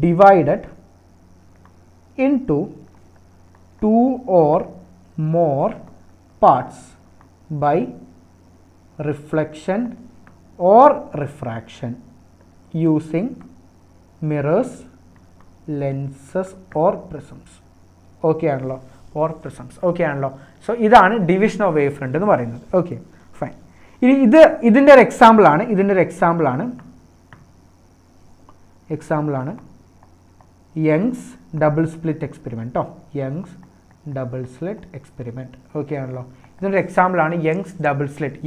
divided into 2 or more parts by reflection or refraction using mirrors, lenses or prisms. Okay ആണല്ലോ, or prisms. ഓക്കെ ആണല്ലോ. സോ ഇതാണ് ഡിവിഷൻ ഓഫ് വേവ് ഫ്രണ്ട് എന്ന് പറയുന്നത്. Okay, fine. ഇനി ഇതിൻ്റെ ഒരു എക്സാമ്പിളാണ് യങ്സ് ഡബിൾ സ്പ്ലിറ്റ് എക്സ്പെരിമെൻറ്റ് കേട്ടോ. Young's double slit experiment. Okay ആണല്ലോ. ഇതിൻ്റെ എക്സാമ്പിളാണ് യങ്സ് ഡബിൾ സ്ലിറ്റ്.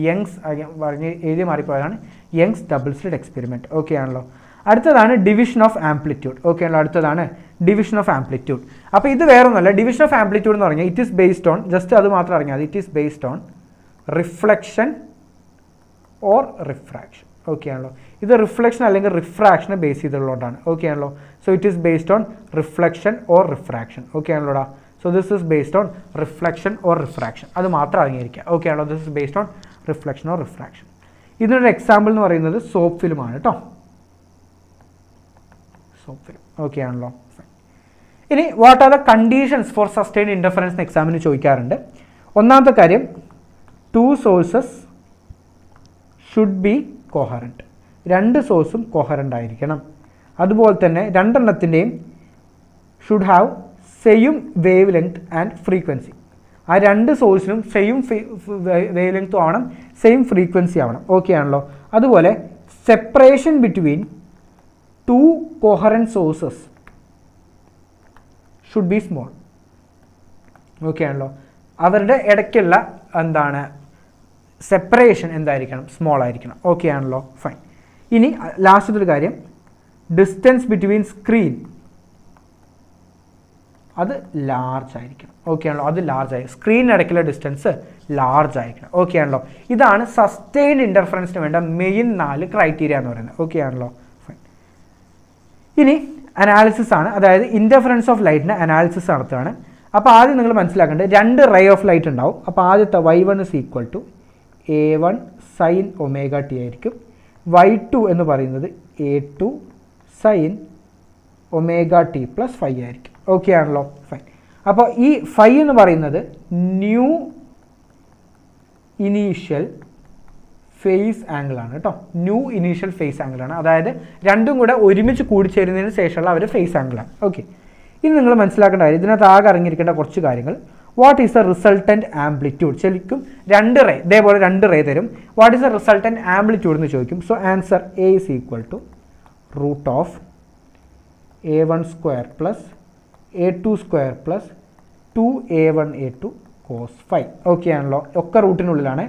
പറഞ്ഞ് എഴുതി മാറിപ്പോയതാണ് Young's double slit experiment. Okay ആണല്ലോ. അടുത്തതാണ് ഡിവിഷൻ ഓഫ് ആംപ്ലിറ്റ്യൂഡ്. ഓക്കെ ആണല്ലോ. അടുത്തതാണ് ഡിവിഷൻ ഓഫ് ആംപ്ലിറ്റ്യൂഡ്. അപ്പോൾ ഇത് വേറെ ഒന്നുമല്ല. ഡിവിഷൻ ഓഫ് ആംപ്ലിറ്റ്യൂഡ് എന്ന് പറഞ്ഞാൽ it is based on, just അത് മാത്രം അറിഞ്ഞാൽ മതി, it is based on reflection or refraction. Okay ആണല്ലോ. ഇത് റിഫ്ലക്ഷൻ അല്ലെങ്കിൽ റിഫ്രാക്ഷനെ ബേസ് ചെയ്തുള്ളതുകൊണ്ടാണ്. ഓക്കെ ആണല്ലോ. So it is based on reflection or refraction. Okay ആണല്ലോടാ. So this is based on reflection or refraction. അത് മാത്രം അറിഞ്ഞിരിക്കുക. ഓക്കെ ആണല്ലോ. This is based on reflection or refraction. ഇതിനൊരു എക്സാമ്പിൾ എന്ന് പറയുന്നത് സോപ്പ് ഫിലിമാണ് കേട്ടോ. Soap film. ഓക്കെ ആണല്ലോ. ഇനി what are the conditions for sustain interference എക്സാമിന് ചോദിക്കാറുണ്ട്. ഒന്നാമത്തെ കാര്യം, 2 സോഴ്സസ് ഷുഡ് ബി കോഹറൻറ്റ്. 2 സോഴ്സും കോഹറൻ്റ് ആയിരിക്കണം. അതുപോലെ തന്നെ രണ്ടെണ്ണത്തിൻ്റെയും should have same wavelength and frequency. ആ രണ്ട് സോഴ്സിനും സെയിം വേവ് ലെങ്ത്തും ആവണം, സെയിം ഫ്രീക്വൻസി ആവണം. ഓക്കെ ആണല്ലോ. അതുപോലെ separation between two coherent sources should be small. Okay ആണല്ലോ. അവരുടെ ഇടയ്ക്കുള്ള എന്താണ് സെപ്പറേഷൻ എന്തായിരിക്കണം? സ്മോൾ ആയിരിക്കണം. ഓക്കെ ആണല്ലോ. ഫൈൻ. ഇനി ലാസ്റ്റ് ഒരു കാര്യം, ഡിസ്റ്റൻസ് ബിറ്റ്വീൻ സ്ക്രീൻ അത് ലാർജ് ആയിരിക്കണം. ഓക്കെ ആണല്ലോ. അത് ലാർജ് ആയി, സ്ക്രീനിനിടയ്ക്കുള്ള ഡിസ്റ്റൻസ് ലാർജ് ആയിരിക്കണം. ഓക്കെ ആണല്ലോ. ഇതാണ് സസ്റ്റെയിൻഡ് ഇൻ്റർഫറൻസിന് വേണ്ട മെയിൻ 4 ക്രൈറ്റീരിയ എന്ന് പറയുന്നത്. ഓക്കെ ആണല്ലോ. ഫൈൻ. ഇനി അനാലിസിസ് ആണ്, അതായത് ഇൻ്റർഫറൻസ് ഓഫ് ലൈറ്റിന് അനാലിസിസ് നടത്തുകയാണ്. അപ്പോൾ ആദ്യം നിങ്ങൾ മനസ്സിലാക്കേണ്ടത് 2 റേ ഓഫ് ലൈറ്റ് ഉണ്ടാവും. അപ്പോൾ ആദ്യത്തെ y1 is equal to a1 sine omega T ആയിരിക്കും. y2 എന്ന് പറയുന്നത് a2 sign omega T plus 5 ആയിരിക്കും. ഓക്കെ ആണല്ലോ. ഫൈൻ. അപ്പോൾ ഈ 5 എന്ന് പറയുന്നത് ന്യൂ ഇനീഷ്യൽ ഫേസ് ആംഗിളാണ് കേട്ടോ. ന്യൂ ഇനീഷ്യൽ ഫേസ് ആംഗിളാണ്, അതായത് രണ്ടും കൂടെ ഒരുമിച്ച് കൂടിച്ചേരുന്നതിന് ശേഷമുള്ള അവർ ഫേസ് ആംഗിളാണ്. ഓക്കെ. ഇനി നിങ്ങൾ മനസ്സിലാക്കേണ്ട കാര്യം, ഇതിനകത്ത് ആകെ അറിഞ്ഞിരിക്കേണ്ട കുറച്ച് കാര്യങ്ങൾ. What is the resultant amplitude? ശരിക്കും 2 റേ, ഇതേപോലെ 2 റേ തരും. What is the resultant amplitude എന്ന് ചോദിക്കും. So answer A is equal to root of a1 square plus a2 square plus 2a1 a2 cos 5. Okay ആണല്ലോ. ഒക്കെ റൂട്ടിനുള്ളിലാണ്.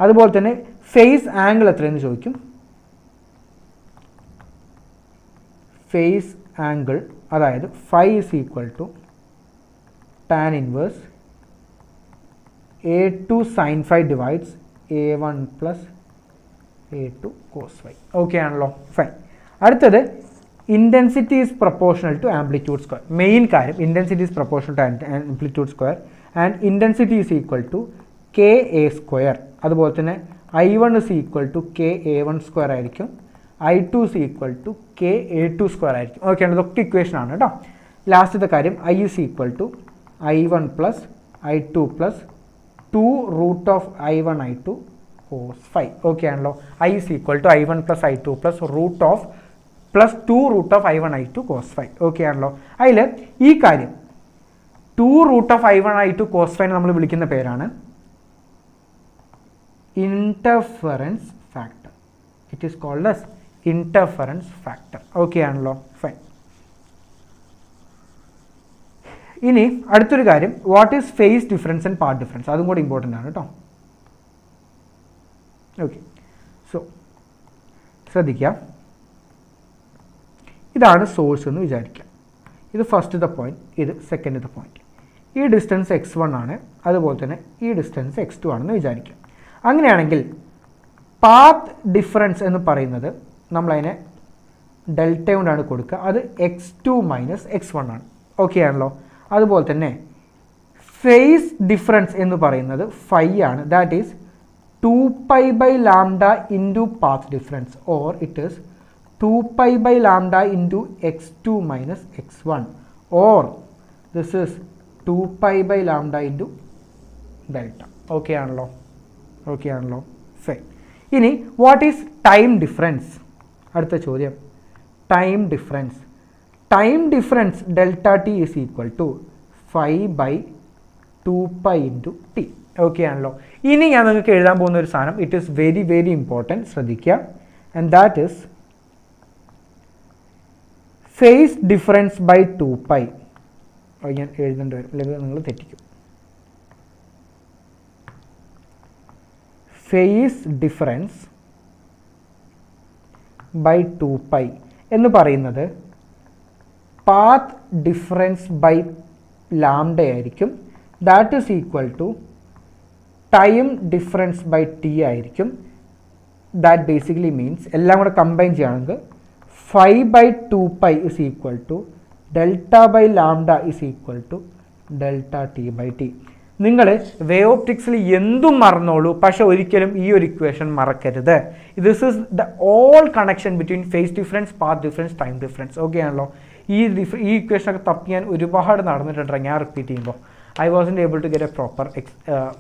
അതുപോലെ തന്നെ ഫേസ് ആംഗിൾ എത്രയെന്ന് ചോദിക്കും. ഫേസ് ആംഗിൾ അതായത് 5 is equal to tan inverse a2 sine 5 divides a1 plus a2 cos 5. Okay ആണല്ലോ. Fine. അടുത്തത് intensity is proportional to amplitude square. Main കാര്യം, intensity is proportional to amplitude square and intensity is equal to K A square. അതുപോലെ തന്നെ I1 is equal to K a1 square ആയിരിക്കും, I2 is equal to K a2 square ആയിരിക്കും. Okay ആണ്. ഇതൊക്കെ equation ആണ് കേട്ടോ. ലാസ്റ്റത്തെ കാര്യം, I is equal to I1 plus I2 plus 2 root of I1 I2 cos 5. Okay ആണല്ലോ. I is equal to I1 plus I2 plus root of plus 2 root of I1 I2 cos 5. Okay ആണല്ലോ. അതിൽ ഈ കാര്യം 2 root of I1 I2 cos 5 നമ്മൾ വിളിക്കുന്ന പേരാണ് interference factor. It is called as interference factor. Okay ആണല്ലോ. Fine. ഇനി അടുത്തൊരു കാര്യം, what is phase difference and path difference? അതും കൂടി ഇമ്പോർട്ടൻ്റ് ആണ് കേട്ടോ. ഓക്കെ. സോ ശ്രദ്ധിക്കുക, ഇതാണ് സോഴ്സ് എന്ന് വിചാരിക്കുക. ഇത് ഫസ്റ്റത്തെ പോയിന്റ്, ഇത് സെക്കൻഡത്തെ പോയിന്റ്. ഈ ഡിസ്റ്റൻസ് x1 ആണ്, അതുപോലെ തന്നെ ഈ ഡിസ്റ്റൻസ് x2 ആണെന്ന് വിചാരിക്കുക. അങ്ങനെയാണെങ്കിൽ പാത്ത് ഡിഫറൻസ് എന്ന് പറയുന്നത് നമ്മളതിനെ ഡെൽറ്റ കൊണ്ടാണ് കൊടുക്കുക. അത് x2 മൈനസ് x1 ആണ്. ഓക്കെ ആണല്ലോ. അതുപോലെ തന്നെ ഫേസ് ഡിഫറൻസ് എന്ന് പറയുന്നത് 5 ആണ്. That is 2π by lambda into path difference, or it is 2π by lambda into x2 minus x1, or this is 2π by lambda into delta. Okay ആണല്ലോ. ഓക്കെ ആണല്ലോ. Fine. ഇനി വാട്ട് ഈസ് ടൈം ഡിഫറൻസ്? അടുത്ത ചോദ്യം, time difference. Time difference delta T is equal to 5 by 2π into t. Okay ആണല്ലോ. ഇനി ഞാൻ നിങ്ങൾക്ക് എഴുതാൻ പോകുന്ന ഒരു സാധനം, it is very very important, ശ്രദ്ധിക്കുക. And that is phase difference by 2π. ഞാൻ എഴുതേണ്ടി വരും, അല്ലെങ്കിൽ നിങ്ങൾ തെറ്റിക്കും. ഫേസ് ഡിഫറൻസ് ബൈ 2π എന്ന് പറയുന്നത് പാത്ത് ഡിഫറൻസ് ബൈ ലാംഡ ആയിരിക്കും. That is equal to time difference by T ആയിരിക്കും. ദാറ്റ് ബേസിക്കലി മീൻസ് എല്ലാം കൂടെ കമ്പൈൻ ചെയ്യുകയാണെങ്കിൽ 5 by 2π is equal to delta by lambda is equal to delta t by t. നിങ്ങൾ wave ഓപ്റ്റിക്സിൽ എന്തും മറന്നോളൂ, പക്ഷെ ഒരിക്കലും ഈ ഒരു ഇക്വേഷൻ മറക്കരുത്. This is the all connection between phase difference, path difference, time difference. Okay ആണല്ലോ. ഈ ഇക്വേഷനൊക്കെ തപ്പിയാൻ ഒരുപാട് നടന്നിട്ടുണ്ട്. ഞാൻ റിപ്പീറ്റ് ചെയ്യുമ്പോൾ I wasn't able to get a proper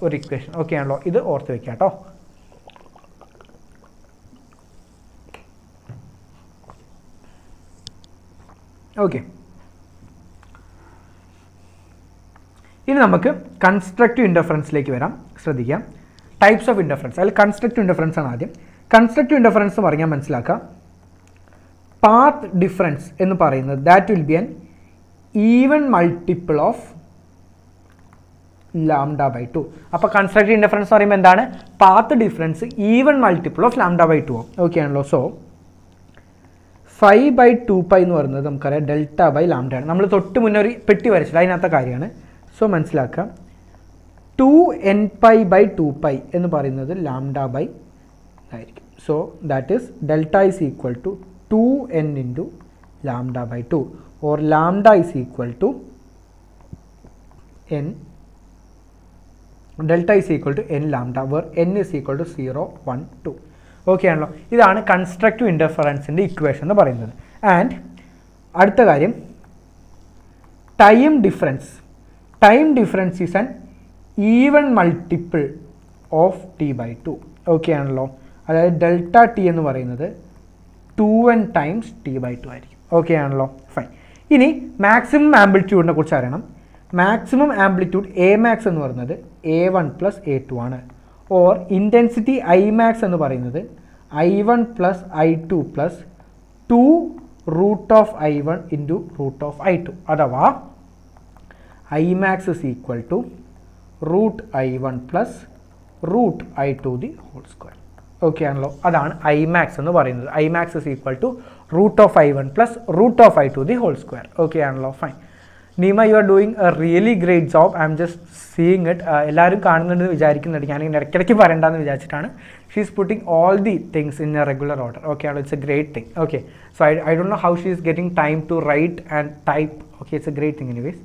ഒരു ഇക്വേഷൻ. ഓക്കെ ആണല്ലോ. ഇത് ഓർത്ത് വെക്കാം കേട്ടോ. ഓക്കെ. ഇനി നമുക്ക് കൺസ്ട്രക്റ്റീവ് ഇൻഡഫറൻസിലേക്ക് വരാം. ശ്രദ്ധിക്കാം, ടൈപ്സ് ഓഫ് ഇൻഡഫറൻസ്. അതിൽ കൺസ്ട്രക്റ്റീവ് ഇൻഡഫറൻസ് ആണ് ആദ്യം. കൺസ്ട്രക്റ്റീവ് ഇൻഡഫറൻസ് പറഞ്ഞാൽ മനസ്സിലാക്കാം, പാത്ത് ഡിഫറൻസ് എന്ന് പറയുന്നത് that will be an even multiple of lambda by 2. അപ്പോൾ കൺസ്ട്രക്റ്റീവ് ഇൻഡഫറൻസ് പറയുമ്പോൾ എന്താണ്? Path difference even multiple of lambda by 2 okay ആണല്ലോ. സോ 5/2π എന്ന് പറയുന്നത് നമുക്കറിയാം ഡെൽറ്റ ബൈ ലാംഡയാണ്. നമ്മൾ തൊട്ട് മുന്നേ ഒരു പെട്ടി വരച്ചില്ല, അതിനകത്ത കാര്യമാണ്. സോ മനസ്സിലാക്കാം, 2nπ/2π എന്ന് പറയുന്നത് ലാംഡ ബൈ ആയിരിക്കും. So that is delta is equal to 2n into lambda by 2 or lambda is equal to n, delta is equal to n lambda where n is equal to 0, 1, 2 okay ആണല്ലോ. ഇതാണ് constructive ഇൻഡഫറൻസിൻ്റെ equation എന്ന് പറയുന്നത്. And അടുത്ത കാര്യം time difference. Time difference is an even multiple of t/2 okay ആണല്ലോ. അതായത് delta T എന്ന് പറയുന്നത് 2n ടൈംസ് t/2 ആയിരിക്കും ഓക്കെ ആണല്ലോ. ഫൈൻ. ഇനി മാക്സിമം ആംപ്ലിറ്റ്യൂഡിനെ കുറിച്ച് അറിയണം. മാക്സിമം ആംപ്ലിറ്റ്യൂഡ് എ മാക്സ് എന്ന് പറയുന്നത് A1 + A2 ആണ്. ഓർ ഇൻറ്റൻസിറ്റി ഐ മാക്സ് എന്ന് പറയുന്നത് I1 + I2 + 2√I1 into √I2. അഥവാ I max is equal to √I1 + √I2² okay ആണല്ലോ. അതാണ് ഐ മാക്സ് എന്ന് പറയുന്നത്. I max is equal to √I1 + √I2² okay ആണല്ലോ. Fine. Neema, you are doing a really great job. I'm just seeing it. എല്ലാവരും കാണുന്നുണ്ടെന്ന് വിചാരിക്കുന്നുണ്ട്. ഞാനിങ്ങനെ ഇടയ്ക്കിടയ്ക്ക് പറയേണ്ടതെന്ന് വിചാരിച്ചിട്ടാണ്. She is putting all the things in a regular order okay ആണല്ലോ. It's a great thing okay. So I don't no how she is getting time to write and type okay. It's a great thing anyways.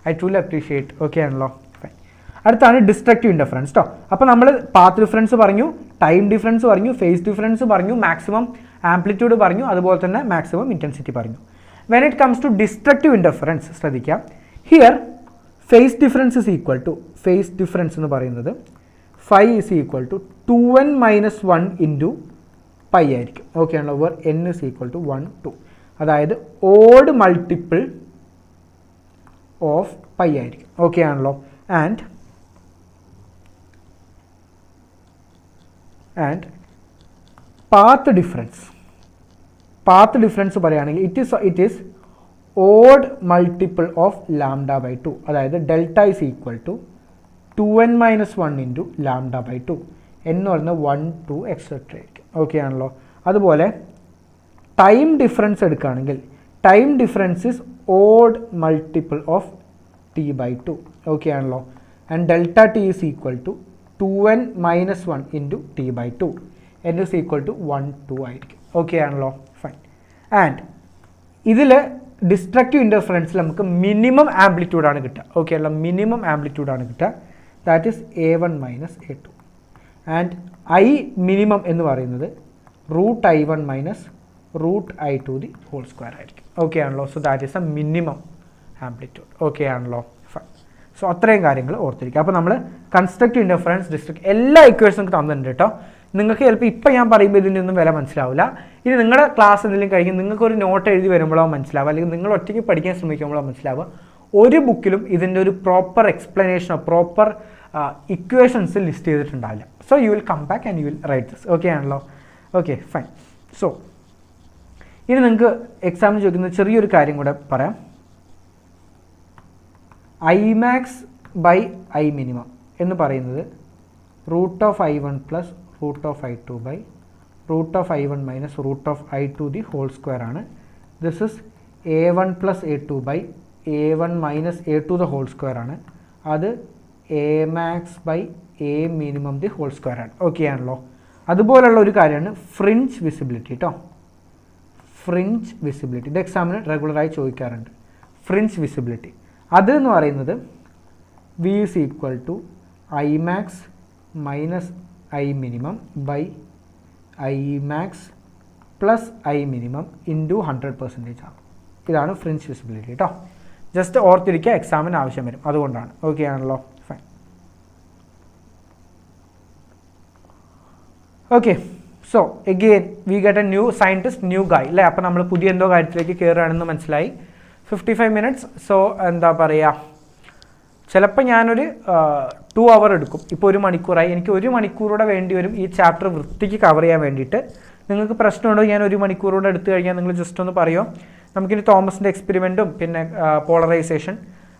I truly appreciate okay ആണല്ലോ. Fine. അടുത്താണ് destructive interference കേട്ടോ. അപ്പോൾ നമ്മൾ path difference പറഞ്ഞു, time difference പറഞ്ഞു, phase difference പറഞ്ഞു, maximum amplitude പറഞ്ഞു, അതുപോലെ തന്നെ മാക്സിമം ഇൻറ്റൻസിറ്റി പറഞ്ഞു. When it comes to destructive interference, ശ്രദ്ധിക്കാം, here phase difference is equal to, phase difference എന്ന് പറയുന്നത് 5 is equal to 2n - 1 into pi ആയിരിക്കും ഓക്കെ ആണല്ലോ. Over n is equal to 1, 2. അതായത് ഓഡ് മൾട്ടിപ്പിൾ ഓഫ് പൈ ആയിരിക്കും okay ആണല്ലോ. And path difference, path difference പറയുകയാണെങ്കിൽ it is odd multiple of lambda by 2. അതായത് delta is equal to 2n - 1 into lambda by 2. എന്ന് പറയുന്നത് 1, 2 etcetera ആയിരിക്കും okay ആണല്ലോ. അതുപോലെ ടൈം ഡിഫറൻസ് എടുക്കുകയാണെങ്കിൽ time difference is odd multiple of t/2 okay ആണല്ലോ. And delta T is equal to 2n - 1 into t/2. n is equal to 1, 2 ആയിരിക്കും okay ആണല്ലോ. Fine. And ഇതിൽ ഡിസ്ട്രക്റ്റീവ് ഇൻറ്റർഫറൻസിൽ നമുക്ക് മിനിമം ആംപ്ലിറ്റ്യൂഡാണ് കിട്ടുക ഓക്കെ അല്ല. മിനിമം ആംപ്ലിറ്റ്യൂഡാണ് കിട്ടുക. That is A1 - A2. And I minimum എന്ന് പറയുന്നത് √I1 - √I2² ആയിരിക്കും ഓക്കെ ആണല്ലോ. So that is A minimum amplitude okay ആണല്ലോ. ഫൈൻ. സോ അത്രയും കാര്യങ്ങൾ ഓർത്തിരിക്കുക. അപ്പോൾ നമ്മൾ കൺസ്ട്രക്റ്റീവ് ഇൻറ്റർഫറൻസ്, ഡിസ്ട്രക്ട് എല്ലാ ഇക്വേഷനും തന്നിട്ടുണ്ട് കേട്ടോ. നിങ്ങൾക്ക് ചിലപ്പോൾ ഇപ്പം ഞാൻ പറയുമ്പോൾ ഇതിൻ്റെ ഒന്നും വില മനസ്സിലാവില്ല. ഇനി നിങ്ങളുടെ ക്ലാസ് എന്തെങ്കിലും കഴിഞ്ഞ് നിങ്ങൾക്കൊരു നോട്ട് എഴുതി വരുമ്പോഴോ മനസ്സിലാവുക, അല്ലെങ്കിൽ നിങ്ങൾ ഒറ്റയ്ക്ക് പഠിക്കാൻ ശ്രമിക്കുമ്പോഴോ മനസ്സിലാവുക. ഒരു ബുക്കിലും ഇതിൻ്റെ ഒരു പ്രോപ്പർ എക്സ്പ്ലനേഷനോ പ്രോപ്പർ ഇക്വേഷൻസ് ലിസ്റ്റ് ചെയ്തിട്ടുണ്ടാവില്ല. So you will come back and you will write this okay ആണല്ലോ. Okay fine. സോ ഇനി നിങ്ങൾക്ക് എക്സാമിന് ചോദിക്കുന്ന ചെറിയൊരു കാര്യം കൂടെ പറയാം. I max by I minimum എന്ന് പറയുന്നത് √I1 + √I2 by √I1 - √I2² ആണ്. This is A1 + A2 by A1 - A2² ആണ്. അത് A max by A minimum² ആണ് ഓക്കെ ആണല്ലോ. അതുപോലുള്ള ഒരു കാര്യമാണ് ഫ്രിഞ്ച് വിസിബിലിറ്റി കേട്ടോ. ഫ്രിഞ്ച് വിസിബിലിറ്റി ഇത് എക്സാമിന് റെഗുലറായി ചോദിക്കാറുണ്ട്. ഫ്രിഞ്ച് വിസിബിലിറ്റി അത് എന്ന് പറയുന്നത് V is equal to I max minus I minimum by I max plus I minimum into 100% ആണ്. ഇതാണ് ഫ്രിഞ്ച് വിസിബിലിറ്റി കേട്ടോ. ജസ്റ്റ് ഓർത്തിരിക്കുക, എക്സാമിന് ആവശ്യം വരും, അതുകൊണ്ടാണ് ഓക്കെ ആണല്ലോ. Fine. Okay. So again we get a new scientist, new guy അല്ലേ. അപ്പോൾ നമ്മൾ പുതിയ എന്തോ കാര്യത്തിലേക്ക് കയറുകയാണെന്ന് മനസ്സിലായി. 55 minutes. സോ എന്താ പറയുക, ചിലപ്പോൾ ഞാനൊരു 2 hour എടുക്കും. ഇപ്പോൾ 1 മണിക്കൂറായി, എനിക്ക് 1 മണിക്കൂറൂടെ വേണ്ടി വരും ഈ ചാപ്റ്റർ വൃത്തിക്ക് കവർ ചെയ്യാൻ വേണ്ടിയിട്ട്. നിങ്ങൾക്ക് പ്രശ്നമുണ്ടോ ഞാൻ 1 മണിക്കൂറൂടെ എടുത്തു കഴിഞ്ഞാൽ നിങ്ങൾ ജസ്റ്റ് ഒന്ന് പറയുമോ? നമുക്കിനി തോമസിൻ്റെ എക്സ്പെരിമെൻറ്റും പിന്നെ പോളറൈസേഷൻ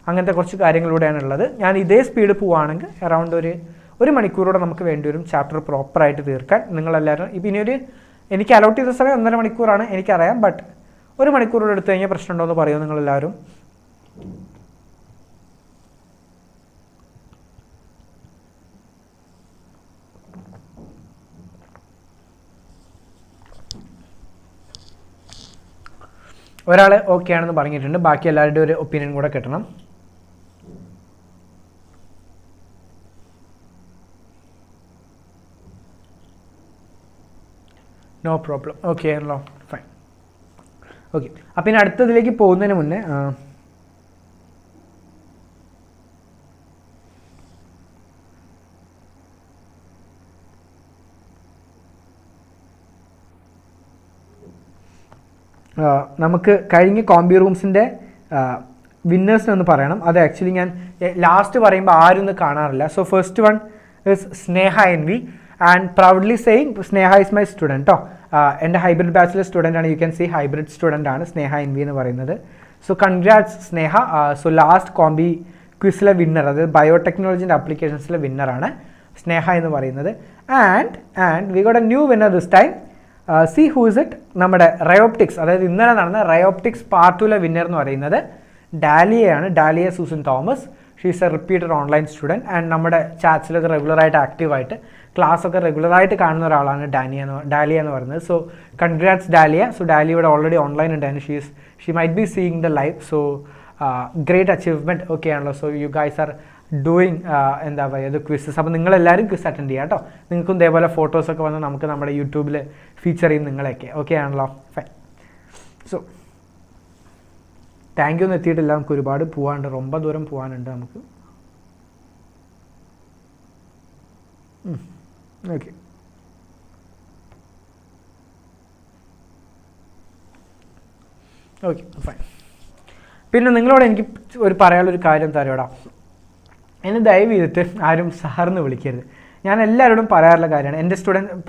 അങ്ങനത്തെ കുറച്ച് കാര്യങ്ങളിലൂടെയാണ് ഉള്ളത്. ഞാൻ ഇതേ സ്പീഡ് പോവുകയാണെങ്കിൽ അറൗണ്ട് ഒരു മണിക്കൂറൂടെ നമുക്ക് വേണ്ടി വരും ചാപ്റ്റർ പ്രോപ്പറായിട്ട് തീർക്കാൻ. നിങ്ങളെല്ലാവരും ഇപ്പം ഇനിയൊരു എനിക്ക് അലോട്ട് ചെയ്ത സമയം 1.5 മണിക്കൂറാണ് എനിക്കറിയാം. ബട്ട് 1 മണിക്കൂറൂടെ എടുത്തു കഴിഞ്ഞാൽ പ്രശ്നമുണ്ടോ എന്ന് പറയുമോ നിങ്ങളെല്ലാവരും? ഒരാൾ ഓക്കെ ആണെന്ന് പറഞ്ഞിട്ടുണ്ട്. ബാക്കി എല്ലാവരുടെയും ഒരു ഒപ്പീനിയൻ കൂടെ കിട്ടണം. No problem. ഓക്കെ ആണല്ലോ, ഫൈൻ. ഓക്കെ, അപ്പം ഇനി അടുത്തതിലേക്ക് പോകുന്നതിന് മുന്നേ നമുക്ക് കഴിഞ്ഞ കോംബി റൂംസിൻ്റെ വിന്നേഴ്സിനെ ഒന്ന് പറയണം. അത് ആക്ച്വലി ഞാൻ ലാസ്റ്റ് പറയുമ്പോൾ ആരും ഒന്ന് കാണാറില്ല. So first one is Sneha N V and proudly saying Sneha is my student കേട്ടോ. എൻ്റെ ഹൈബ്രിഡ് ബാച്ചിലെ സ്റ്റുഡൻ്റ് ആണ്. You can see hybrid student ആണ് സ്നേഹ എൻ വി എന്ന് പറയുന്നത്. So congrats Sneha. So last കോംബി ക്വിസിലെ വിന്നർ, അതായത് ബയോടെക്നോളജിൻ്റെ ആപ്ലിക്കേഷൻസിലെ വിന്നറാണ് സ്നേഹ എന്ന് പറയുന്നത്. And we got a new winner this time. See who is it? നമ്മുടെ റയോപ്റ്റിക്സ്, അതായത് ഇന്നലെ നടന്ന റയോപ്റ്റിക്സ് പാർട്ട് 2ലെ വിന്നർ എന്ന് പറയുന്നത് ഡാലിയയാണ്. Dalia Susan Thomas. She is a repeated online student and നമ്മുടെ ചാറ്റ്സിലൊക്കെ റെഗുലറായിട്ട് ആക്റ്റീവായിട്ട് ക്ലാസ്സൊക്കെ റെഗുലറായിട്ട് കാണുന്ന ഒരാളാണ് ഡാലിയ എന്ന് പറയുന്നത്. So congrats Dalia. So Dalia ഇവിടെ ഓൾറെഡി ഓൺലൈൻ ഉണ്ടായിരുന്നു. She might be seeing the live. So great achievement okay ആണല്ലോ. So you guys are doing എന്താ പറയുക ക്വിസസ്. അപ്പോൾ നിങ്ങളെല്ലാവരും ക്വിസ് അറ്റൻഡ് ചെയ്യുക കേട്ടോ. നിങ്ങൾക്കും ഇതേപോലെ ഫോട്ടോസൊക്കെ വന്ന് നമുക്ക് നമ്മുടെ യൂട്യൂബിൽ ഫീച്ചർ ചെയ്യും നിങ്ങളെയൊക്കെ. ഓക്കെ ആണല്ലോ, ഫൈൻ. സോ താങ്ക് യു ഒന്നും എത്തിയിട്ടില്ല. നമുക്ക് ഒരുപാട് പോകാനുണ്ട്, ரொம்ப ദൂരം പോകാനുണ്ട് നമുക്ക്. Okay, okay, fine. പിന്നെ നിങ്ങളോട് എനിക്ക് പറയാനുള്ളൊരു കാര്യം തരാടാ. എന്നെ ദയവ് ചെയ്തിട്ട് ആരും സാറിന് വിളിക്കരുത്. ഞാൻ എല്ലാവരോടും പറയാറുള്ള കാര്യമാണ്. എൻ്റെ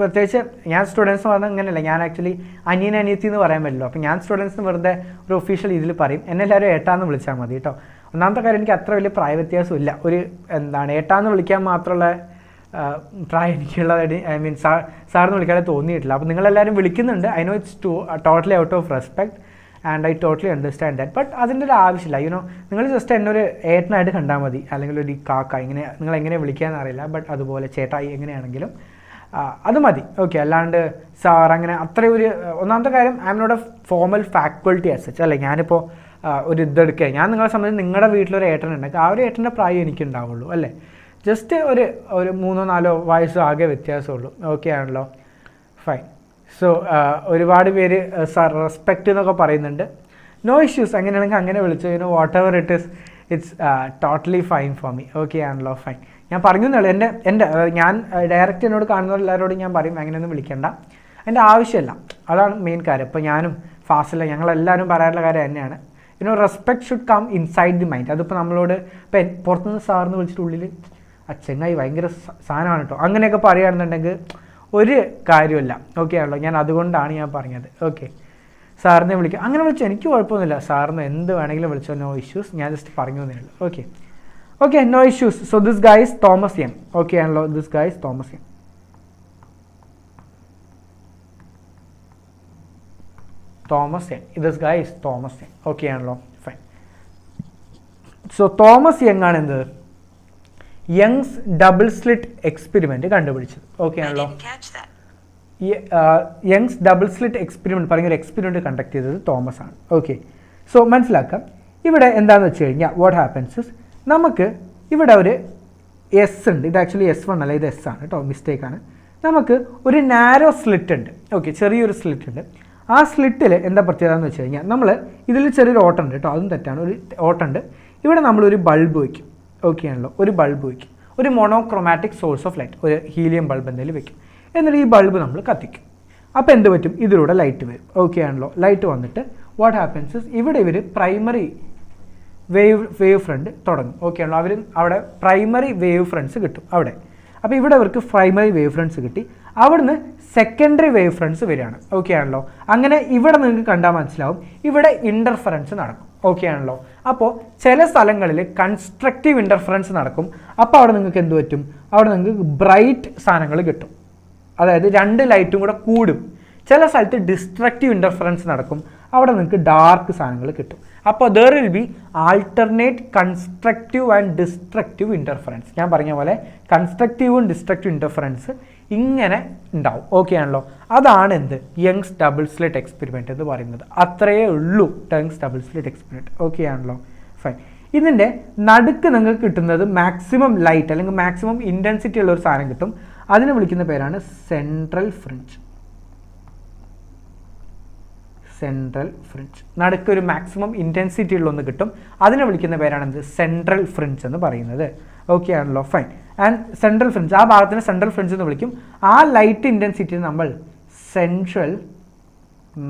പ്രത്യേകിച്ച് ഞാൻ സ്റ്റുഡൻസ് പറഞ്ഞാൽ അങ്ങനെയല്ല. ഞാൻ ആക്ച്വലി അനിയത്തി എന്ന് പറയാൻ പറ്റില്ല. അപ്പോൾ ഞാൻ സ്റ്റുഡൻസിന് വെറുതെ ഒരു ഒഫീഷ്യൽ ഇതിൽ പറയും. എന്നെ എല്ലാവരും ഏട്ടാന്ന് വിളിച്ചാൽ മതി കേട്ടോ. ഒന്നാമത്തെ കാര്യം, എനിക്ക് അത്ര വലിയ പ്രായ വ്യത്യാസമില്ല. ഏട്ടാന്ന് വിളിക്കാൻ മാത്രമുള്ള പ്രായം എനിക്കുള്ളതായിട്ട് സാറിന് വിളിക്കാതെ തോന്നിയിട്ടില്ല. അപ്പോൾ നിങ്ങളെല്ലാവരും വിളിക്കുന്നുണ്ട്. I know it's totally out of respect and I totally understand that. But അതിൻ്റെ ഒരു ആവശ്യമില്ല. നിങ്ങൾ ജസ്റ്റ് എന്നെ ഒരു ഏട്ടനായിട്ട് കണ്ടാൽ മതി, അല്ലെങ്കിൽ ഒരു കാക്ക, ഇങ്ങനെ നിങ്ങൾ എങ്ങനെ വിളിക്കാമെന്ന് അറിയില്ല. ബട്ട് അതുപോലെ ചേട്ടായി എങ്ങനെയാണെങ്കിലും അത് മതി. ഓക്കെ, അല്ലാണ്ട് സാർ അങ്ങനെ അത്രയും ഒന്നാമത്തെ കാര്യം, I'm not a formal faculty as such. അല്ലേ, ഞാനിപ്പോൾ ഒരു ഇതെടുക്കുക, ഞാൻ നിങ്ങളെ സംബന്ധിച്ച് നിങ്ങളുടെ വീട്ടിലൊരു ഏട്ടനുണ്ടെങ്കിൽ ആ ഒരു ഏട്ടൻ്റെ പ്രായം എനിക്കുണ്ടാവുള്ളൂ. അല്ലേ, ജസ്റ്റ് ഒരു 3-4 വയസ്സ് ആകെ വ്യത്യാസമുള്ളൂ. ഓക്കെ ആണല്ലോ, ഫൈൻ. സോ ഒരുപാട് പേര് സാർ റെസ്പെക്റ്റ് എന്നൊക്കെ പറയുന്നുണ്ട്. No issues. അങ്ങനെയാണെങ്കിൽ അങ്ങനെ വിളിച്ചു. Whatever it's totally fine for me. Okay ആണല്ലോ, ഫൈൻ. ഞാൻ പറഞ്ഞുള്ളൂ, ഞാൻ ഡയറക്റ്റ് എന്നോട് കാണുന്നവരെല്ലാവരോടും ഞാൻ പറയും അങ്ങനെയൊന്നും വിളിക്കേണ്ട, എൻ്റെ ആവശ്യമില്ല. അതാണ് മെയിൻ കാര്യം. ഇപ്പോൾ ഞാനും ഫാസില ഞങ്ങളെല്ലാവരും പറയാറുള്ള കാര്യം തന്നെയാണ്. Respect should come inside the mind. അതിപ്പോൾ നമ്മളോട് ഇപ്പം പുറത്തുനിന്ന് സാറിന് വിളിച്ചിട്ട് ഉള്ളിൽ ചെങ്ങായി ഭയങ്കര സാധനമാണ് കേട്ടോ അങ്ങനെയൊക്കെ പറയുകയാണെന്നുണ്ടെങ്കിൽ ഒരു കാര്യമില്ല. ഓക്കെ ആണല്ലോ, ഞാൻ അതുകൊണ്ടാണ് ഞാൻ പറഞ്ഞത്. ഓക്കെ, സാറിനെ വിളിക്കുക, അങ്ങനെ വിളിച്ചോ, എനിക്ക് കുഴപ്പമൊന്നുമില്ല. സാറിന് എന്ത് വേണമെങ്കിലും വിളിച്ചോ, നോ ഇഷ്യൂസ്. ഞാൻ ജസ്റ്റ് പറഞ്ഞു തന്നേ ഉള്ളൂ. Okay, okay, no issues. So this guys Thomas M. Okay ആണല്ലോ, this guys Thomas M. This guys Thomas M. Okay ആണല്ലോ, ഫൈൻ. സോ തോമസ് യങ് ആണ് എന്ത് യങ്സ് ഡബിൾ സ്ലിറ്റ് എക്സ്പെരിമെൻറ്റ് കണ്ടുപിടിച്ചത്. ഓക്കെ ആണല്ലോ, യങ്സ് ഡബിൾ സ്ലിറ്റ് എക്സ്പെരിമെൻറ്റ് പറഞ്ഞൊരു experiment conduct ചെയ്തത് Thomas ആണ്. Okay, so മനസ്സിലാക്കാം. ഇവിടെ എന്താണെന്ന് വെച്ച് കഴിഞ്ഞാൽ വാട്ട് ഹാപ്പൻസ്, നമുക്ക് ഇവിടെ ഒരു എസ് ഉണ്ട്. ഇത് ആക്ച്വലി S1 അല്ല, ഇത് S ആണ് കേട്ടോ, മിസ്റ്റേക്കാണ്. നമുക്ക് ഒരു നാരോ സ്ലിറ്റ് ഉണ്ട്. ഓക്കെ, ചെറിയൊരു സ്ലിറ്റ് ഉണ്ട്. ആ സ്ലിറ്റിൽ എന്താ പ്രത്യേകത എന്ന് വെച്ച് കഴിഞ്ഞാൽ, നമ്മൾ ഇതിൽ ചെറിയൊരു ഓട്ടുണ്ട് കേട്ടോ, അതും തെറ്റാണ്. ഒരു ഓട്ടുണ്ട്. ഇവിടെ നമ്മളൊരു ബൾബ് വയ്ക്കും. ഓക്കെ ആണല്ലോ, ഒരു ബൾബ് വയ്ക്കും. ഒരു മോണോക്രോമാറ്റിക് സോഴ്സ് ഓഫ് ലൈറ്റ്, ഒരു ഹീലിയം ബൾബ് എന്തെങ്കിലും വെക്കും. എന്നിട്ട് ഈ ബൾബ് നമ്മൾ കത്തിക്കും. അപ്പോൾ എന്ത് പറ്റും, ഇതിലൂടെ ലൈറ്റ് വരും. ഓക്കെ ആണല്ലോ, ലൈറ്റ് വന്നിട്ട് വാട്ട് ഹാപ്പൻസ്, ഇവിടെ ഇവർ പ്രൈമറി വേവ് ഫ്രണ്ട് തുടങ്ങും. ഓക്കെ ആണല്ലോ, അവർ അവിടെ പ്രൈമറി വേവ് ഫ്രണ്ട്സ് കിട്ടും അവിടെ. അപ്പോൾ ഇവിടെ അവർക്ക് പ്രൈമറി വേവ് ഫ്രണ്ട്സ് കിട്ടി, അവിടുന്ന് സെക്കൻഡറി വേവ് ഫ്രണ്ട്സ് വരികയാണ്. ഓക്കെ ആണല്ലോ, അങ്ങനെ ഇവിടെ നിങ്ങൾക്ക് കണ്ടാൽ മനസ്സിലാവും ഇവിടെ ഇൻ്റർഫറൻസ് നടക്കും. ഓക്കെ ആണല്ലോ, അപ്പോൾ ചില സ്ഥലങ്ങളിൽ കൺസ്ട്രക്റ്റീവ് ഇൻ്റർഫറൻസ് നടക്കും. അപ്പോൾ അവിടെ നിങ്ങൾക്ക് എന്ത് പറ്റും, അവിടെ നിങ്ങൾക്ക് ബ്രൈറ്റ് സാധനങ്ങൾ കിട്ടും, അതായത് രണ്ട് ലൈറ്റും കൂടെ കൂടും. ചില സ്ഥലത്ത് ഡിസ്ട്രക്റ്റീവ് ഇൻ്റർഫറൻസ് നടക്കും, അവിടെ നിങ്ങൾക്ക് ഡാർക്ക് സാധനങ്ങൾ കിട്ടും. അപ്പോൾ there will be alternate constructive and destructive interference. ഞാൻ പറഞ്ഞ പോലെ കൺസ്ട്രക്റ്റീവും ഡിസ്ട്രക്റ്റീവ് ഇൻ്റർഫറൻസ് ഇങ്ങനെ ഉണ്ടാവും. ഓക്കെ ആണല്ലോ, അതാണ് എന്ത് യങ്സ് ഡബിൾ സ്ലിറ്റ് എക്സ്പെരിമെൻറ്റ് എന്ന് പറയുന്നത്. അത്രയേ ഉള്ളൂ Young's double slit experiment. Okay ആണല്ലോ, ഫൈൻ. ഇതിൻ്റെ നടുക്ക് നിങ്ങൾക്ക് കിട്ടുന്നത് മാക്സിമം ലൈറ്റ് അല്ലെങ്കിൽ മാക്സിമം ഇൻറ്റൻസിറ്റി ഉള്ള ഒരു സാധനം കിട്ടും. അതിനെ വിളിക്കുന്ന പേരാണ് സെൻട്രൽ ഫ്രിഞ്ച്. സെൻട്രൽ ഫ്രിഞ്ച് നടുക്കൊരു മാക്സിമം ഇൻറ്റൻസിറ്റി ഉള്ളൊന്ന് കിട്ടും, അതിനെ വിളിക്കുന്ന പേരാണ് എന്ത് സെൻട്രൽ ഫ്രിഞ്ച് എന്ന് പറയുന്നത്. ഓക്കെ ആണല്ലോ, ഫൈൻ. ആൻഡ് സെൻട്രൽ ഫ്രിഞ്ച്, ആ ഭാഗത്തിന് സെൻട്രൽ ഫ്രിഞ്ച് എന്ന് വിളിക്കും. ആ ലൈറ്റ് ഇൻറ്റൻസിറ്റി നമ്മൾ സെൻട്രൽ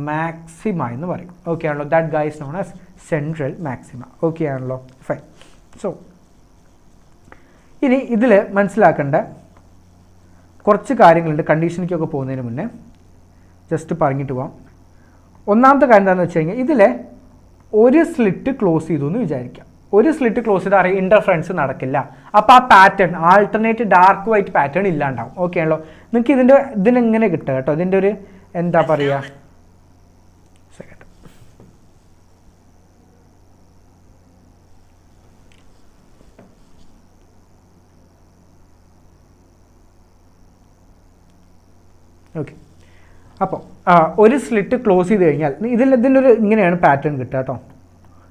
മാക്സിമ എന്ന് പറയും. ഓക്കെ ആണല്ലോ, that guy is known as central maxima. Okay ആണല്ലോ, ഫൈൻ. സോ ഇനി ഇതിൽ മനസ്സിലാക്കേണ്ട കുറച്ച് കാര്യങ്ങളുണ്ട് കണ്ടീഷനിലേക്കൊക്കെ പോകുന്നതിന് മുന്നേ ജസ്റ്റ് പറഞ്ഞിട്ട് പോകാം. ഒന്നാമത്തെ കാര്യം എന്താണെന്ന് വെച്ച് കഴിഞ്ഞാൽ ഇതിലെ ഒരു സ്ലിറ്റ് ക്ലോസ് ചെയ്തു എന്ന് വിചാരിക്കാം. ഒരു സ്ലിറ്റ് ക്ലോസ് ചെയ്താൽ അറിയാം ഇൻ്റർഫറൻസ് നടക്കില്ല. അപ്പോൾ ആ pattern alternate dark white pattern ഇല്ലാണ്ടാവും. ഓക്കെ ആണല്ലോ, നിങ്ങൾക്ക് ഇതിനെങ്ങനെ കിട്ടുക കേട്ടോ, ഇതിൻ്റെ ഒരു എന്താ പറയുക, സെക്കൻഡ് ഓക്കെ. അപ്പോൾ ഒരു സ്ലിറ്റ് ക്ലോസ് ചെയ്ത് കഴിഞ്ഞാൽ ഇതിൻ്റെ ഒരു ഇങ്ങനെയാണ് പാറ്റേൺ കിട്ടുക കേട്ടോ.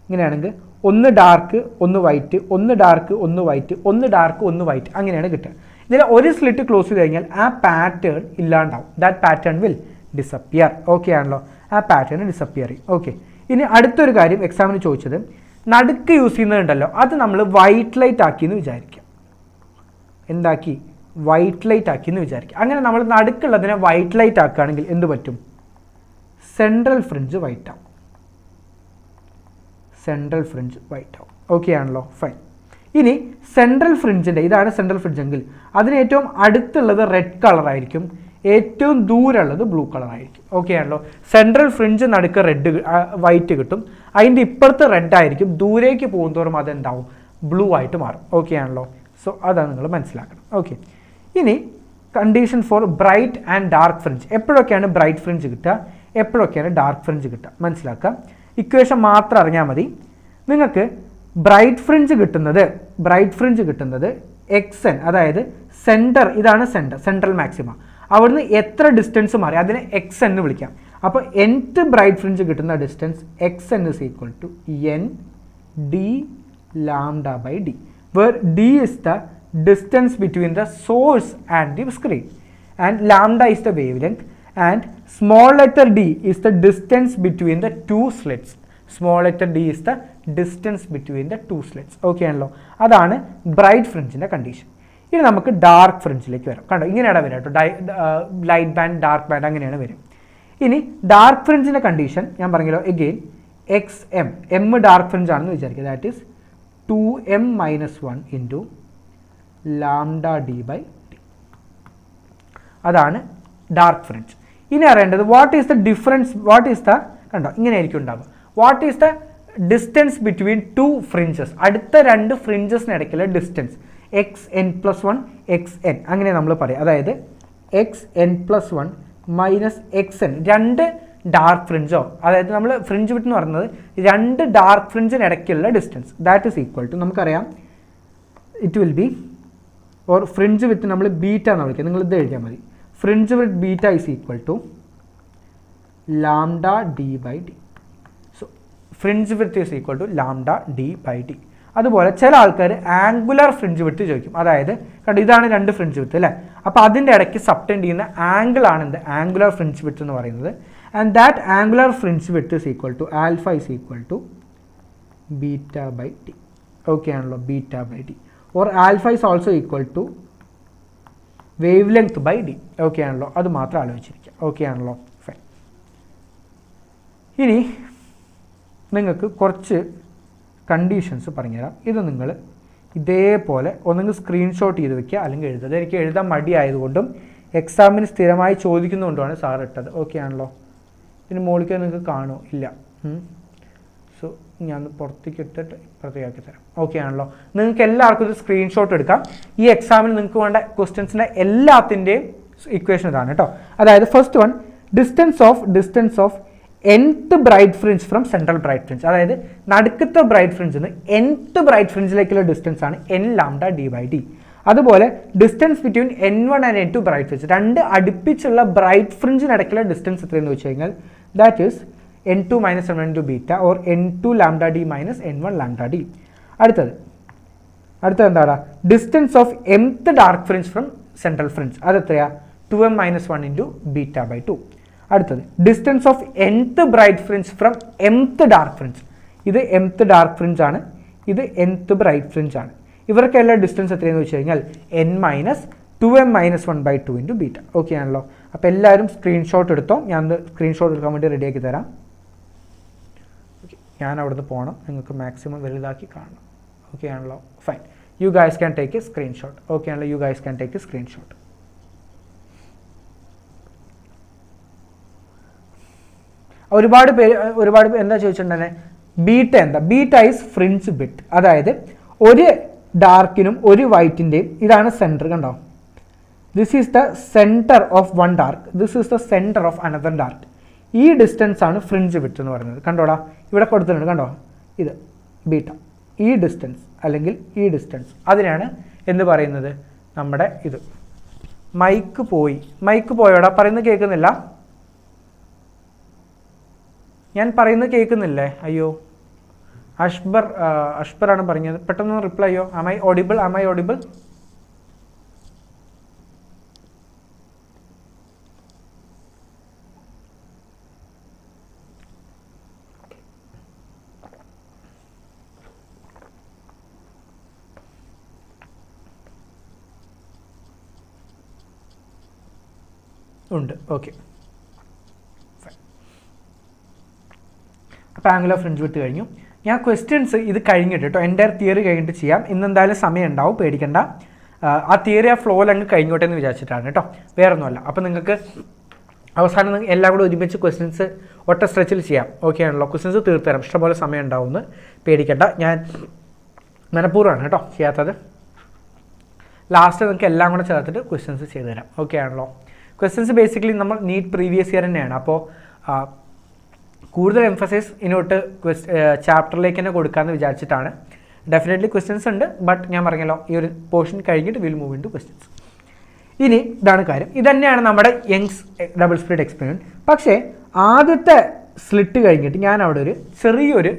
ഇങ്ങനെയാണെങ്കിൽ ഒന്ന് ഡാർക്ക് ഒന്ന് വൈറ്റ്, ഒന്ന് ഡാർക്ക് ഒന്ന് വൈറ്റ്, ഒന്ന് ഡാർക്ക് ഒന്ന് വൈറ്റ്, അങ്ങനെയാണ് കിട്ടുക. ഇതിൽ ഒരു സ്ലിറ്റ് ക്ലോസ് ചെയ്ത് കഴിഞ്ഞാൽ ആ പാറ്റേൺ ഇല്ലാണ്ടാവും. That pattern will disappear. Okay ആണല്ലോ, ആ പാറ്റേൺ ഡിസപ്പിയർ ചെയ്യും. ഓക്കെ, ഇനി അടുത്തൊരു കാര്യം എക്സാമിന് ചോദിച്ചത്, നടുക്ക് യൂസ് ചെയ്യുന്നതുണ്ടല്ലോ അത് നമ്മൾ വൈറ്റ് ലൈറ്റ് ആക്കിയെന്ന് വിചാരിക്കാം. എന്താക്കി? വൈറ്റ് ലൈറ്റ് ആക്കി എന്ന് വിചാരിക്കുക. അങ്ങനെ നമ്മൾ നടുക്കുള്ളതിനെ വൈറ്റ് ലൈറ്റ് ആക്കുകയാണെങ്കിൽ എന്ത് പറ്റും? സെൻട്രൽ ഫ്രിഞ്ച് വൈറ്റ് ആവും. സെൻട്രൽ ഫ്രിഞ്ച് വൈറ്റ് ആവും. ഓക്കെ ആണല്ലോ, ഫൈൻ. ഇനി സെൻട്രൽ ഫ്രിഞ്ചിൻ്റെ ഇതാണ് സെൻട്രൽ ഫ്രിഞ്ച് എങ്കിൽ അതിന് ഏറ്റവും അടുത്തുള്ളത് റെഡ് കളറായിരിക്കും, ഏറ്റവും ദൂരമുള്ളത് ബ്ലൂ കളറായിരിക്കും. ഓക്കെ ആണല്ലോ, സെൻട്രൽ ഫ്രിഞ്ച് നടുക്ക് റെഡ് വൈറ്റ് കിട്ടും, അതിൻ്റെ ഇപ്പുറത്ത് റെഡ് ആയിരിക്കും, ദൂരേക്ക് പോകുന്തോറും അതെന്താവും? ബ്ലൂ ആയിട്ട് മാറും. ഓക്കെ ആണല്ലോ, സോ അതാണ് നിങ്ങൾ മനസ്സിലാക്കണം. ഓക്കെ, ഇനി condition for bright and dark fringe. എപ്പോഴൊക്കെയാണ് ബ്രൈറ്റ് ഫ്രിഞ്ച് കിട്ടുക, എപ്പോഴൊക്കെയാണ് ഡാർക്ക് ഫ്രിഞ്ച് കിട്ടുക മനസ്സിലാക്കാം. ഇക്വേഷൻ മാത്രം അറിഞ്ഞാൽ മതി. നിങ്ങൾക്ക് ബ്രൈറ്റ് ഫ്രിഞ്ച് കിട്ടുന്നത് എക്സ് എൻ, അതായത് സെൻറ്റർ, ഇതാണ് സെൻട്രൽ മാക്സിമ, അവിടുന്ന് എത്ര ഡിസ്റ്റൻസ് മാറി അതിനെ എക്സ് എന്ന് വിളിക്കാം. അപ്പോൾ nth ബ്രൈറ്റ് ഫ്രിഞ്ച് കിട്ടുന്ന distance X N is equal to N D lambda by D, where d is the distance between the source and the screen and lambda is the wavelength and small letter d is the distance between the two slits. Small letter d is the distance between the two slits. Okay ആണല്ലോ, അതാണ് bright ഫ്രിഞ്ചിൻ്റെ condition. ഇനി നമുക്ക് dark ഫ്രിഞ്ചിലേക്ക് വരാം. കണ്ടോ, ഇങ്ങനെയാണ് വരിക കേട്ടോ, light band dark band അങ്ങനെയാണ് വരും. ഇനി ഡാർക്ക് ഫ്രിഞ്ചിൻ്റെ കണ്ടീഷൻ ഞാൻ പറഞ്ഞല്ലോ, again X M dark fringe ആണെന്ന് വിചാരിക്കുക. That is 2m minus 1 into lambda d by d. അതാണ് ഡാർക്ക് ഫ്രിഞ്ച്. ഇനി അറിയേണ്ടത് വാട്ട് ഈസ് ദ ഡിഫറൻസ്, കണ്ടോ ഇങ്ങനെ ആയിരിക്കും ഉണ്ടാവുക. What is the distance between two fringes, അടുത്ത രണ്ട് ഫ്രിഞ്ചസിന് ഇടയ്ക്കുള്ള distance X N plus one X N അങ്ങനെ നമ്മൾ പറയും. അതായത് X N plus one minus X N, രണ്ട് ഡാർക്ക് ഫ്രിഞ്ചോ, അതായത് നമ്മൾ ഫ്രിഞ്ച് വിട്ട് എന്ന് പറയുന്നത് രണ്ട് ഡാർക്ക് ഫ്രിഞ്ചിന് ഇടയ്ക്കുള്ള distance, that is equal to നമുക്കറിയാം it will be, or fringe width നമ്മൾ ബീറ്റ എന്ന് വിളിക്കുക, നിങ്ങൾ ഇത് എഴുതിയാൽ മതി. Fringe with beta is equal to lambda D by D. So fringe width is equal to lambda D by D. അതുപോലെ ചില ആൾക്കാർ ആംഗുലർ ഫ്രിഞ്ച് വിട്ട് ചോദിക്കും, അതായത് കണ്ടോ ഇതാണ് രണ്ട് ഫ്രിഞ്ച് വിട്ട് അല്ലേ, അപ്പോൾ അതിൻ്റെ ഇടയ്ക്ക് സബ്റ്റെൻഡ് ചെയ്യുന്ന ആംഗിൾ ആണ് എന്ത് ആംഗുലർ ഫ്രിഞ്ച് വിട്ട് എന്ന് പറയുന്നത്. And that angular fringe width is equal to alpha is equal to beta by d. Okay ആണല്ലോ, beta by d, or alpha is also equal to wavelength by d. Okay ആണല്ലോ, അത് മാത്രം ആലോചിച്ചിരിക്കുക. Okay ആണല്ലോ, fine. ഇനി നിങ്ങൾക്ക് കുറച്ച് conditions പറഞ്ഞുതരാം. ഇത് നിങ്ങൾ ഇതേപോലെ ഒന്നെങ്കിൽ സ്ക്രീൻഷോട്ട് ചെയ്ത് വെക്കുക അല്ലെങ്കിൽ എഴുതുക. എനിക്ക് എഴുതാൻ മടിയായതുകൊണ്ടും എക്സാമിന് സ്ഥിരമായി ചോദിക്കുന്നതുകൊണ്ടുമാണ് സാർ ഇട്ടത്. ഓക്കെ ആണല്ലോ? ഇതിന് മുകളിലേക്ക് നിങ്ങൾക്ക് കാണുമോ? ഇല്ല. സോ ഞാൻ പുറത്തേക്ക് ഇട്ടിട്ട് ഇപ്പുറത്തേക്ക് തരാം. ഓക്കെ ആണല്ലോ? നിങ്ങൾക്ക് എല്ലാവർക്കും ഒരു സ്ക്രീൻഷോട്ട് എടുക്കാം. ഈ എക്സാമിന് നിങ്ങൾക്ക് വേണ്ട ക്വസ്റ്റ്യൻസിൻ്റെ എല്ലാത്തിൻ്റെയും ഇക്വേഷൻ ഇതാണ് കേട്ടോ. അതായത് first one, distance of nth bright fringe from central bright fringe. അതായത് നടുക്കത്തെ ബ്രൈറ്റ് ഫ്രിഞ്ചിൽ നിന്ന് nth ബ്രൈറ്റ് ഫ്രിഞ്ചിലേക്കുള്ള ഡിസ്റ്റൻസ് ആണ് n ലാംഡ d/d. അതുപോലെ distance between n1 and n2 bright fringe, രണ്ട് അടുപ്പിച്ചുള്ള ബ്രൈറ്റ് ഫ്രിഞ്ചിനിടയ്ക്കുള്ള ഡിസ്റ്റൻസ് എത്രയെന്ന് വെച്ച് കഴിഞ്ഞാൽ that is n2 minus n1 beta or n2 lambda d minus n1 lambda d. അടുത്തത് എന്താണ്? Distance of mth dark fringe from central fringe. അത് എത്രയാ? 2m minus 1 into beta by 2. അടുത്തത് distance of nth bright fringe from mth dark fringe. ഇത് mth dark fringe ആണ്, ഇത് nth bright fringe ആണ്. ഇവർക്കെല്ലാം ഡിസ്റ്റൻസ് എത്രയെന്ന് വെച്ച് കഴിഞ്ഞാൽ n minus 2m minus 1 by 2 into beta. Okay ആണല്ലോ? അപ്പോൾ എല്ലാവരും സ്ക്രീൻഷോട്ട് എടുത്തോ. ഞാൻ സ്ക്രീൻഷോട്ട് എടുക്കാൻ വേണ്ടി റെഡിയാക്കി തരാം. ഞാൻ അവിടുന്ന് പോകണം, നിങ്ങൾക്ക് മാക്സിമം വലുതാക്കി കാണണം. ഓക്കെ ആണല്ലോ? Fine. You guys can take a screenshot. Okay ആണല്ലോ? You guys can take a screenshot. ഒരുപാട് പേര് എന്താ ചോദിച്ചിട്ടുണ്ടെങ്കിൽ ബീറ്റ എന്താ? Beta is fringe width. അതായത് ഒരു ഡാർക്കിനും ഒരു വൈറ്റിൻ്റെയും ഇതാണ് സെൻറ്റർ. കണ്ടോ? This is the centre of one dark, this is the centre of another dark. ഈ ഡിസ്റ്റൻസ് ആണ് ഫ്രിഞ്ച് ബിറ്റ് എന്ന് പറയുന്നത്. കണ്ടോടാ, ഇവിടെ കൊടുത്തിട്ടുണ്ട്. കണ്ടോ? ഇത് ബീറ്റ. ഈ ഡിസ്റ്റൻസ് അല്ലെങ്കിൽ ഈ ഡിസ്റ്റൻസ് അതിനാണ് എന്ത് പറയുന്നത്? നമ്മുടെ ഇത്. മൈക്ക് പോയോടാ? പറയുന്നത് കേൾക്കുന്നില്ല? ഞാൻ പറയുന്നത് കേൾക്കുന്നില്ലേ? അയ്യോ, അഷ്ബറാണ് പറഞ്ഞത്. പെട്ടെന്ന് റിപ്ലൈ ചെയ്യോ. Am I audible? ഉണ്ട്. ഓക്കെ. അപ്പോൾ ആംഗുലർ ഫ്രിഞ്ച് വിട്ട് കഴിഞ്ഞു. ഞാൻ ക്വസ്റ്റ്യൻസ് ഇത് കഴിഞ്ഞിട്ട് കേട്ടോ, എൻ്റെ തിയറി കഴിഞ്ഞിട്ട് ചെയ്യാം. ഇന്ന് എന്തായാലും സമയം ഉണ്ടാവും, പേടിക്കണ്ട. ആ തിയറി ആ ഫ്ലോയിൽ അങ്ങ് കഴിഞ്ഞോട്ടെ എന്ന് വിചാരിച്ചിട്ടാണ് കേട്ടോ, വേറെ ഒന്നുമല്ല. അപ്പോൾ നിങ്ങൾക്ക് അവസാനം എല്ലാം കൂടെ ഒരുമിച്ച് ക്വസ്റ്റ്യൻസ് ഒറ്റ സ്ട്രെച്ചിൽ ചെയ്യാം. ഓക്കെ ആണല്ലോ? ക്വസ്റ്റ്യൻസ് തീർത്ത് തരാം, ഇഷ്ടംപോലെ സമയം ഉണ്ടാവുമെന്ന് പേടിക്കണ്ട. ഞാൻ മനഃപൂർവ്വമാണ് കേട്ടോ ചെയ്യാത്തത്. ലാസ്റ്റ് നിങ്ങൾക്ക് എല്ലാം കൂടെ ചേർത്തിട്ട് ക്വസ്റ്റ്യൻസ് ചെയ്തു തരാം. ഓക്കെ ആണല്ലോ? ക്വസ്റ്റ്യൻസ് ബേസിക്കലി നമ്മൾ നീറ്റ് പ്രീവിയസ് ഇയർ തന്നെയാണ്. അപ്പോൾ കൂടുതൽ എംഫസൈസ് ഇങ്ങോട്ട് ചാപ്റ്ററിലേക്ക് തന്നെ കൊടുക്കാമെന്ന് വിചാരിച്ചിട്ടാണ്. ഡെഫിനറ്റ്ലി ക്വസ്റ്റ്യൻസ് ഉണ്ട്, ബട്ട് ഞാൻ പറഞ്ഞല്ലോ ഈ ഒരു പോർഷൻ കഴിഞ്ഞിട്ട് will move in two questions. ഇനി ഇതാണ് കാര്യം. ഇതന്നെയാണ് നമ്മുടെ യങ്സ് ഡബിൾ സ്ലിറ്റ് എക്സ്പെരിമെൻറ്റ്. പക്ഷേ ആദ്യത്തെ സ്ലിറ്റ് കഴിഞ്ഞിട്ട് ഞാൻ അവിടെ ഒരു ചെറിയൊരു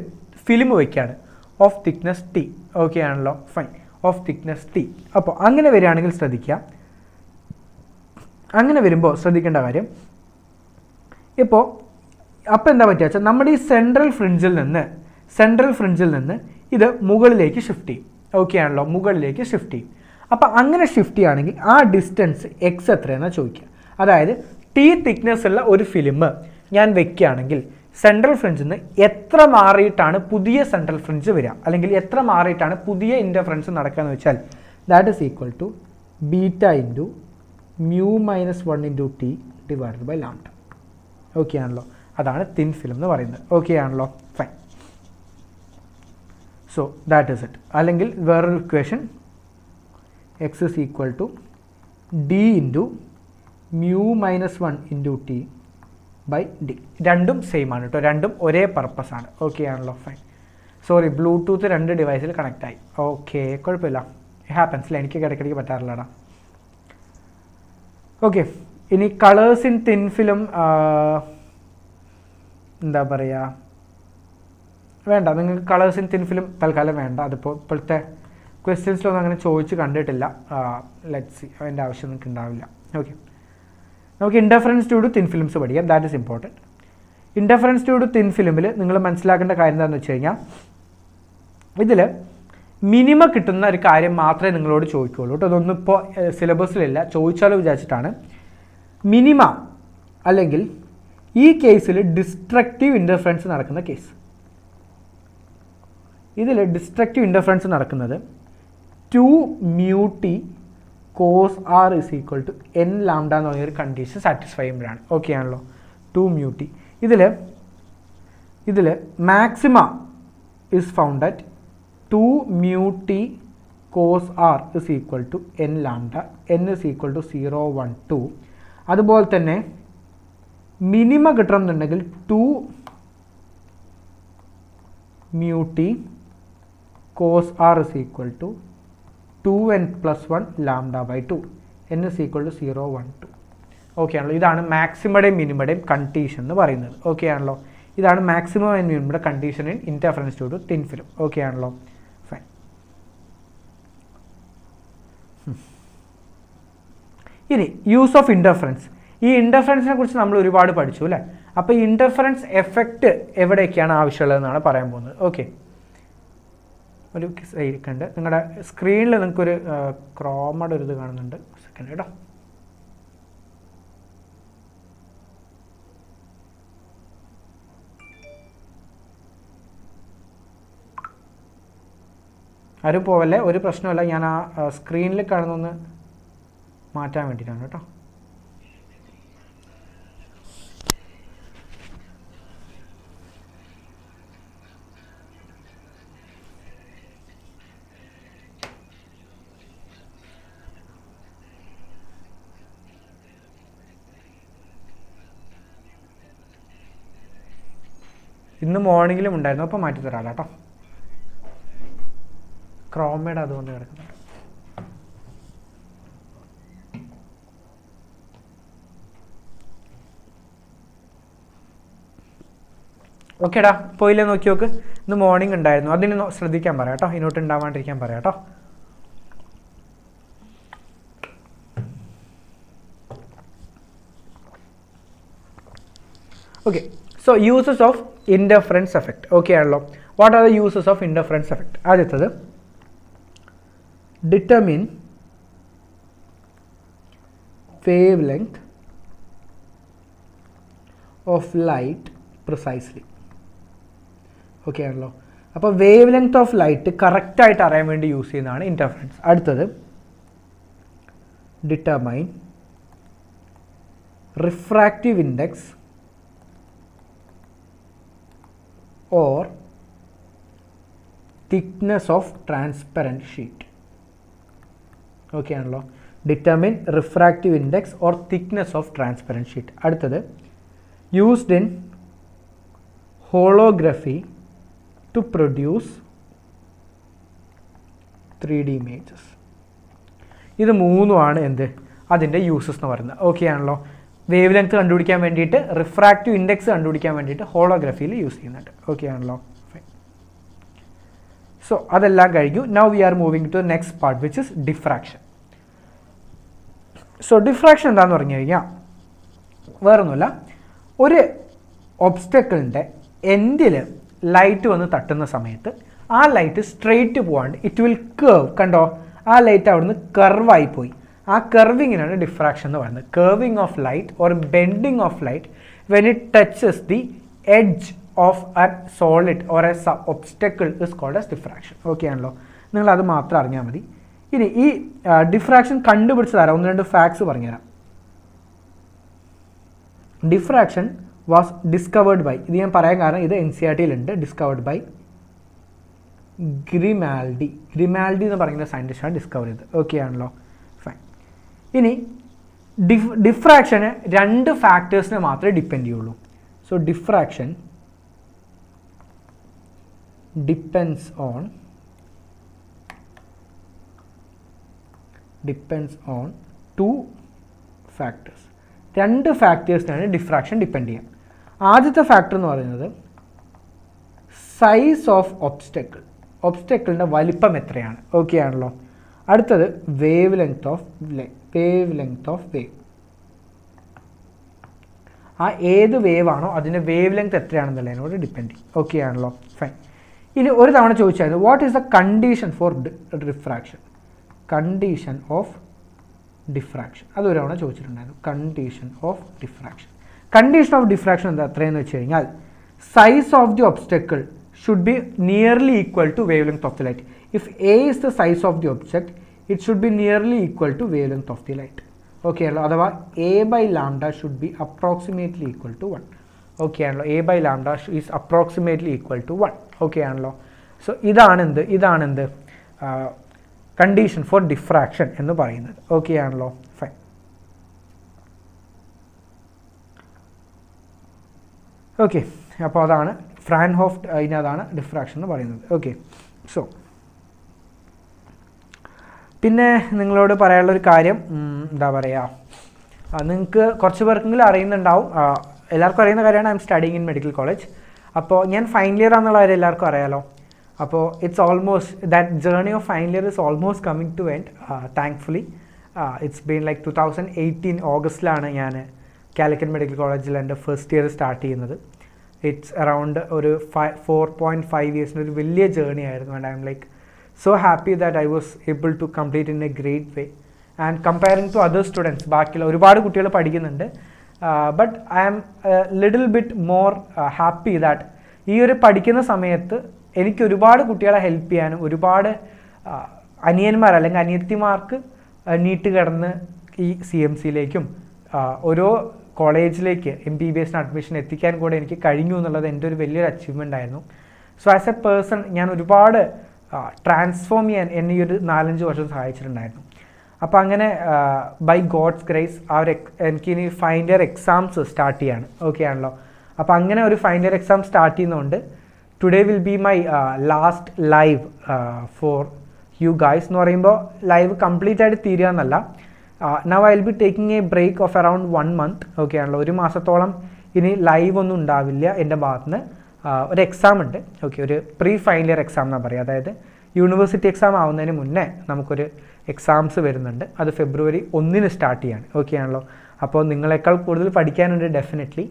ഫിലിം വയ്ക്കുകയാണ് ഓഫ് തിക്നെസ് ടി. ഓക്കെ ആണല്ലോ? ഫൈൻ. Of thickness T. അപ്പോൾ അങ്ങനെ വരികയാണെങ്കിൽ ശ്രദ്ധിക്കുക. അങ്ങനെ വരുമ്പോൾ ശ്രദ്ധിക്കേണ്ട കാര്യം, അപ്പോൾ എന്താ പറ്റുക വെച്ചാൽ നമ്മുടെ ഈ സെൻട്രൽ ഫ്രിഞ്ചിൽ നിന്ന് ഇത് മുകളിലേക്ക് ഷിഫ്റ്റ് ചെയ്യും. ഓക്കെ ആണല്ലോ? മുകളിലേക്ക് ഷിഫ്റ്റ് ചെയ്യും. അപ്പോൾ അങ്ങനെ ഷിഫ്റ്റ് ചെയ്യുകയാണെങ്കിൽ ആ ഡിസ്റ്റൻസ് എക്സ് എത്രയെന്നാണ് ചോദിക്കുക. അതായത് ടി തിക്നെസ് ഉള്ള ഒരു ഫിലിം ഞാൻ വെക്കുകയാണെങ്കിൽ സെൻട്രൽ ഫ്രിഞ്ചിൽ നിന്ന് എത്ര മാറിയിട്ടാണ് പുതിയ സെൻട്രൽ ഫ്രിഞ്ച് വരിക, അല്ലെങ്കിൽ എത്ര മാറിയിട്ടാണ് പുതിയ ഇൻ്റർഫറൻസ് നടക്കുകയെന്ന് വെച്ചാൽ that is equal to beta into mu minus 1 into T divided by lambda. Okay ആണല്ലോ? അതാണ് തിൻ ഫിലിം എന്ന് പറയുന്നത്. ഓക്കെ ആണല്ലോ? Fine. So that is it. അല്ലെങ്കിൽ വേറൊരു equation X is equal to D into mu minus 1 into T by D. രണ്ടും same ആണ് കേട്ടോ, രണ്ടും ഒരേ പർപ്പസ് ആണ്. ഓക്കെ ആണല്ലോ? ഫൈൻ. സോറി, ബ്ലൂടൂത്ത് 2 ഡിവൈസിൽ കണക്റ്റ് ആയി. ഓക്കെ, കുഴപ്പമില്ല, ഹാപ്പൻസില്ല, എനിക്ക് ഇടയ്ക്കിടയ്ക്ക് പറ്റാറില്ലടാ. ഓക്കെ. ഇനി കളേഴ്സ് ഇൻ തിൻ ഫിലിം എന്താ പറയുക, വേണ്ട, നിങ്ങൾക്ക് കളേഴ്സ് ഇൻ തിൻ ഫിലിം തൽക്കാലം വേണ്ട. അതിപ്പോൾ ഇപ്പോഴത്തെ ക്വസ്റ്റ്യൻസിലൊന്നും അങ്ങനെ ചോദിച്ച് കണ്ടിട്ടില്ല. ലെറ്റ്സ് സി, അതിൻ്റെ ആവശ്യം നിങ്ങൾക്ക് ഉണ്ടാവില്ല. ഓക്കെ, നമുക്ക് interference due to thin films പഠിക്കാം. That is important. Interference due to thin ഫിലിമിൽ നിങ്ങൾ മനസ്സിലാക്കേണ്ട കാര്യം എന്താണെന്ന് വെച്ച് കഴിഞ്ഞാൽ, ഇതിൽ മിനിമം കിട്ടുന്ന ഒരു കാര്യം മാത്രമേ നിങ്ങളോട് ചോദിക്കുകയുള്ളൂ കേട്ടോ. അതൊന്നും ഇപ്പോൾ സിലബസിലില്ല, ചോദിച്ചാലോ വിചാരിച്ചിട്ടാണ്. മിനിമ അല്ലെങ്കിൽ ഈ കേസിൽ ഡിസ്ട്രക്റ്റീവ് ഇൻ്റർഫറൻസ് നടക്കുന്ന കേസ്, ഇതിൽ ഡിസ്ട്രക്റ്റീവ് ഇൻ്റർഫറൻസ് നടക്കുന്നത് 2 mu t cos r is equal to n lambda എന്ന് പറഞ്ഞൊരു കണ്ടീഷൻ സാറ്റിസ്ഫൈ ചെയ്യുമ്പോഴാണ്. ഓക്കെ ആണല്ലോ. 2 mu t ഇതിൽ maxima is found at 2 mu t cos r is equal to n lambda, n is equal to 0, 1, 2. അതുപോലെ തന്നെ minima കിട്ടണമെന്നുണ്ടെങ്കിൽ 2 mu t cos r is equal to 2n plus 1 lambda by 2, n is equal to 0, 1, 2. Okay ആണല്ലോ. ഇതാണ് മാക്സിമയുടെയും മിനിമയുടെയും condition എന്ന് പറയുന്നത്. Okay ആണല്ലോ. ഇതാണ് maximum and മിനിമയുടെ condition in interference due to thin film. Okay ആണല്ലോ. ഫൈൻ. ഇനി യൂസ് ഓഫ് ഇൻ്റർഫറൻസ്. ഈ ഇൻ്റർഫറൻസിനെ കുറിച്ച് നമ്മൾ ഒരുപാട് പഠിച്ചു അല്ലേ. അപ്പോൾ ഈ ഇൻ്റർഫറൻസ് എഫക്റ്റ് എവിടെയൊക്കെയാണ് ആവശ്യമുള്ളതെന്നാണ് പറയാൻ പോകുന്നത്. ഓക്കെ, ഒരു സെക്കൻഡ്. നിങ്ങളുടെ സ്ക്രീനിൽ നിങ്ങൾക്കൊരു ക്രോമയുടെ ഒരു ഇത് കാണുന്നുണ്ട്. സെക്കൻഡ് കേട്ടോ. ആരും പോവല്ലേ, ഒരു പ്രശ്നമല്ല. ഞാൻ ആ സ്ക്രീനിൽ കാണുന്നൊന്ന് മാറ്റാൻ വേണ്ടിയിട്ടാണ് കേട്ടോ. ഇന്ന് മോർണിംഗിലും ഉണ്ടായിരുന്നു, അപ്പോൾ മാറ്റി തരാം കേട്ടോ. ക്രോമയുടെ അതുകൊണ്ട് കിടക്കുന്നുണ്ട്. ഓക്കേടാ, പോയില്ലേ നോക്കി നോക്ക്. ഇന്ന് മോർണിംഗ് ഉണ്ടായിരുന്നു, അതിന് ശ്രദ്ധിക്കാൻ പറയാം കേട്ടോ. ഇങ്ങോട്ട് ഉണ്ടാവാണ്ടിരിക്കാൻ പറയാം കേട്ടോ. Okay, so uses of interference effect. Okay ആണല്ലോ. What are the uses of interference effect? ആദ്യത്തത് determine wavelength of light precisely. Okay ആണല്ലോ. അപ്പോൾ വേവ് ലെങ്ത് ഓഫ് ലൈറ്റ് കറക്റ്റായിട്ട് അറിയാൻ വേണ്ടി യൂസ് ചെയ്യുന്നതാണ് ഇൻ്റർഫറൻസ്. അടുത്തത് determine refractive index or thickness of transparent sheet. Okay ആണല്ലോ. Determine refractive index or thickness of transparent sheet. അടുത്തത് used in holography to produce 3D images. ഇത് മൂന്നുമാണ് എന്ത് അതിൻ്റെ യൂസസ് എന്ന് പറയുന്നത്. ഓക്കെ ആണല്ലോ. വേവ് ലെങ്ത് കണ്ടുപിടിക്കാൻ വേണ്ടിയിട്ട്, റിഫ്രാക്റ്റീവ് ഇൻഡെക്സ് കണ്ടുപിടിക്കാൻ വേണ്ടിയിട്ട് ഹോളോഗ്രഫിയിൽ യൂസ് ചെയ്യുന്നുണ്ട്. ഓക്കെ ആണല്ലോ. സോ അതെല്ലാം കഴിഞ്ഞു. Now we are moving to next part which is diffraction. So diffraction എന്താണെന്ന് പറഞ്ഞു കഴിഞ്ഞാൽ വേറൊന്നുമില്ല, ഒരു ഒബ്സ്റ്റക്കിളിൻ്റെ എൻഡിൽ ലൈറ്റ് വന്ന് തട്ടുന്ന സമയത്ത് ആ ലൈറ്റ് സ്ട്രെയിറ്റ് പോകാണ്ട് ഇറ്റ് വിൽ കർവ്. കണ്ടോ, ആ ലൈറ്റ് അവിടുന്ന് കർവായി പോയി. ആ കർവിങ്ങിനാണ് ഡിഫ്രാക്ഷൻ എന്ന് പറയുന്നത്. Curving of light or bending of light when it touches the edge of a solid or a obstacle is called as diffraction. Okay ആണല്ലോ. നിങ്ങളത് മാത്രം അറിഞ്ഞാൽ മതി. ഇനി ഈ ഡിഫ്രാക്ഷൻ കണ്ടുപിടിച്ച് തരാം. 1-2 ഫാക്ട്സ് പറഞ്ഞുതരാം. ഡിഫ്രാക്ഷൻ വാസ് ഡിസ്കവേർഡ് ബൈ, ഇത് ഞാൻ പറയാൻ കാരണം ഇത് NCERT-യിലുണ്ട്, ഡിസ്കവേർഡ് ബൈ ഗ്രിമാൽഡി. ഗ്രിമാൽഡി എന്ന് പറയുന്ന സയൻറ്റിസ്റ്റാണ് ഡിസ്കവർ ചെയ്തത്. ഓക്കെ ആണല്ലോ. ഫൈൻ. ഇനി ഡിഫ്രാക്ഷന് 2 ഫാക്ടേഴ്സിനെ മാത്രമേ ഡിപ്പെൻഡ് ചെയ്യുള്ളൂ. So diffraction depends on 2 factors. 2 ഫാക്ടേഴ്സിനാണ് ഡിഫ്രാക്ഷൻ ഡിപ്പെൻഡ് ചെയ്യുക. ആദ്യത്തെ ഫാക്ടർ എന്ന് പറയുന്നത് സൈസ് ഓഫ് ഒബ്സ്റ്റക്കിൾ, ഒബ്സ്റ്റക്കിളിൻ്റെ വലിപ്പം എത്രയാണ്. ഓക്കെ ആണല്ലോ. അടുത്തത് വേവ് ലെങ്ത് ഓഫ് വേവ്. ആ ഏത് വേവ് ആണോ അതിൻ്റെ വേവ് ലെങ്ത് എത്രയാണെന്നുള്ളതിനോട് ഡിപ്പെൻഡ് ചെയ്യും. ഓക്കെ ആണല്ലോ. ഫൈൻ. ഇനി ഒരു തവണ ചോദിച്ചായിരുന്നു what is the condition for diffraction. Condition of diffraction അതൊരു തവണ ചോദിച്ചിട്ടുണ്ടായിരുന്നു. Condition of diffraction. Condition of diffraction എന്താ എത്രയെന്ന് വെച്ച് കഴിഞ്ഞാൽ size of the obstacle should be nearly equal to wavelength of the light. If A is the size of the object, it should be nearly equal to wavelength of the light. Okay, അഥവാ A by lambda should be approximately equal to 1. Okay ആണല്ലോ, A by lambda is approximately equal to 1. Okay ആണല്ലോ. So ഇതാണെന്ത് condition for diffraction എന്ന് പറയുന്നത്. Okay ആണല്ലോ, fine. Okay, അപ്പോൾ അതാണ് ഫ്രാൻഹോഫ്, അതിനതാണ് diffraction എന്ന് പറയുന്നത്. ഓക്കെ, സോ പിന്നെ നിങ്ങളോട് പറയാനുള്ളൊരു കാര്യം എന്താ പറയുക, നിങ്ങൾക്ക് കുറച്ച് പേർക്കെങ്കിലും അറിയുന്നുണ്ടാവും, എല്ലാവർക്കും അറിയുന്ന കാര്യമാണ് I'm studying in medical college. അപ്പോൾ ഞാൻ ഫൈനൽ ഇയർ ആണെന്നുള്ള കാര്യം എല്ലാവർക്കും അറിയാലോ. അപ്പോൾ it's almost that journey of final year is almost coming to end. Thankfully it's been like 2018 ഓഗസ്റ്റിലാണ് ഞാൻ കാലിക്കറ്റ് മെഡിക്കൽ കോളേജിൽ എൻ്റെ ഫസ്റ്റ് ഇയർ സ്റ്റാർട്ട് ചെയ്യുന്നത്. ഇറ്റ്സ് അറൗണ്ട് ഒരു 4.5 ഇയേഴ്സിൻ്റെ ഒരു വലിയ ജേർണി ആയിരുന്നു. And I'm like so happy that I was able to complete in a great way. And comparing to other students, ബാക്കിയുള്ള ഒരുപാട് കുട്ടികൾ പഠിക്കുന്നുണ്ട്, but I am little bit more happy that ഈ ഒരു പഠിക്കുന്ന സമയത്ത് എനിക്ക് ഒരുപാട് കുട്ടികളെ ഹെൽപ്പ് ചെയ്യാനും ഒരുപാട് അനിയന്മാർ അല്ലെങ്കിൽ അനിയത്തിമാർക്ക് നീറ്റ് കിടന്ന് ഈ CMCയിലേക്കും ഓരോ കോളേജിലേക്ക് MBBS അഡ്മിഷൻ എത്തിക്കാൻ കൂടെ എനിക്ക് കഴിഞ്ഞു എന്നുള്ളത് എൻ്റെ ഒരു വലിയൊരു അച്ചീവ്മെൻ്റ് ആയിരുന്നു. സോ ആസ് എ പേഴ്സൺ ഞാൻ ഒരുപാട് ട്രാൻസ്ഫോം ചെയ്യാൻ എന്നെ ഈ ഒരു 4-5 വർഷം സഹായിച്ചിട്ടുണ്ടായിരുന്നു. അപ്പോൾ അങ്ങനെ ബൈ ഗോഡ്സ് ഗ്രേസ് എനിക്കിനി ഫൈനൽ ഇയർ എക്സാംസ് സ്റ്റാർട്ട് ചെയ്യാണ്. ഓക്കെ ആണല്ലോ. അപ്പോൾ അങ്ങനെ ഒരു ഫൈനൽ ഇയർ എക്സാം സ്റ്റാർട്ട് ചെയ്യുന്നതുകൊണ്ട് today will be my last live for you guys. എന്ന് പറയുമ്പോൾ ലൈവ് കംപ്ലീറ്റ് ആയിട്ട് തീരുക എന്നല്ല. Now I will be taking a break of around 1 month. Okay ആണല്ലോ. ഒരു മാസത്തോളം ഇനി ലൈവ് ഒന്നും ഉണ്ടാവില്ല എൻ്റെ ഭാഗത്തുനിന്ന്. ഒരു എക്സാം ഉണ്ട്. ഓക്കെ, ഒരു പ്രീ ഫൈനൽ ഇയർ എക്സാം എന്നാണ് പറയുക. അതായത് യൂണിവേഴ്സിറ്റി എക്സാം ആവുന്നതിന് മുന്നേ നമുക്കൊരു എക്സാംസ് വരുന്നുണ്ട്. അത് February 1 സ്റ്റാർട്ട് ചെയ്യാണ്. ഓക്കെ ആണല്ലോ. അപ്പോൾ നിങ്ങളെക്കാൾ കൂടുതൽ പഠിക്കാനുണ്ട് ഡെഫിനറ്റ്ലി.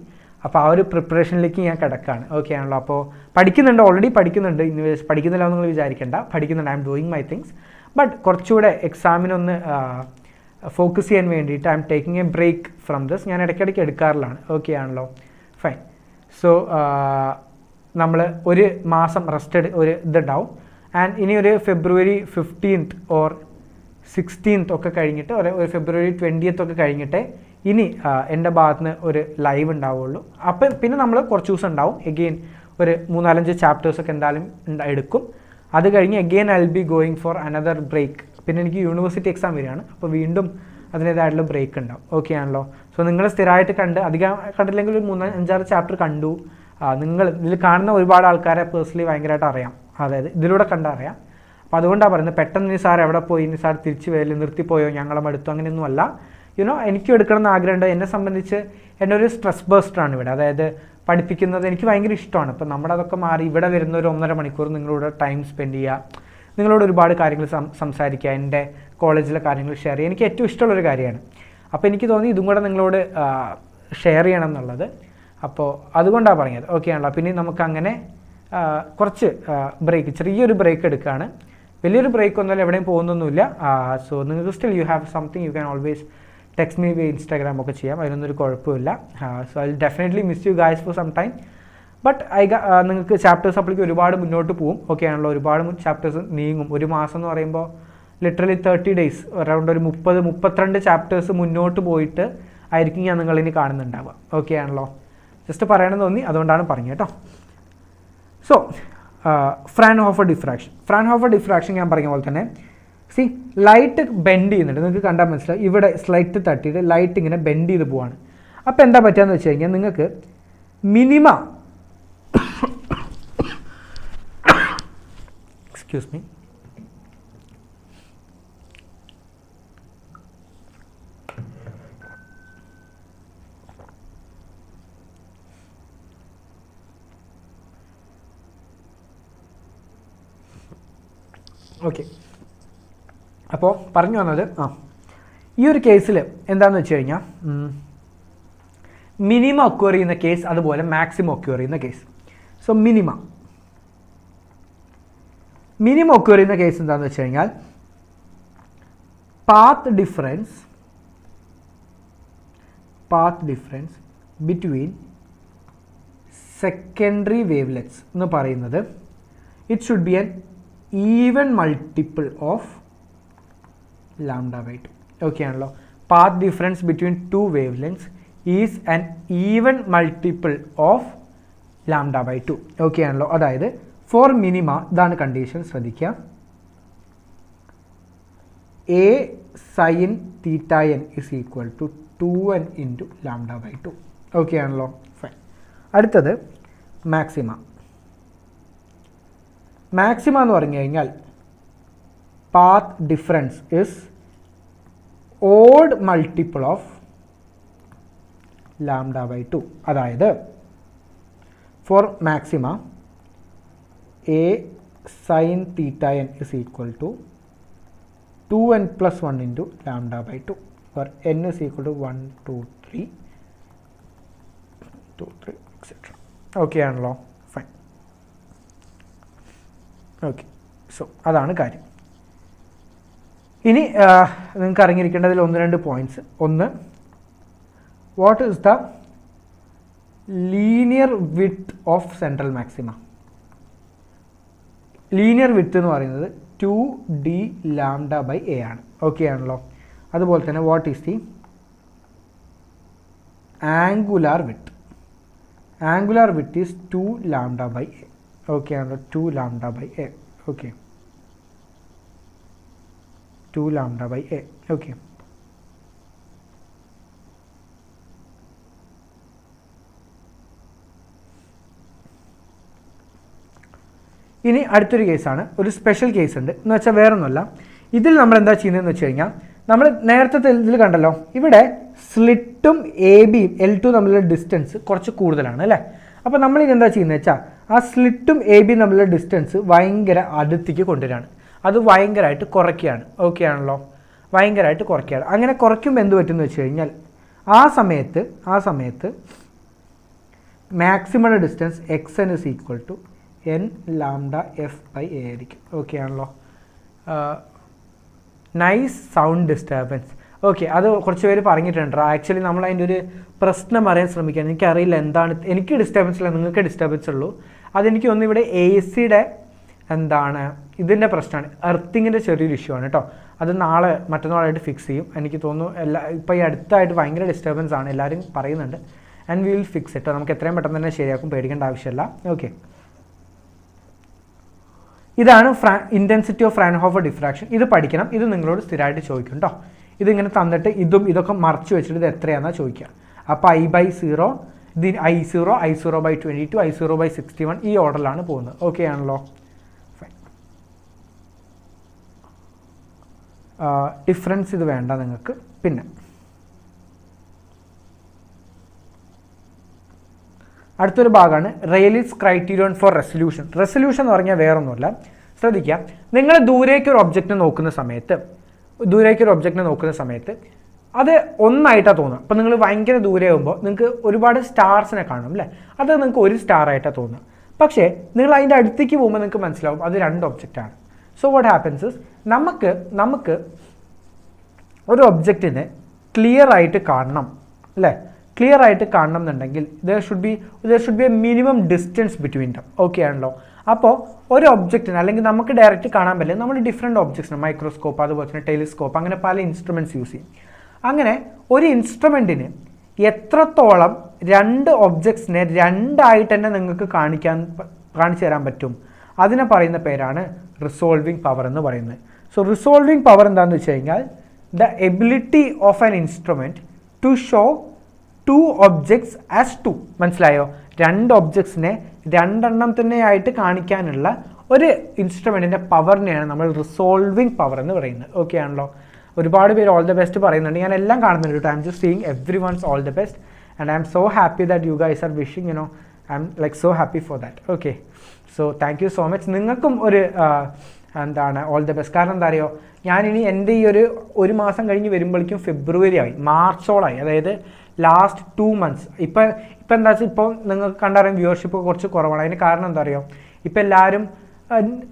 അപ്പോൾ ആ ഒരു പ്രിപ്പറേഷനിലേക്ക് ഞാൻ കിടക്കുകയാണ്. ഓക്കെ ആണല്ലോ. അപ്പോൾ പഠിക്കുന്നുണ്ട്, ഓൾറെഡി പഠിക്കുന്നുണ്ട്. പഠിക്കുന്നില്ല എന്ന് നിങ്ങൾ വിചാരിക്കേണ്ട, പഠിക്കുന്നുണ്ട്. I'm doing my things. But കുറച്ചുകൂടെ എക്സാമിനൊന്ന് ഫോക്കസ് ചെയ്യാൻ വേണ്ടിയിട്ട് I'm taking a break from this. ഞാൻ ഇടയ്ക്കിടയ്ക്ക് എടുക്കാറിലാണ്. ഓക്കെ ആണല്ലോ, ഫൈൻ. സോ നമ്മൾ ഒരു മാസം റെസ്റ്റ് ഒരു ഇതുണ്ടാവും. ആൻഡ് ഇനി ഒരു February 15th ഓർ 16th ഒക്കെ കഴിഞ്ഞിട്ട് ഒരു February 20th ഒക്കെ കഴിഞ്ഞിട്ട് ഇനി എൻ്റെ ഭാഗത്തുനിന്ന് ഒരു ലൈവ് ഉണ്ടാവുള്ളൂ. അപ്പം പിന്നെ നമ്മൾ കുറച്ച് ദിവസം ഉണ്ടാവും. എഗെയിൻ ഒരു 3-4 ചാപ്റ്റേഴ്സൊക്കെ എന്തായാലും എടുക്കും. അത് കഴിഞ്ഞ് again I will be going for another break. പിന്നെ എനിക്ക് യൂണിവേഴ്സിറ്റി എക്സാം വരികയാണ്. അപ്പോൾ വീണ്ടും അതിൻ്റേതായിട്ടുള്ള ബ്രേക്ക് ഉണ്ടാവും. ഓക്കെ ആണല്ലോ. സോ നിങ്ങൾ സ്ഥിരമായിട്ട് അധികം കണ്ടില്ലെങ്കിൽ ഒരു 3-5 ചാപ്റ്റർ കണ്ടു. നിങ്ങൾ ഇതിൽ കാണുന്ന ഒരുപാട് ആൾക്കാരെ പേഴ്സണലി ഭയങ്കരമായിട്ട് അറിയാം, അതായത് ഇതിലൂടെ കണ്ടറിയാം. അപ്പോൾ അതുകൊണ്ടാണ് പറയുന്നത്, പെട്ടെന്ന് ഇനി സാർ എവിടെ പോയി, ഇനി സാർ തിരിച്ച് വരില്ല, നിർത്തിപ്പോയോ, ഞങ്ങളെ മടുത്തു, അങ്ങനെയൊന്നും അല്ല. എനിക്കും എടുക്കണം എന്ന് ആഗ്രഹമുണ്ട്. എന്നെ സംബന്ധിച്ച് എൻ്റെ ഒരു സ്ട്രെസ് ബേസ്റ്ററാണ് ഇവിടെ. അതായത് പഠിപ്പിക്കുന്നത് എനിക്ക് ഭയങ്കര ഇഷ്ടമാണ്. അപ്പോൾ നമ്മുടെ അതൊക്കെ മാറി ഇവിടെ വരുന്ന ഒരു 1.5 മണിക്കൂർ നിങ്ങളോട് ടൈം സ്പെൻഡ് ചെയ്യുക, നിങ്ങളോട് ഒരുപാട് കാര്യങ്ങൾ സംസാരിക്കുക, എൻ്റെ കോളേജിലെ കാര്യങ്ങൾ ഷെയർ ചെയ്യുക എനിക്ക് ഏറ്റവും ഇഷ്ടമുള്ളൊരു കാര്യമാണ്. അപ്പോൾ എനിക്ക് തോന്നി ഇതും കൂടെ നിങ്ങളോട് ഷെയർ ചെയ്യണം എന്നുള്ളത്. അപ്പോൾ അതുകൊണ്ടാണ് പറഞ്ഞത്. ഓക്കെ ആണല്ലോ. പിന്നെ നമുക്കങ്ങനെ കുറച്ച് ബ്രേക്ക്, ചെറിയൊരു ബ്രേക്ക് എടുക്കുകയാണ്. വലിയൊരു ബ്രേക്ക് ഒന്നുമല്ല, എവിടെയും പോകുന്നൊന്നുമില്ല. സോ നിങ്ങൾക്ക് still you have something you can always text me via Instagram ഒക്കെ ചെയ്യാം, അതിനൊന്നൊരു കുഴപ്പമില്ല. So I will definitely miss you guys for some time. But നിങ്ങൾക്ക് ചാപ്റ്റേഴ്സ് അപ്പോഴേക്കും ഒരുപാട് മുന്നോട്ട് പോകും. ഓക്കെ ആണല്ലോ. ഒരുപാട് ചാപ്റ്റേഴ്സ് നീങ്ങും. ഒരു മാസം എന്ന് പറയുമ്പോൾ ലിറ്ററലി 30 days, അറൗണ്ട് ഒരു 30-32 ചാപ്റ്റേഴ്സ് മുന്നോട്ട് പോയിട്ട് ആയിരിക്കും ഞാൻ നിങ്ങളിനി കാണുന്നുണ്ടാവുക. ഓക്കെ ആണല്ലോ. ജസ്റ്റ് പറയണമെന്ന് തോന്നി, അതുകൊണ്ടാണ് പറഞ്ഞത് കേട്ടോ. സോ ഫ്രാൻഹോഫർ ഡിഫ്രാക്ഷൻ ഞാൻ പറഞ്ഞ പോലെ തന്നെ സി ലൈറ്റ് ബെൻഡ് ചെയ്യുന്നുണ്ട്. നിങ്ങൾക്ക് കണ്ടാൽ മനസ്സിലാവും. ഇവിടെ സ്ലൈറ്റ് തട്ടിയിട്ട് ലൈറ്റ് ഇങ്ങനെ ബെൻഡ് ചെയ്ത് പോവാണ്. അപ്പോൾ എന്താ പറ്റുകയെന്ന് വെച്ച് കഴിഞ്ഞാൽ നിങ്ങൾക്ക് മിനിമം എക്സ്ക്യൂസ് മീ ഓക്കെ. അപ്പോൾ പറഞ്ഞു വന്നത് ഈ ഒരു കേസിൽ എന്താണെന്ന് വെച്ച് കഴിഞ്ഞാൽ മിനിമം ഒക്യൂർ ചെയ്യുന്ന കേസ്, അതുപോലെ മാക്സിമം ഒക്യൂർ ചെയ്യുന്ന കേസ്. സോ മിനിമം ഒക്യൂർ ചെയ്യുന്ന കേസ് എന്താണെന്ന് വെച്ച് കഴിഞ്ഞാൽ path difference between secondary wavelets എന്ന് പറയുന്നത് it should be an even multiple of λ/2. Okay ആണല്ലോ. Path difference between two wavelengths is an even multiple of λ/2. Okay ആണല്ലോ. അതായത് ഫോർ മിനിമ ഇതാണ് കണ്ടീഷൻ, ശ്രദ്ധിക്കുക. A sin theta n is equal to 2n into λ/2. Okay ആണല്ലോ. Fine. അടുത്തത് maxima. Maxima എന്ന് പറഞ്ഞു കഴിഞ്ഞാൽ path difference is odd multiple of λ/2. അതായത് for maxima A sin theta n is equal to 2n plus 1 into λ/2, where n is equal to 1, 2, 3, etc. Okay ആണല്ലോ. Fine. Okay. So അതാണ് കാര്യം. ഇനി നിങ്ങൾക്ക് അറിഞ്ഞിരിക്കേണ്ടതിൽ 1-2 പോയിന്റ്സ്. ഒന്ന്, what is the linear width of central maxima. Linear width എന്ന് പറയുന്നത് 2d λ/a ആണ്. Okay ആണല്ലോ. അതുപോലെ തന്നെ what is the angular width. Angular width is 2 λ/a. Okay ആണല്ലോ. 2 λ/a. Okay, 2 λ/a. ഓക്കെ. ഇനി അടുത്തൊരു കേസാണ്, ഒരു സ്പെഷ്യൽ കേസ് ഉണ്ട് എന്ന് വെച്ചാൽ വേറൊന്നുമല്ല. ഇതിൽ നമ്മൾ എന്താ ചെയ്യുന്നതെന്ന് വെച്ച് കഴിഞ്ഞാൽ, നമ്മൾ നേരത്തെ ഇതിൽ കണ്ടല്ലോ, ഇവിടെ സ്ലിറ്റും എ ബിയും L2 തമ്മിലുള്ള ഡിസ്റ്റൻസ് കുറച്ച് കൂടുതലാണ് അല്ലേ. അപ്പോൾ നമ്മളിത് എന്താ ചെയ്യുന്നത് വെച്ചാൽ, ആ സ്ലിറ്റും എ ബിയും തമ്മിലുള്ള ഡിസ്റ്റൻസ് ഭയങ്കര അടുത്തേക്ക് കൊണ്ടുവരികയാണ്, അത് ഭയങ്കരമായിട്ട് കുറയ്ക്കുകയാണ്. ഓക്കെ ആണല്ലോ. ഭയങ്കരമായിട്ട് കുറയ്ക്കുകയാണ്. അങ്ങനെ കുറയ്ക്കുമ്പോൾ എന്ത് പറ്റുമെന്ന് വെച്ച് കഴിഞ്ഞാൽ, ആ സമയത്ത് maximum distance xn is equal to n λ/f/a ആയിരിക്കും. ഓക്കെ ആണല്ലോ. Nice sound disturbance. ഓക്കെ, അത് കുറച്ച് പേര് പറഞ്ഞിട്ടുണ്ട്. ആക്ച്വലി നമ്മൾ അതിൻ്റെ ഒരു പ്രശ്നം അറിയാൻ ശ്രമിക്കുകയാണ്. എനിക്കറിയില്ല എന്താണ്, എനിക്ക് ഡിസ്റ്റർബൻസ് ഇല്ല, നിങ്ങൾക്ക് ഡിസ്റ്റർബൻസ് ഉള്ളൂ. അതെനിക്ക് തോന്നുന്നു ഇവിടെ AC-യുടെ ഇതിൻ്റെ പ്രശ്നമാണ്, എർത്തിങ്ങിൻ്റെ ചെറിയൊരു ഇഷ്യൂ ആണ് കേട്ടോ. അത് മറ്റന്നാളായിട്ട് ഫിക്സ് ചെയ്യും എനിക്ക് തോന്നുന്നു. ഇപ്പോൾ ഈ അടുത്തായിട്ട് ഭയങ്കര ഡിസ്റ്റർബൻസ് ആണ്, എല്ലാവരും പറയുന്നുണ്ട്. ആൻഡ് വി വിൽ ഫിക്സ് ഇട്ടോ. നമുക്ക് എത്രയും പെട്ടെന്ന് തന്നെ ശരിയാക്കും, പേടിക്കേണ്ട ആവശ്യമില്ല. ഓക്കെ, ഇതാണ് ഇൻറ്റൻസിറ്റി ഓഫ് ഫ്രാൻഹോഫർ ഡിഫ്രാക്ഷൻ. ഇത് പഠിക്കണം, ഇത് നിങ്ങളോട് സ്ഥിരമായിട്ട് ചോദിക്കും കേട്ടോ. ഇതിങ്ങനെ തന്നിട്ട് ഇതൊക്കെ മറച്ചു വെച്ചിട്ട് ഇത് എത്രയാണെന്നാണ് ചോദിക്കുക. അപ്പോൾ I/0, ഇത് I0, I0/22, I0/61 ഈ ഓർഡറിലാണ് പോകുന്നത്. ഓക്കെ ആണല്ലോ. ഫൈൻ. ഡിഫറൻസ് ഇത് വേണ്ട നിങ്ങൾക്ക്. പിന്നെ അടുത്തൊരു ഭാഗമാണ് റെയിലിസ് ക്രൈറ്റീരിയൻ ഫോർ റെസൊല്യൂഷൻ. റെസൊല്യൂഷൻ എന്ന് പറഞ്ഞാൽ വേറൊന്നുമില്ല, ശ്രദ്ധിക്കുക. നിങ്ങൾ ദൂരേക്കൊരു ഒബ്ജക്റ്റിനെ നോക്കുന്ന സമയത്ത് അത് ഒന്നായിട്ടാണ് തോന്നുക. അപ്പോൾ നിങ്ങൾ ഭയങ്കര ദൂരെ ആകുമ്പോൾ നിങ്ങൾക്ക് ഒരുപാട് സ്റ്റാർസിനെ കാണും അല്ലേ, അത് നിങ്ങൾക്ക് ഒരു സ്റ്റാർ ആയിട്ടാണ് തോന്നുക. പക്ഷേ നിങ്ങൾ അതിൻ്റെ അടുത്തേക്ക് പോകുമ്പോൾ നിങ്ങൾക്ക് മനസ്സിലാവും അത് 2 ഒബ്ജക്റ്റാണ്. സോ വാട്ട് ഹാപ്പൻസ് ഇസ്, നമുക്ക് ഒരു ഒബ്ജക്റ്റിനെ ക്ലിയർ ആയിട്ട് കാണണം അല്ലേ. ക്ലിയർ ആയിട്ട് കാണണം എന്നുണ്ടെങ്കിൽ there should be A minimum distance between them. Okay ആണല്ലോ. അപ്പോൾ ഒരു ഒബ്ജക്റ്റിന് അല്ലെങ്കിൽ നമുക്ക് ഡയറക്റ്റ് കാണാൻ പറ്റില്ല, നമ്മൾ ഡിഫറെൻറ്റ് ഒബ്ജക്ട്സിന് മൈക്രോസ്കോപ്പ്, അതുപോലെ തന്നെ ടെലിസ്കോപ്പ്, അങ്ങനെ പല ഇൻസ്ട്രുമെൻറ്റ്സ് യൂസ് ചെയ്യും. അങ്ങനെ ഒരു ഇൻസ്ട്രുമെൻറ്റിന് എത്രത്തോളം 2 ഒബ്ജക്ട്സിനെ 2 ആയിട്ട് തന്നെ നിങ്ങൾക്ക് കാണിച്ചു തരാൻ പറ്റും, അതിനെ പറയുന്ന പേരാണ് റിസോൾവിങ് പവർ എന്ന് പറയുന്നത്. സോ റിസോൾവിങ് പവർ എന്താണെന്ന് വെച്ച് കഴിഞ്ഞാൽ the ability of an instrument to show 2 objects as 2. മനസ്സിലായോ? 2 ഒബ്ജക്ട്സിനെ 2 എണ്ണം തന്നെയായിട്ട് കാണിക്കാനുള്ള ഒരു ഇൻസ്ട്രുമെൻറ്റിൻ്റെ പവറിനെയാണ് നമ്മൾ റിസോൾവിങ് പവർ എന്ന് പറയുന്നത്. ഓക്കെ ആണല്ലോ. ഒരുപാട് പേര് ഓൾ ദ ബെസ്റ്റ് പറയുന്നുണ്ട്, ഞാൻ എല്ലാം കാണുന്നുണ്ട് കേട്ടോ. I'm just seeing everyone's all the best and I'm so happy that you guys are wishing, you know, I'm like so happy for that. Okay, so thank you so much. നിങ്ങൾക്കും ഒരു all the best. കാരണം എന്താ അറിയോ, ഞാനിനി എൻ്റെ ഈ ഒരു മാസം കഴിഞ്ഞ് വരുമ്പോഴേക്കും ഫെബ്രുവരി ആയി, മാർച്ചോളായി, അതായത് ലാസ്റ്റ് 2 months. ഇപ്പം എന്താ വെച്ചാൽ ഇപ്പോൾ നിങ്ങൾക്ക് കണ്ടറിയാം വ്യൂവർഷിപ്പ് കുറച്ച് കുറവാണ്. അതിന് കാരണം എന്താ അറിയോ, ഇപ്പം എല്ലാവരും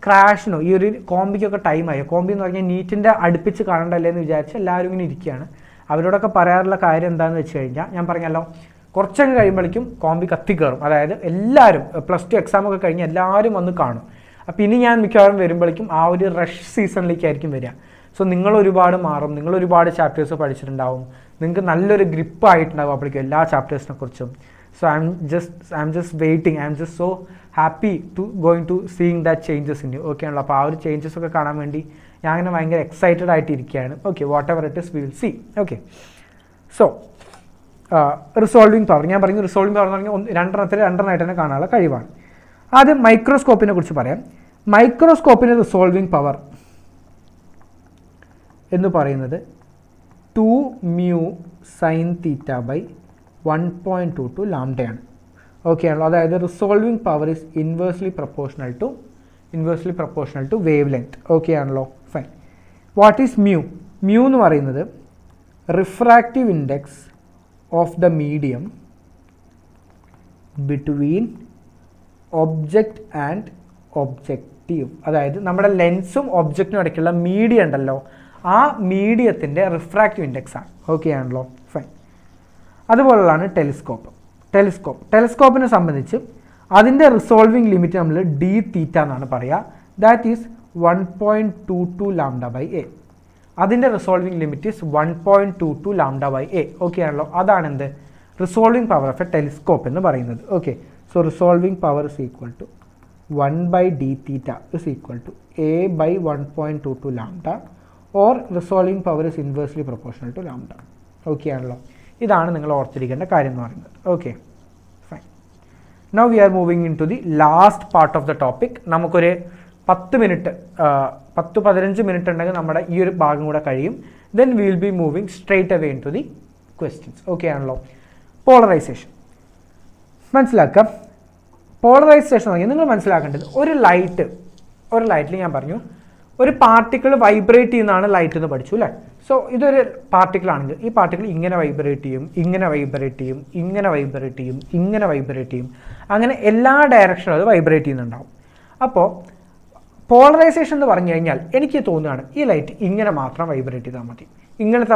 ക്രാഷിനോ ഈ ഒരു കോമ്പിക്കൊക്കെ ടൈമായി. കോമ്പി എന്ന് പറഞ്ഞാൽ നീറ്റിൻ്റെ അടുപ്പിച്ച് കാണണ്ടല്ലേ എന്ന് വിചാരിച്ച് എല്ലാവരും ഇങ്ങനെ ഇരിക്കുകയാണ്. അവരോടൊക്കെ പറയാറുള്ള കാര്യം എന്താണെന്ന് വെച്ച് കഴിഞ്ഞാൽ, ഞാൻ പറഞ്ഞല്ലോ കുറച്ചങ്ങ് കഴിയുമ്പോഴേക്കും കോമ്പി കത്തിക്കയറും. അതായത് എല്ലാവരും +2 എക്സാമൊക്കെ കഴിഞ്ഞ് എല്ലാവരും വന്ന് കാണും. അപ്പോൾ ഇനി ഞാൻ മിക്കവാറും വരുമ്പോഴേക്കും ആ ഒരു റഷ് സീസണിലേക്കായിരിക്കും വരിക. സോ നിങ്ങൾ ഒരുപാട് മാറും, നിങ്ങൾ ഒരുപാട് ചാപ്റ്റേഴ്സ് പഠിച്ചിട്ടുണ്ടാവും, നിങ്ങൾക്ക് നല്ലൊരു ഗ്രിപ്പ് ആയിട്ടുണ്ടാവും അപ്പോഴേക്കും എല്ലാ ചാപ്റ്റേഴ്സിനെ കുറിച്ചും. So I'm just waiting, I'm just so happy to going to seeing that changes in you. Okay ആണല്ലോ. അപ്പോൾ ആ ഒരു ചേഞ്ചസ് ഒക്കെ കാണാൻ വേണ്ടി ഞാൻ അങ്ങനെ ഭയങ്കര എക്സൈറ്റഡ് ആയിട്ട് ഇരിക്കുകയാണ്. Okay, whatever it is we will see. Okay, so resolving power ഞാൻ പറഞ്ഞു. റിസോൾവിങ് പവർ എന്ന് പറഞ്ഞാൽ രണ്ടെണ്ണമായിട്ട് തന്നെ കാണാനുള്ള കഴിവാണ്. ആദ്യം മൈക്രോസ്കോപ്പിനെ കുറിച്ച് പറയാം. മൈക്രോസ്കോപ്പിൻ്റെ റിസോൾവിങ് പവർ എന്ന് പറയുന്നത് 2 mu sin theta by 1.22 ലാംഡയാണ്. ഓക്കെ ആണല്ലോ. അതായത് resolving power is inversely proportional to wavelength. Okay ആണല്ലോ. Fine. What is mu? Mu എന്ന് പറയുന്നത് refractive index of the medium between object and objective. അതായത് നമ്മുടെ ലെൻസും ഒബ്ജക്റ്റിനും ഇടയ്ക്കുള്ള മീഡിയം ഉണ്ടല്ലോ, ആ മീഡിയത്തിൻ്റെ റിഫ്രാക്റ്റീവ് ഇൻഡെക്സ് ആണ്. ഓക്കെ ആണല്ലോ. ഫൈൻ. അതുപോലുള്ളതാണ് ടെലിസ്കോപ്പിനെ സംബന്ധിച്ച് അതിൻ്റെ റിസോൾവിങ് ലിമിറ്റ് നമ്മൾ ഡി തീറ്റ എന്നാണ് പറയുക. That is 1.22 λ/a. അതിൻ്റെ resolving limit is 1.22 λ/a. Okay ആണല്ലോ. അതാണ് എന്ത് resolving power of a telescope എന്ന് പറയുന്നത്. Okay, so resolving power is equal to 1/d theta is equal to a by 1.22 lambda, or resolving power is inversely proportional to lambda. Okay ആണല്ലോ. ഇതാണ് നിങ്ങൾ ഓർത്തിരിക്കേണ്ട കാര്യം എന്ന് പറയുന്നത്. Okay, fine. Now we are moving in to the last part of the topic. നമുക്കൊരു 10-15 minute ഉണ്ടെങ്കിൽ നമ്മുടെ ഈ ഒരു ഭാഗം കൂടെ കഴിയും. Then we will be moving straight away in to the questions. Okay ആണല്ലോ. പോളറൈസേഷൻ മനസ്സിലാക്കാം. പോളറൈസേഷൻ നിങ്ങൾ മനസ്സിലാക്കേണ്ടത് ഒരു ലൈറ്റിൽ ഞാൻ പറഞ്ഞു ഒരു പാർട്ടിക്കിൾ വൈബ്രേറ്റ് ചെയ്യുന്നതാണ് ലൈറ്റ് എന്ന് പഠിച്ചു അല്ലേ. സോ ഇതൊരു പാർട്ടിക്കിൾ ആണെങ്കിൽ ഈ പാർട്ടിക്കിൾ ഇങ്ങനെ വൈബ്രേറ്റ് ചെയ്യും, ഇങ്ങനെ വൈബ്രേറ്റ് ചെയ്യും, ഇങ്ങനെ വൈബ്രേറ്റ് ചെയ്യും, ഇങ്ങനെ വൈബ്രേറ്റ് ചെയ്യും, അങ്ങനെ എല്ലാ ഡയറക്ഷനും അത് വൈബ്രേറ്റ് ചെയ്യുന്നുണ്ടാവും. അപ്പോൾ പോളറൈസേഷൻ എന്ന് പറഞ്ഞു കഴിഞ്ഞാൽ എനിക്ക് തോന്നുകയാണ് ഈ ലൈറ്റ് ഇങ്ങനെ മാത്രം വൈബ്രേറ്റ് ചെയ്താൽ മതി, ഇങ്ങനത്തെ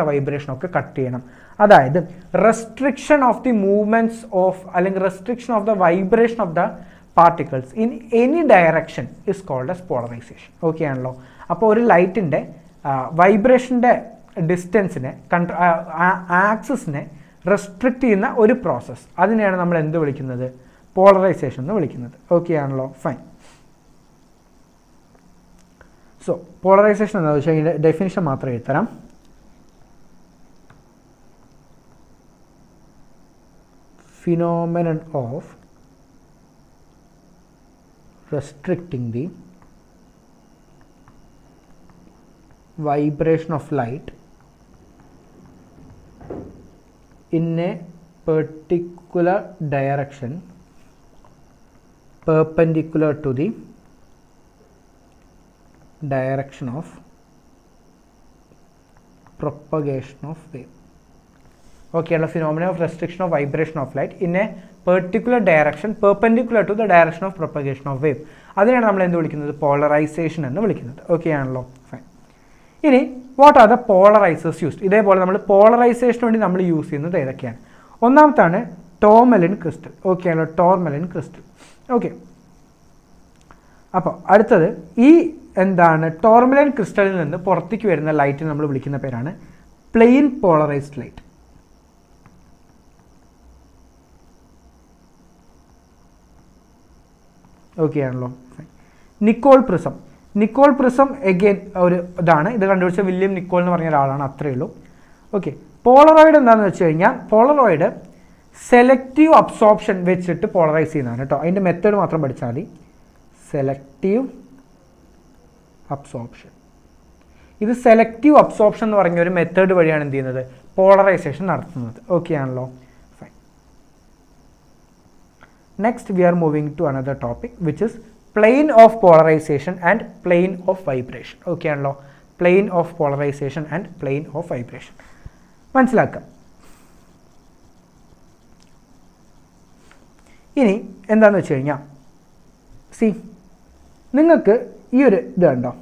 വൈബ്രേഷനും ഒക്കെ കട്ട് ചെയ്യണം. അതായത് restriction of the movements of അല്ലെങ്കിൽ restriction of the vibration of the particles in any direction is called as polarization. Okay ആണല്ലോ. അപ്പോൾ ഒരു ലൈറ്റിൻ്റെ വൈബ്രേഷൻ്റെ ഡിസ്റ്റൻസിനെ ആക്സിസിനെ റെസ്ട്രിക്റ്റ് ചെയ്യുന്ന ഒരു പ്രോസസ്സ്, അതിനെയാണ് നമ്മൾ എന്ത് വിളിക്കുന്നത്? പോളറൈസേഷൻ എന്ന് വിളിക്കുന്നത്. ഓക്കെ ആണല്ലോ. ഫൈൻ. സോ പോളറൈസേഷൻ എന്താണെന്ന് വെച്ചാൽ ഇതിൻ്റെ ഡെഫിനിഷൻ മാത്രം എഴുതരാം. Phenomenon of restricting the vibration of light in a particular direction perpendicular to the direction of propagation of wave. Okay, the phenomenon of restriction of vibration of light in a particular direction perpendicular to the direction of propagation of wave. അതിനാണ് നമ്മൾ എന്ത് വിളിക്കുന്നത്? Polarisation എന്ന് വിളിക്കുന്നത്. Okay ആണല്ലോ. Fine. ഇനി what are the പോളറൈസേഴ്സ് used? ഇതേപോലെ നമ്മൾ പോളറൈസേഷന് വേണ്ടി നമ്മൾ യൂസ് ചെയ്യുന്നത് ഏതൊക്കെയാണ്? ഒന്നാമത്താണ് ടോർമലിൻ ക്രിസ്റ്റൽ. ഓക്കെ ആണല്ലോ. ടോർമലിൻ ക്രിസ്റ്റൽ. ഓക്കെ. അപ്പോൾ അടുത്തത് ഈ ടോർമലിൻ ക്രിസ്റ്റലിൽ നിന്ന് പുറത്തേക്ക് വരുന്ന ലൈറ്റിന് നമ്മൾ വിളിക്കുന്ന പേരാണ് പ്ലെയിൻ പോളറൈസ്ഡ് ലൈറ്റ്. ഓക്കെ ആണല്ലോ. നിക്കോൾ പ്രിസം എഗെയിൻ ഒരു ഇതാണ്. ഇത് കണ്ടുപിടിച്ച വില്യം നിക്കോൾ എന്ന് പറഞ്ഞ ഒരാളാണ്. അത്രയേ ഉള്ളൂ. ഓക്കെ. പോളറോയിഡ് എന്താണെന്ന് വെച്ച് കഴിഞ്ഞാൽ പോളറോയിഡ് സെലക്റ്റീവ് അബ്സോർപ്ഷൻ വെച്ചിട്ട് പോളറൈസ് ചെയ്യുന്നതാണ് കേട്ടോ. അതിൻ്റെ മെത്തേഡ് മാത്രം പഠിച്ചാൽ മതി. Selective absorption. ഇത് സെലക്റ്റീവ് അബ്സോർപ്ഷൻ എന്ന് പറഞ്ഞ ഒരു മെത്തേഡ് വഴിയാണ് എന്ത് ചെയ്യുന്നത്? പോളറൈസേഷൻ നടത്തുന്നത്. ഓക്കെ ആണല്ലോ. Next we are moving to another topic which is plane of polarization and plane of vibration. Okay ആണല്ലോ. plane of polarization and plane of vibration മനസ്സിലാക്കാം. ഇനി എന്താണെന്ന് വെച്ച് കഴിഞ്ഞാൽ നിങ്ങൾക്ക് ഈ ഒരു ഇത് കണ്ടോ,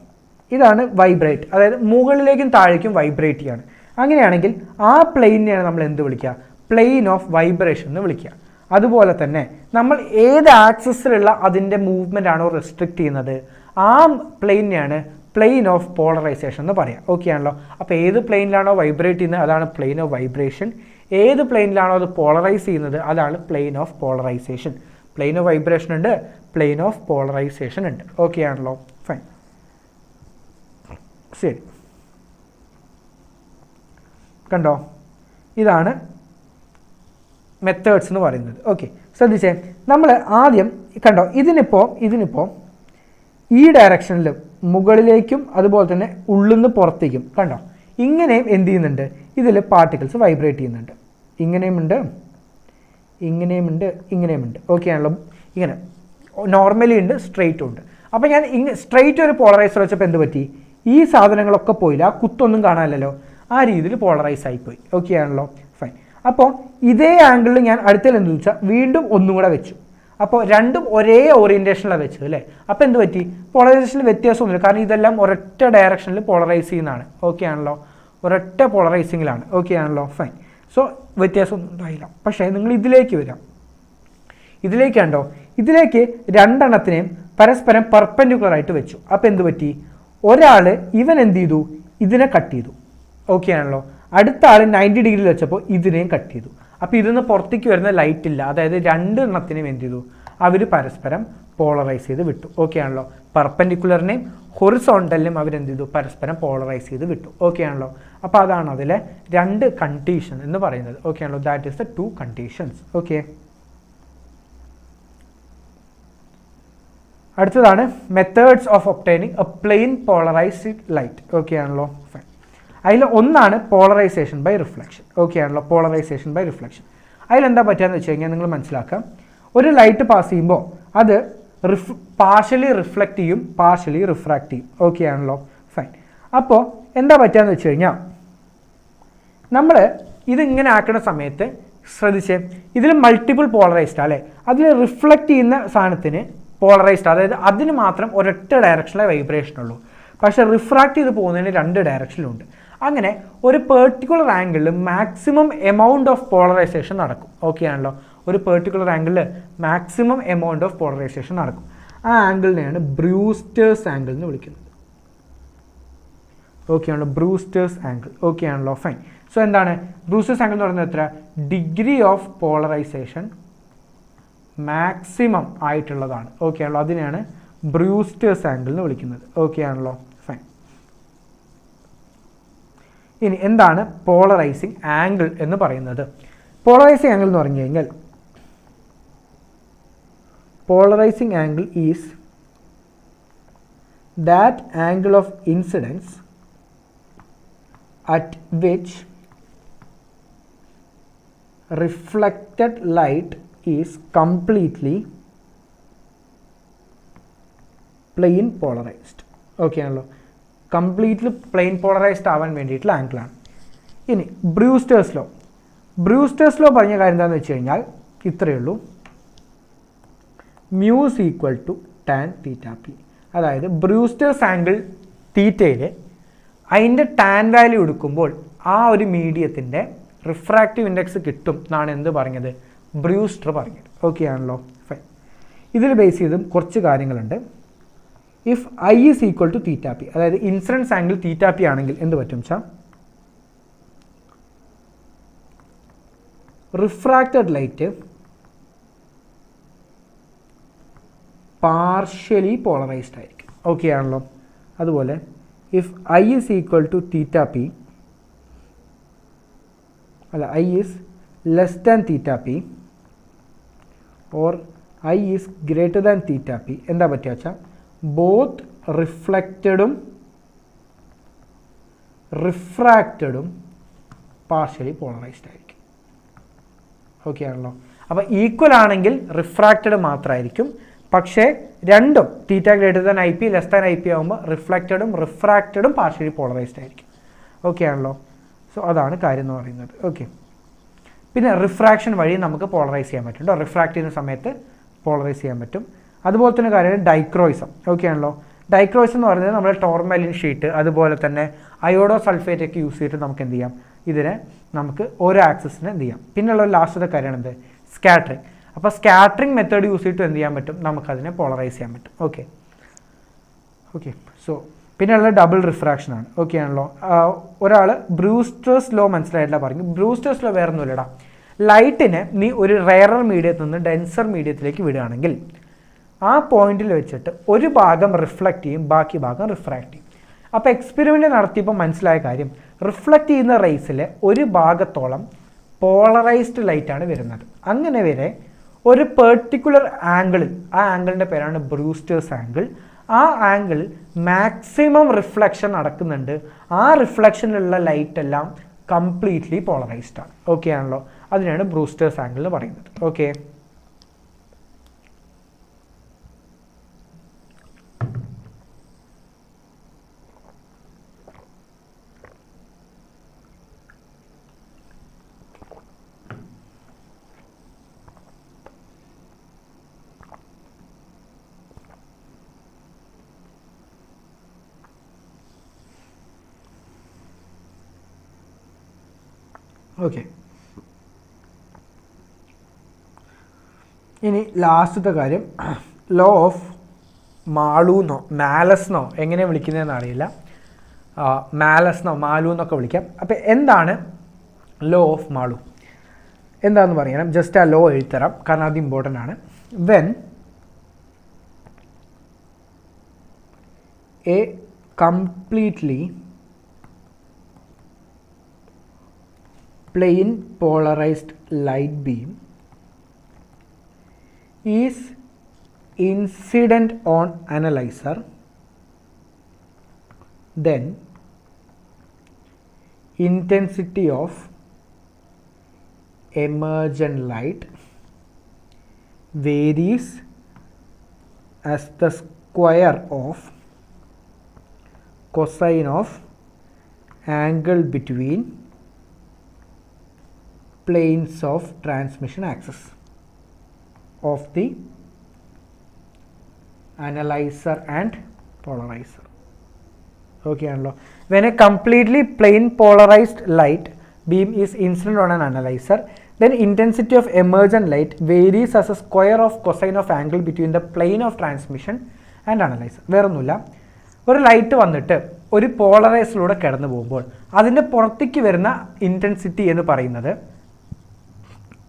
ഇതാണ് വൈബ്രേറ്റ്, അതായത് മുകളിലേക്കും താഴേക്കും വൈബ്രേറ്റ് ചെയ്യാണ്. അങ്ങനെയാണെങ്കിൽ ആ പ്ലെയിനെയാണ് നമ്മൾ എന്ത് വിളിക്കുക? പ്ലെയിൻ ഓഫ് വൈബ്രേഷൻ എന്ന് വിളിക്കുക. അതുപോലെ തന്നെ നമ്മൾ ഏത് ആക്സിസിലുള്ള അതിൻ്റെ മൂവ്മെൻ്റ് ആണോ റെസ്ട്രിക്റ്റ് ചെയ്യുന്നത് ആ പ്ലെയിനെയാണ് പ്ലെയിൻ ഓഫ് പോളറൈസേഷൻ എന്ന് പറയാം. ഓക്കെ ആണല്ലോ. അപ്പോൾ ഏത് പ്ലെയിനിലാണോ വൈബ്രേറ്റ് ചെയ്യുന്നത് അതാണ് പ്ലെയിൻ ഓഫ് വൈബ്രേഷൻ. ഏത് പ്ലെയിനിലാണോ അത് പോളറൈസ് ചെയ്യുന്നത് അതാണ് plain of polarisation. Plain of vibration ഉണ്ട്, പ്ലെയിൻ ഓഫ് പോളറൈസേഷൻ ഉണ്ട്. ഓക്കെ ആണല്ലോ, ഫൈൻ. ശരി, കണ്ടോ, ഇതാണ് മെത്തേഡ്സ് എന്ന് പറയുന്നത്. ഓക്കെ, ശ്രദ്ധിച്ചേ, നമ്മൾ ആദ്യം കണ്ടോ ഇതിനിപ്പോൾ ഈ ഡയറക്ഷനിൽ മുകളിലേക്കും അതുപോലെ തന്നെ ഉള്ളിൽ നിന്ന് പുറത്തേക്കും കണ്ടോ ഇങ്ങനെയും എന്ത് ചെയ്യുന്നുണ്ട്, ഇതിൽ പാർട്ടിക്കിൾസ് വൈബ്രേറ്റ് ചെയ്യുന്നുണ്ട്. ഇങ്ങനെയുമുണ്ട്, ഇങ്ങനെയുമുണ്ട്. ഓക്കെ ആണല്ലോ. ഇങ്ങനെ നോർമലി ഉണ്ട്, സ്ട്രെയിറ്റും ഉണ്ട്. അപ്പോൾ ഞാൻ സ്ട്രെയിറ്റ് ഒരു പോളറൈസർ വെച്ചപ്പോൾ എന്ത് പറ്റി, ഈ സാധനങ്ങളൊക്കെ പോയില്ല, ആ കുത്തൊന്നും കാണാനല്ലോ, ആ രീതിയിൽ പോളറൈസ് ആയിപ്പോയി. ഓക്കെ ആണല്ലോ, ഫൈൻ. അപ്പോൾ ഇതേ ആംഗിളിൽ ഞാൻ അടുത്തതിൽ എന്ത് വെച്ചാൽ വീണ്ടും ഒന്നും കൂടെ വെച്ചു. അപ്പോൾ രണ്ടും ഒരേ ഓറിയൻറ്റേഷനിലാണ് വെച്ചത് അല്ലേ. അപ്പോൾ എന്ത് പറ്റി, പോളറൈസേഷനിൽ വ്യത്യാസമൊന്നുമില്ല, കാരണം ഇതെല്ലാം ഒരൊറ്റ ഡയറക്ഷനിൽ പോളറൈസ് ചെയ്യുന്നതാണ്. ഓക്കെ ആണല്ലോ, ഒരൊറ്റ പോളറൈസിങ്ങിലാണ്. ഓക്കെ ആണല്ലോ, ഫൈൻ. സോ വ്യത്യാസമൊന്നും ഉണ്ടായില്ല. പക്ഷേ നിങ്ങൾ ഇതിലേക്ക് വരാം, ഇതിലേക്ക് കണ്ടോ, ഇതിലേക്ക് രണ്ടെണ്ണത്തിനെയും പരസ്പരം പെർപെൻഡിക്കുലർ ആയിട്ട് വെച്ചു. അപ്പോൾ എന്ത് പറ്റി, ഒരാൾ ഇവൻ എന്ത് ചെയ്തു, ഇതിനെ കട്ട് ചെയ്തു. ഓക്കെ ആണല്ലോ. അടുത്ത ആൾ 90 ഡിഗ്രിയിൽ വെച്ചപ്പോൾ ഇതിനെയും കട്ട് ചെയ്തു. അപ്പോൾ ഇതിന്ന് പുറത്തേക്ക് വരുന്ന ലൈറ്റ് ഇല്ല, അതായത് രണ്ടെണ്ണത്തിനെയും എന്ത് ചെയ്തു, അവർ പരസ്പരം പോളറൈസ് ചെയ്ത് വിട്ടു. ഓക്കെ ആണല്ലോ. പെർപെൻഡിക്കുലറിനെയും ഹൊറിസോണ്ടലിനെയും അവരെന്ത് ചെയ്തു, പരസ്പരം പോളറൈസ് ചെയ്ത് വിട്ടു. ഓക്കെ ആണല്ലോ. അപ്പോൾ അതാണ് അതിലെ രണ്ട് കണ്ടീഷൻ എന്ന് പറയുന്നത്. ഓക്കെ ആണല്ലോ, that is the 2 conditions. Okay, അടുത്തതാണ് methods of obtaining a plane polarized light. Okay ആണല്ലോ, ഫൈൻ. അതിൽ ഒന്നാണ് പോളറൈസേഷൻ ബൈ റിഫ്ലക്ഷൻ. ഓക്കെ ആണല്ലോ, പോളറൈസേഷൻ ബൈ റിഫ്ലക്ഷൻ. അതിലെന്താ പറ്റുകയെന്ന് വെച്ച് കഴിഞ്ഞാൽ നിങ്ങൾ മനസ്സിലാക്കാം, ഒരു ലൈറ്റ് പാസ് ചെയ്യുമ്പോൾ അത് പാർഷ്യലി റിഫ്ലക്റ്റ് ചെയ്യും, പാർഷ്യലി റിഫ്രാക്റ്റ് ചെയ്യും. ഓക്കെ ആണല്ലോ, ഫൈൻ. അപ്പോൾ എന്താ പറ്റുകയെന്ന് വെച്ച് കഴിഞ്ഞാൽ നമ്മൾ ഇതിങ്ങനെ ആക്കുന്ന സമയത്ത് ശ്രദ്ധിച്ചേ, ഇതിൽ മൾട്ടിപ്പിൾ പോളറൈസ്ഡ് അല്ലേ, അതിൽ റിഫ്ലക്റ്റ് ചെയ്യുന്ന സാധനത്തിന് പോളറൈസ്ഡ്, അതായത് അതിന് മാത്രം ഒരൊറ്റ ഡയറക്ഷനിലെ വൈബ്രേഷൻ ഉള്ളൂ. പക്ഷേ റിഫ്രാക്റ്റ് ചെയ്ത് പോകുന്നതിന് 2 ഡയറക്ഷനിലുണ്ട്. അങ്ങനെ ഒരു പെർട്ടിക്കുലർ ആംഗിളിൽ മാക്സിമം എമൗണ്ട് ഓഫ് പോളറൈസേഷൻ നടക്കും. ഓക്കെ ആണല്ലോ, ഒരു പെർട്ടിക്കുലർ ആംഗിളിൽ മാക്സിമം എമൗണ്ട് ഓഫ് പോളറൈസേഷൻ നടക്കും. ആ ആംഗിളിനെയാണ് ബ്രൂസ്റ്റേഴ്സ് ആംഗിൾ എന്ന് വിളിക്കുന്നത്. ഓക്കെ ആണല്ലോ, ബ്രൂസ്റ്റേഴ്സ് ആംഗിൾ. ഓക്കെ ആണല്ലോ, ഫൈൻ. സോ എന്താണ് ബ്രൂസ്റ്റേഴ്സ് ആംഗിൾ എന്ന് പറയുന്നത്, എത്ര ഡിഗ്രി ഓഫ് പോളറൈസേഷൻ മാക്സിമം ആയിട്ടുള്ളതാണ്. ഓക്കെ ആണല്ലോ, അതിനെയാണ് ബ്രൂസ്റ്റേഴ്സ് ആംഗിൾ എന്ന് വിളിക്കുന്നത്. ഓക്കെ ആണല്ലോ, ഫൈൻ. ഇനി എന്താണ് പോളറൈസിങ് ആംഗിൾ എന്ന് പറയുന്നത്? പോളറൈസിങ് ആംഗിൾ എന്ന് പറഞ്ഞു കഴിഞ്ഞാൽ polarising angle is that angle of incidence at which reflected light is completely plain polarised. Okay ആണല്ലോ, കംപ്ലീറ്റ്ലി പ്ലെയിൻ പോളറൈസ്ഡ് ആവാൻ വേണ്ടിയിട്ടുള്ള ആംഗിളാണ്. ഇനി ബ്രൂസ്റ്റേഴ്സ് ലോ പറഞ്ഞ കാര്യം എന്താണെന്ന് വെച്ച് കഴിഞ്ഞാൽ ഇത്രയേ ഉള്ളൂ, mu's equal to tan theta P. അതായത് ബ്രൂസ്റ്റേഴ്സ് ആംഗിൾ തീറ്റയിൽ അതിൻ്റെ ടാൻ വാല്യൂ എടുക്കുമ്പോൾ ആ ഒരു മീഡിയത്തിൻ്റെ റിഫ്രാക്റ്റീവ് ഇൻഡെക്സ് കിട്ടും എന്നാണ് എന്ത് പറഞ്ഞത്, ബ്രൂസ്റ്റർ പറഞ്ഞത്. ഓക്കെ ആണല്ലോ, ഫൈൻ. ഇതിൽ ബേസ് ചെയ്തും കുറച്ച് കാര്യങ്ങളുണ്ട്. If I is equal to theta P, അതായത് ഇൻസിഡൻസ് ആംഗിൾ തീറ്റ പി ആണെങ്കിൽ എന്ത് പറ്റും വെച്ചാൽ റിഫ്രാക്റ്റഡ് ലൈറ്റ് പാർഷ്യലി പോളറൈസ്ഡ് ആയിരിക്കും. ഓക്കെ ആണല്ലോ. അതുപോലെ if I is equal to theta P, അല്ല I is less than theta P or I is greater than theta P, എന്താ പറ്റുക വെച്ചാൽ ബോത്ത് റിഫ്ലക്റ്റഡും റിഫ്രാക്റ്റഡും പാർഷ്യലി പോളറൈസ്ഡ് ആയിരിക്കും. ഓക്കെ ആണല്ലോ. അപ്പോൾ ഈക്വൽ ആണെങ്കിൽ റിഫ്രാക്റ്റഡ് മാത്രമായിരിക്കും, പക്ഷേ രണ്ടും theta greater than I P less than I P ആകുമ്പോൾ റിഫ്ലക്റ്റഡും റിഫ്രാക്റ്റഡും പാർഷ്യലി പോളറൈസ്ഡ് ആയിരിക്കും. ഓക്കെ ആണല്ലോ. സോ അതാണ് കാര്യം എന്ന് പറയുന്നത്. ഓക്കെ, പിന്നെ റിഫ്രാക്ഷൻ വഴി നമുക്ക് പോളറൈസ് ചെയ്യാൻ പറ്റും കേട്ടോ. റിഫ്രാക്റ്റ് ചെയ്യുന്ന സമയത്ത് പോളറൈസ് ചെയ്യാൻ പറ്റും. അതുപോലെ തന്നെ കാര്യമാണ് ഡൈക്രോയിസം. ഓക്കെ ആണല്ലോ. ഡൈക്രോയിസം എന്ന് പറയുന്നത് നമ്മൾ ടോർമാലിൻ ഷീറ്റ് അതുപോലെ തന്നെ അയോഡോ സൾഫേറ്റ് ഒക്കെ യൂസ് ചെയ്തിട്ട് നമുക്ക് എന്ത് ചെയ്യാം, ഇതിനെ നമുക്ക് ഓരോ ആക്സിസിനെ എന്ത് ചെയ്യാം. പിന്നെയുള്ള ലാസ്റ്റത്തെ കാര്യമാണ് എന്ത്, സ്കാറ്ററിങ്. അപ്പോൾ സ്കാറ്ററിങ് മെത്തേഡ് യൂസ് ചെയ്തിട്ട് എന്ത് ചെയ്യാൻ പറ്റും, നമുക്കതിനെ പോളറൈസ് ചെയ്യാൻ പറ്റും. ഓക്കെ ഓക്കെ സോ പിന്നെയുള്ള ഡബിൾ റിഫ്രാക്ഷൻ ആണ്. ഓക്കെ ആണല്ലോ. ഒരാൾ ബ്രൂസ്റ്റേഴ്സ് ലോ മനസ്സിലായിട്ടില്ല പറഞ്ഞു. ബ്രൂസ്റ്റേഴ്സ് ലോ വേറെ ഒന്നുമില്ലടാ, ലൈറ്റിനെ നീ ഒരു റെയറർ മീഡിയത്തിൽ നിന്ന് ഡെൻസർ മീഡിയത്തിലേക്ക് വിടുകയാണെങ്കിൽ ആ പോയിന്റിൽ വെച്ചിട്ട് ഒരു ഭാഗം റിഫ്ലക്റ്റ് ചെയ്യും, ബാക്കി ഭാഗം റിഫ്രാക്റ്റ് ചെയ്യും. അപ്പോൾ എക്സ്പെരിമെൻ്റ് നടത്തിയപ്പോൾ മനസ്സിലായ കാര്യം, റിഫ്ലക്റ്റ് ചെയ്യുന്ന റേസിൽ ഒരു ഭാഗത്തോളം പോളറൈസ്ഡ് ലൈറ്റാണ് വരുന്നത്. അങ്ങനെ വരെ ഒരു പെർട്ടിക്കുലർ ആംഗിളിൽ, ആ ആംഗിളിൻ്റെ പേരാണ് ബ്രൂസ്റ്റേഴ്സ് ആംഗിൾ, ആ ആംഗിൾ മാക്സിമം റിഫ്ലക്ഷൻ നടക്കുന്നുണ്ട്. ആ റിഫ്ലക്ഷനിലുള്ള ലൈറ്റ് എല്ലാം കംപ്ലീറ്റ്ലി പോളറൈസ്ഡ് ആണ്. ഓക്കെ ആണല്ലോ. അതിനാണ് ബ്രൂസ്റ്റേഴ്സ് ആംഗിൾ എന്ന് പറയുന്നത്. ഓക്കെ ഓക്കെ ഇനി ലാസ്റ്റത്തെ കാര്യം, ലോ ഓഫ് മാളൂന്നോ മാലസ്ന്നോ എങ്ങനെ വിളിക്കുന്നതെന്ന് അറിയില്ല, മാലസ്ന്നോ മാലൂന്നൊക്കെ വിളിക്കാം. അപ്പോൾ എന്താണ് ലോ ഓഫ് മാളു എന്താണെന്ന് പറയാം. ജസ്റ്റ് ആ ലോ എഴുതരാം, കാരണം അത് ഇമ്പോർട്ടൻ്റ് ആണ്. When A completely plain polarized light beam is incident on analyzer, then intensity of emergent light varies as the square of cosine of angle between planes of transmission axis of the analyzer and polarizer. Okay ആണല്ലോ. When a completely plain polarized light beam is incident on an analyzer, then intensity of emergent light varies as a square of cosine of angle between the plane of transmission and analyzer. വേറൊന്നുമില്ല, ഒരു light വന്നിട്ട് ഒരു പോളറൈസറിലൂടെ കടന്നു പോകുമ്പോൾ അതിൻ്റെ പുറത്തേക്ക് വരുന്ന intensity എന്ന് പറയുന്നത്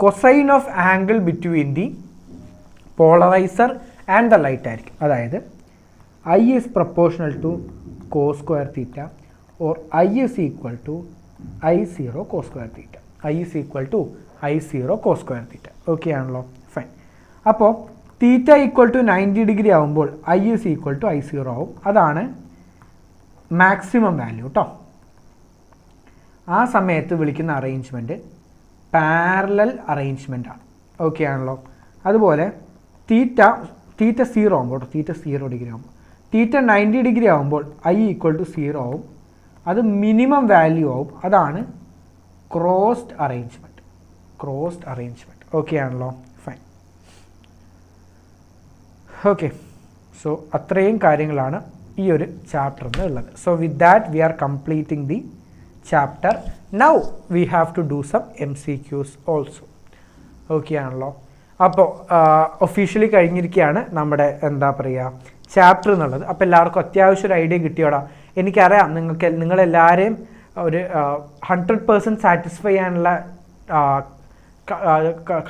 cosine of angle between the polarizer and the light ആയിരിക്കും. അതായത് I is proportional to cos square theta or I is equal to I0 cos square theta. I is equal to I0 cos square theta. Okay ആണല്ലോ, fine. അപ്പോൾ theta equal to 90 degree ആകുമ്പോൾ I is equal to I0 ആവും. അതാണ് maximum value കേട്ടോ. ആ സമയത്ത് വിളിക്കുന്ന arrangement parallel arrangement ആണ്. ഓക്കെ ആണല്ലോ. അതുപോലെ തീറ്റ 0 ആകുമ്പോൾ, തീറ്റ 0 ഡിഗ്രി ആകുമ്പോൾ, തീറ്റ 90 ഡിഗ്രി ആകുമ്പോൾ I ഈക്വൽ ടു 0 ആവും. അത് മിനിമം വാല്യൂ ആവും. അതാണ് crossed arrangement. Crossed arrangement. Okay ആണല്ലോ, ഫൈൻ. ഓക്കെ സോ അത്രയും കാര്യങ്ങളാണ് ഈ ഒരു ചാപ്റ്ററിന് ഉള്ളത്. So with that we are completing the chapter. Now we have to do some MCQs also. Okay ആണല്ലോ. അപ്പോൾ ഒഫീഷ്യലി കഴിഞ്ഞിരിക്കുകയാണ് നമ്മുടെ എന്താ പറയുക ചാപ്റ്റർ എന്നുള്ളത്. അപ്പോൾ എല്ലാവർക്കും അത്യാവശ്യം ഒരു ഐഡിയ കിട്ടിയോടാ. എനിക്കറിയാം നിങ്ങളെല്ലാവരെയും ഒരു 100% സാറ്റിസ്ഫൈ ചെയ്യാനുള്ള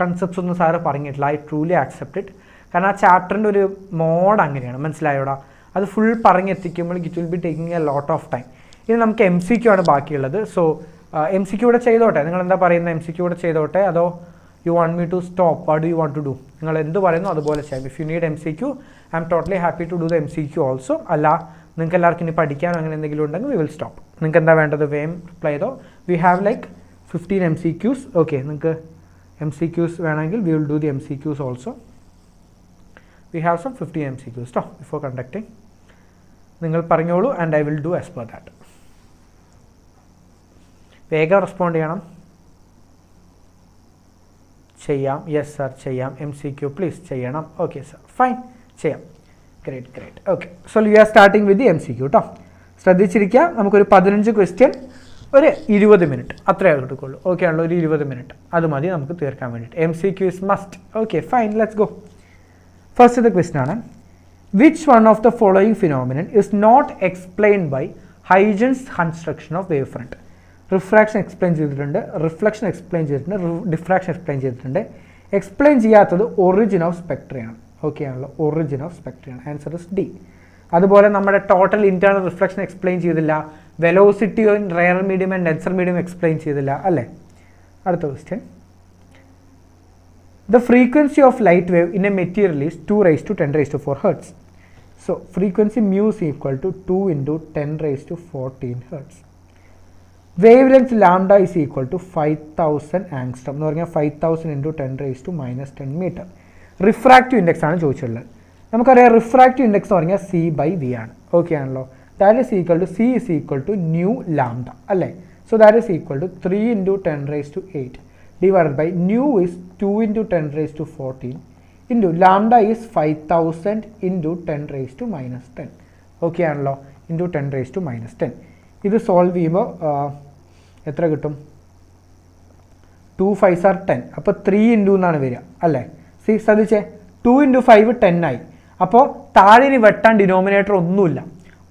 കൺസെപ്റ്റ്സ് ഒന്നും സാറ് പറഞ്ഞിട്ടില്ല. I truly accept it. കാരണം ആ ചാപ്റ്ററിൻ്റെ ഒരു മോഡ് അങ്ങനെയാണ്, മനസ്സിലായോടാ. അത് ഫുൾ പറഞ്ഞെത്തിക്കുമ്പോൾ it will be taking a lot of time. ഇനി നമുക്ക് MCQ ആണ് ബാക്കിയുള്ളത്. സോ MCQ കൂടെ ചെയ്തോട്ടെ, നിങ്ങൾ എന്താ പറയുന്നത്? MCQ കൂടെ ചെയ്തോട്ടെ, അതോ you want me to stop? What do you want to do? നിങ്ങൾ എന്ത് പറയുന്നു അതുപോലെ ചെയ്യാം. If you need MCQ, I am totally happy to do the MCQ also. അല്ല നിങ്ങൾക്ക് എല്ലാവർക്കും ഇനി പഠിക്കാനോ അങ്ങനെ എന്തെങ്കിലും ഉണ്ടെങ്കിൽ വി വിൽ സ്റ്റോപ്പ്. നിങ്ങൾക്ക് എന്താ വേണ്ടത് വേം റിപ്ലൈ ചെയ്തോ. We have like 15 MCQs. Okay, നിങ്ങൾക്ക് MCQs വേണമെങ്കിൽ we will do the MCQs also. We have some 15 MCQs ട്ടോ ബിഫോർ കണ്ടക്ടിങ്. നിങ്ങൾ പറഞ്ഞോളൂ and I will do as per that. വേഗം റെസ്പോണ്ട് ചെയ്യണം. ചെയ്യാം. യെസ് സർ ചെയ്യാം. MCQ പ്ലീസ് ചെയ്യണം. ഓക്കെ സർ, ഫൈൻ, ചെയ്യാം. Great. Okay, so we are starting with the MCQ കേട്ടോ. ശ്രദ്ധിച്ചിരിക്കുക. നമുക്കൊരു 15 ക്വസ്റ്റ്യൻ ഒരു 20 മിനിറ്റ് അത്രേ എടുക്കുള്ളൂ. ഓക്കെ ആണല്ലോ, ഒരു 20 മിനിറ്റ് അത് മതി നമുക്ക് തീർക്കാൻ വേണ്ടിയിട്ട്. MCQ is must. Okay fine, let's go. First question ആണ്, which one of the following phenomenon is not explained by Huygens construction of wave front? Refraction explain ചെയ്തിട്ടുണ്ട്, റിഫ്ലക്ഷൻ എക്സ്പ്ലെയിൻ ചെയ്തിട്ടുണ്ട്, ഡിഫ്രാക്ഷൻ എക്സ്പ്ലെയിൻ ചെയ്തിട്ടുണ്ട്. Explain ചെയ്യാത്തത് origin of സ്പെക്ട്രയാണ്. ഓക്കെ ആണല്ലോ, origin of സ്പെക്ട്രയാണ്. Answer is D. അതുപോലെ നമ്മുടെ ടോട്ടൽ ഇന്റേണൽ റിഫ്ലക്ഷൻ എക്സ്പ്ലെയിൻ ചെയ്തില്ല, velocity rarer medium and denser medium explain ചെയ്തില്ല അല്ലേ. അടുത്ത question, the frequency of light wave in A material is 2 raised to 10 raised to 4 hertz. So frequency mu is equal to 2 into 10 raised to 14 hertz. Wavelength lambda is equal to 5000 angstrom എന്ന് പറഞ്ഞാൽ 5000 into 10 raised to minus 10 meter. Refractive index ആണ് ചോദിച്ചിട്ടുള്ളത്. നമുക്കറിയാം refractive index എന്ന് പറഞ്ഞാൽ C/V ആണ്. Okay ആണല്ലോ, that is equal to C is equal to nu lambda അല്ലേ. So that is equal to 3 into 10 raised to 8 divided by nu is 2 into 10 raised to 14 into lambda is 5000 into 10 raised to minus 10. Okay ആണല്ലോ, into 10 raised to minus 10. ഇത് solve ചെയ്യുമ്പോൾ എത്ര കിട്ടും? 2 5s are 10. അപ്പോൾ 3 into എന്നാണ് വരിക അല്ലേ. ശ്രദ്ധിച്ചേ, 2 into 5 10 ആയി. അപ്പോൾ താഴെ ഇനി വെട്ടാൻ ഡിനോമിനേറ്റർ ഒന്നുമില്ല,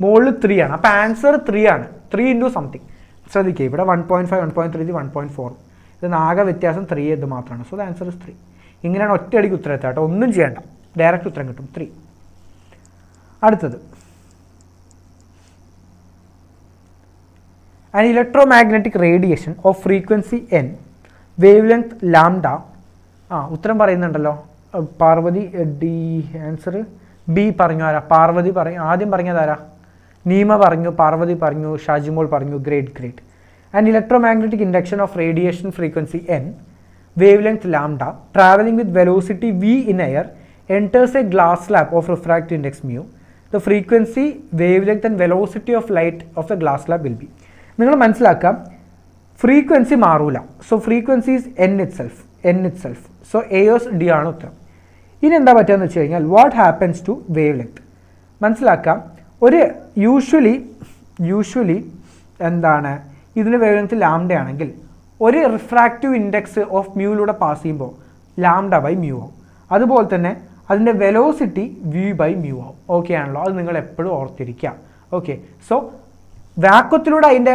മുകളിൽ 3 ആണ്. അപ്പോൾ ആൻസർ 3 ആണ്, 3 into സംതിങ്. ശ്രദ്ധിക്കുക, ഇവിടെ 1.5 1.3 1.4 ഇത് ആകെ വ്യത്യാസം 3 ഇത് മാത്രമാണ്. So the answer is 3. ഇങ്ങനെയാണ് ഒറ്റയടിക്ക് ഉത്തരം എത്താം കേട്ടോ, ഒന്നും ചെയ്യണ്ട, ഡയറക്റ്റ് ഉത്തരം കിട്ടും 3. അടുത്തത്, an electromagnetic radiation of frequency n, wavelength lambda. ഉത്തരം പറയുന്നുണ്ടല്ലോ പാർവതി ഡി. Answer B. പറഞ്ഞു ആരാ? പാർവതി പറഞ്ഞു. ആദ്യം പറഞ്ഞതാരാ? നീമ പറഞ്ഞു, പാർവതി പറഞ്ഞു, ഷാജിമോൾ പറഞ്ഞു. Great. An electromagnetic induction of radiation frequency n, wavelength lambda, traveling with velocity v in air, enters a glass slab of refractive index mu. The frequency, wavelength and velocity of light of the glass slab will be. നിങ്ങൾ മനസ്സിലാക്കാം, frequency മാറൂല. So frequency is N itself. So എയോസ് D ആണ് ഉത്തരം. ഇനി എന്താ പറ്റുകയെന്ന് വെച്ച് കഴിഞ്ഞാൽ, what happens to wavelength മനസ്സിലാക്കാം. ഒരു യൂഷ്വലി എന്താണ് ഇതിന് വേവ് ലെങ്ത് ലാംഡ ആണെങ്കിൽ ഒരു റിഫ്രാക്റ്റീവ് ഇൻഡെക്സ് ഓഫ് മ്യൂയിലൂടെ പാസ് ചെയ്യുമ്പോൾ ലാംഡ ബൈ മ്യൂ ആവും. അതുപോലെ തന്നെ അതിൻ്റെ വെലോസിറ്റി വി ബൈ മ്യൂ ആവും. ഓക്കെ ആണല്ലോ, അത് നിങ്ങൾ എപ്പോഴും ഓർത്തിരിക്കുക. ഓക്കെ, സോ വാക്വത്തിലൂടെ അതിൻ്റെ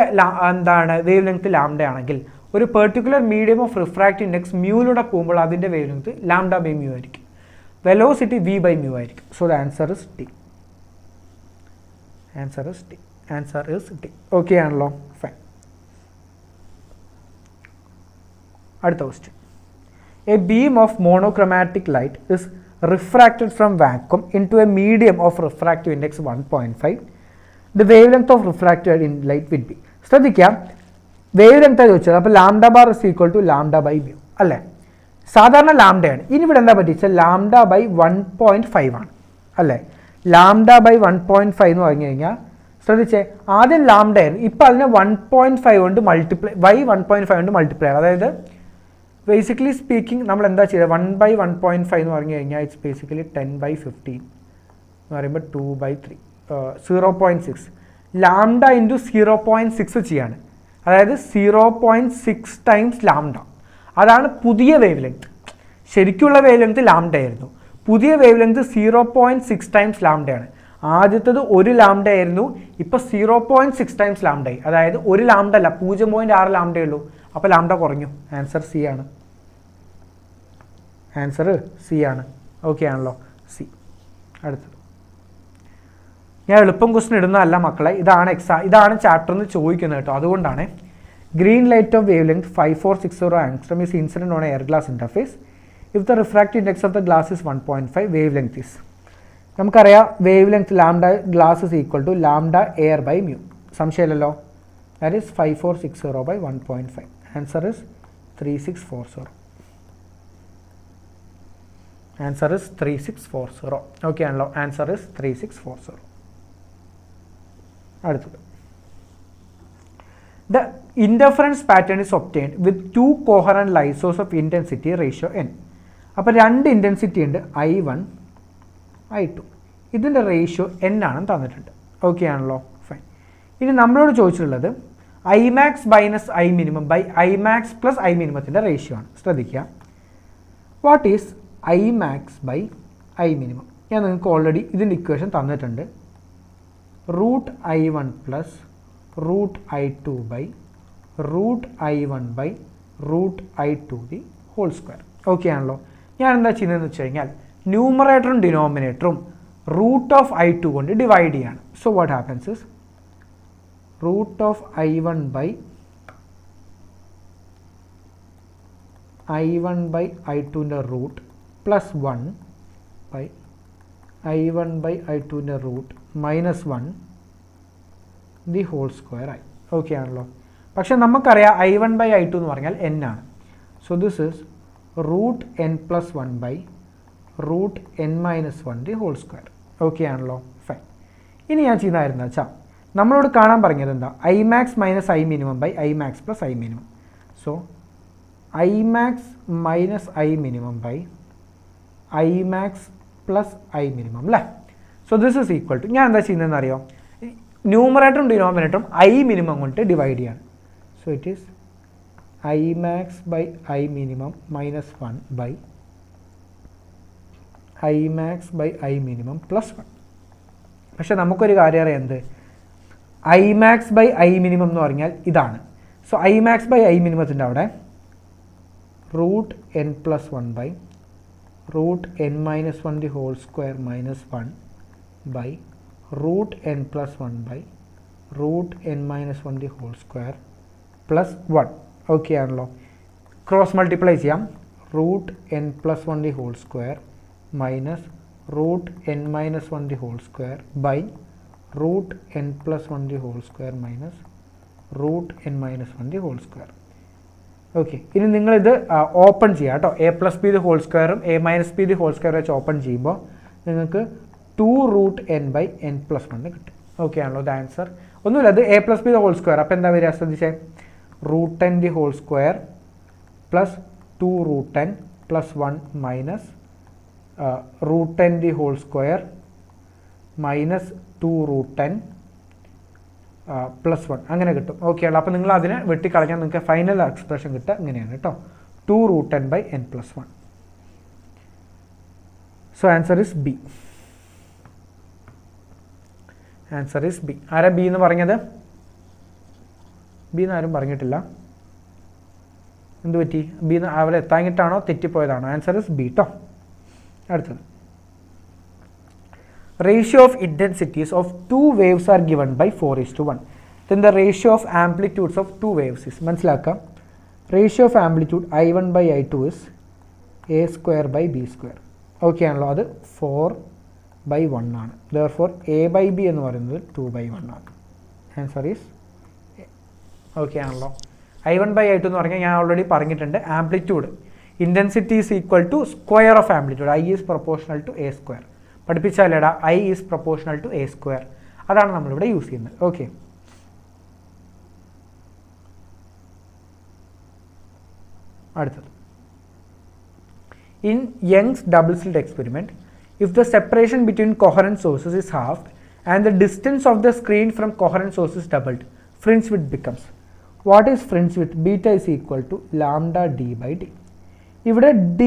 എന്താണ് വേവ് ലെങ്ത് ലാംഡ ആണെങ്കിൽ ഒരു particular medium of refractive index മ്യൂയിലൂടെ പോകുമ്പോൾ അതിൻ്റെ wavelength lambda by mu ആയിരിക്കും, വെലോസിറ്റി വി ബൈ മ്യൂ ആയിരിക്കും. So the answer is D. Answer is D. Okay ആണല്ലോ, ഫൈൻ. അടുത്ത question, a beam of monochromatic light is refracted from vacuum into a medium of refractive index 1.5. The wavelength of refracted in light will be. ശ്രദ്ധിക്കാം, wavelength ചോദിച്ചത്. അപ്പോൾ lambda bar is equal to lambda by mu അല്ലേ. സാധാരണ ലാംഡയാണ്. ഇനി ഇവിടെ എന്താ പറ്റിച്ചാൽ lambda by 1.5 ആണ് അല്ലേ. ലാംഡ ബൈ 1.5 എന്ന് പറഞ്ഞു കഴിഞ്ഞാൽ ശ്രദ്ധിച്ചേ, ആദ്യം ലാംഡ ആയിരുന്നു, ഇപ്പോൾ അതിനെ 1.5 കൊണ്ട് മൾട്ടിപ്ലൈ 1.5 കൊണ്ട് മൾട്ടിപ്ലൈ. അതായത് ബേസിക്കലി സ്പീക്കിംഗ് നമ്മൾ എന്താ ചെയ്തത്, 1/1.5 എന്ന് പറഞ്ഞു കഴിഞ്ഞാൽ ഇറ്റ്സ് ബേസിക്കലി 10/15 എന്ന് പറയുമ്പോൾ 2/3 0.6 ലാംഡ ഇൻറ്റു 0.6 ചെയ്യാണ്. അതായത് 0.6 ടൈംസ് ലാംഡ. അതാണ് പുതിയ വേവ് ലെങ്ത്. ശരിക്കുള്ള വേവ് ലെങ്ത് ലാംഡ ആയിരുന്നു, പുതിയ വേവ് ലെങ്ത് 0.6 ടൈംസ് ലാംഡയാണ്. ആദ്യത്തത് 1 ലാംഡ ആയിരുന്നു, ഇപ്പോൾ 0.6 ടൈംസ് ലാംഡയായി. അതായത് 1 ലാംഡ അല്ല, 0.6 ലാംഡയേ ഉള്ളൂ. അപ്പോൾ ലാംഡ കുറഞ്ഞു. ആൻസർ സി ആണ്. ഓക്കെ ആണല്ലോ, സി. അടുത്തത്, ഞാൻ എളുപ്പം ക്വസ്റ്റ്യൻ ഇടുന്നതല്ല മക്കളെ, ഇതാണ് ചാപ്റ്ററിൽ ചോദിക്കുന്നത് കേട്ടോ. അതുകൊണ്ടാണ് green light of wavelength 5460 angstrom is incident on air glass interface if the refractive index of the glass is 1.5. Wavelength is, നമുക്കറിയാം wavelength lambda glass is equal to lambda air by mu. സംശയമില്ലല്ലോ. That is 5460 by 1.5. Answer is 3640. Okay ആണല്ലോ. Answer is 3640. അടുത്തത്, the interference pattern is obtained with 2 coherent light source of intensity ratio n. അപ്പോൾ 2 intensity ഉണ്ട്, I1 I2. ഇതിൻ്റെ ratio n ആണെന്ന് തന്നിട്ടുണ്ട്. Okay ആണല്ലോ, fine. ഇനി നമ്മളോട് ചോദിച്ചിട്ടുള്ളത് I max minus I minimum by I max plus I മിനിമത്തിൻ്റെ റേഷ്യോ ആണ്. ശ്രദ്ധിക്കുക, what is I max by I minimum? ഞാൻ നിങ്ങൾക്ക് ഓൾറെഡി ഇതിൻ്റെ ഇക്വേഷൻ തന്നിട്ടുണ്ട്. Root I one plus root I two by root I one by root I two the whole square. Okay ആണല്ലോ. ഞാൻ എന്താ ചെയ്യുന്നതെന്ന് വെച്ച് കഴിഞ്ഞാൽ ന്യൂമറേറ്ററും ഡിനോമിനേറ്ററും റൂട്ട് ഓഫ് ഐ ടു കൊണ്ട് ഡിവൈഡ് ചെയ്യാണ്. So what happens is root of I one by I ടുവിൻ്റെ root plus 1 by I one by I ടുവിൻ്റെ root minus 1 the whole square ആയി. ഓക്കെ ആണല്ലോ. പക്ഷെ നമുക്കറിയാം I one by I two എന്ന് പറഞ്ഞാൽ n ആണ്. So this is root N plus 1 by root N minus 1 the whole square. Okay ആണല്ലോ, fine. ഇനി ഞാൻ ചെയ്യുന്നതായിരുന്നു വെച്ചാൽ നമ്മളോട് കാണാൻ പറഞ്ഞത് എന്താ? I max minus I minimum by I max plus I minimum. So I max minus I minimum by I max plus I minimum അല്ലേ? So this is equal to, ഞാൻ എന്താ ചെയ്യുന്നതെന്ന് അറിയാം, ന്യൂമറേറ്ററും ഡിനോമിനേറ്ററും ഐ മിനിമം കൊണ്ട് ഡിവൈഡ് ചെയ്യാണ്. So it is I max by I minimum minus 1 by I max by I minimum plus 1. പക്ഷെ നമുക്കൊരു കാര്യം അറിയാം, എന്ത്? I max by I minimum എന്ന് പറഞ്ഞാൽ ഇതാണ്. So I max by I മിനിമത്തിൻ്റെ അവിടെ root N plus 1 by root N minus 1 the whole square minus 1 by root N plus 1 by root N minus 1 the whole square plus 1. Okay ആണല്ലോ. Cross multiply ചെയ്യാം. Root N plus 1 the whole square minus root N minus 1 the whole square by root N plus 1 the whole square minus root N minus 1 the whole square. Okay, ഇനി നിങ്ങളിത് open ചെയ്യാം കേട്ടോ. A plus B the whole സ്ക്വയറും A minus B the whole square വെച്ച് open ചെയ്യുമ്പോൾ നിങ്ങൾക്ക് 2 root N by N plus 1 കിട്ടും. Okay ആണല്ലോ. ദ ആൻസർ ഒന്നുമില്ല, അത് A plus B the whole square. അപ്പോൾ എന്താ വരിക? ശ്രദ്ധിച്ചേ, root N the whole square plus 2 root N plus 1 minus root N the whole square minus 2 root N plus 1 അങ്ങനെ കിട്ടും. ഓക്കെ ആണല്ലോ. അപ്പോൾ നിങ്ങൾ അതിനെ വെട്ടിക്കളഞ്ഞാൽ നിങ്ങൾക്ക് ഫൈനൽ എക്സ്പ്രഷൻ കിട്ടുക ഇങ്ങനെയാണ് കേട്ടോ, 2 root N by N plus 1. So answer is B. Answer is B. ആരാ ബി എന്ന് പറഞ്ഞത്? ബി എന്ന് ആരും പറഞ്ഞിട്ടില്ല. എന്ത് പറ്റി? ബി എന്ന് അവിടെ എത്താങ്ങിട്ടാണോ തെറ്റിപ്പോയതാണോ? ആൻസർ ഇസ് ബി കേട്ടോ. അടുത്തത്, ratio of intensities of two waves are given by 4:1. Then the ratio of amplitudes of two waves is, മനസ്സിലാക്കാം, ratio of amplitude I1 by I2 is a square by b square. Okay ആണല്ലോ. അത് 4/1 ആണ്. therefore a by b എന്ന് പറയുന്നത് 2/1 ആണ്. Answer is okay ആണല്ലോ. I1 by I2 എന്ന് പറഞ്ഞാൽ ഞാൻ ഓൾറെഡി പറഞ്ഞിട്ടുണ്ട്, amplitude intensity is equal to square of amplitude. I is proportional to a square. പഠിപ്പിച്ചാലേടാ, I is proportional to a square. അതാണ് നമ്മളിവിടെ യൂസ് ചെയ്യുന്നത്. ഓക്കെ, അടുത്തത്, in Young's double slit experiment, if the separation between coherent sources is halved and the distance of the screen from coherent source is doubled, fringe width becomes, what is fringe width? Beta is equal to lambda d by d. ഇവിടെ d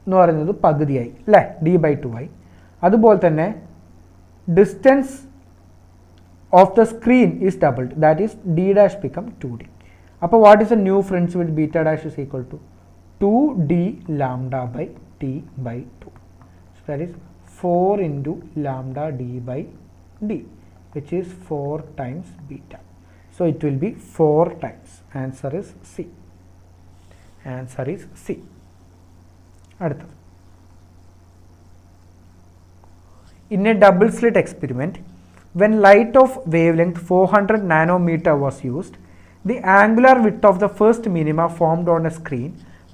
എന്ന് പറയുന്നത് പകുതിയായി അല്ലേ, d/2 ആയി. അതുപോലെ തന്നെ distance of the screen is doubled, that is d dash become 2d. അപ്പോൾ what is a new fringe with beta dash is equal to 2d lambda by d/2. So that is 4 into lambda d by d, which is 4 times beta. So it will be 4 times. Answer is C. Answer is C. അടുത്തത്, in a double slit experiment, when light of wavelength 400 nanometer was used, the angular width of the first minima formed on a screen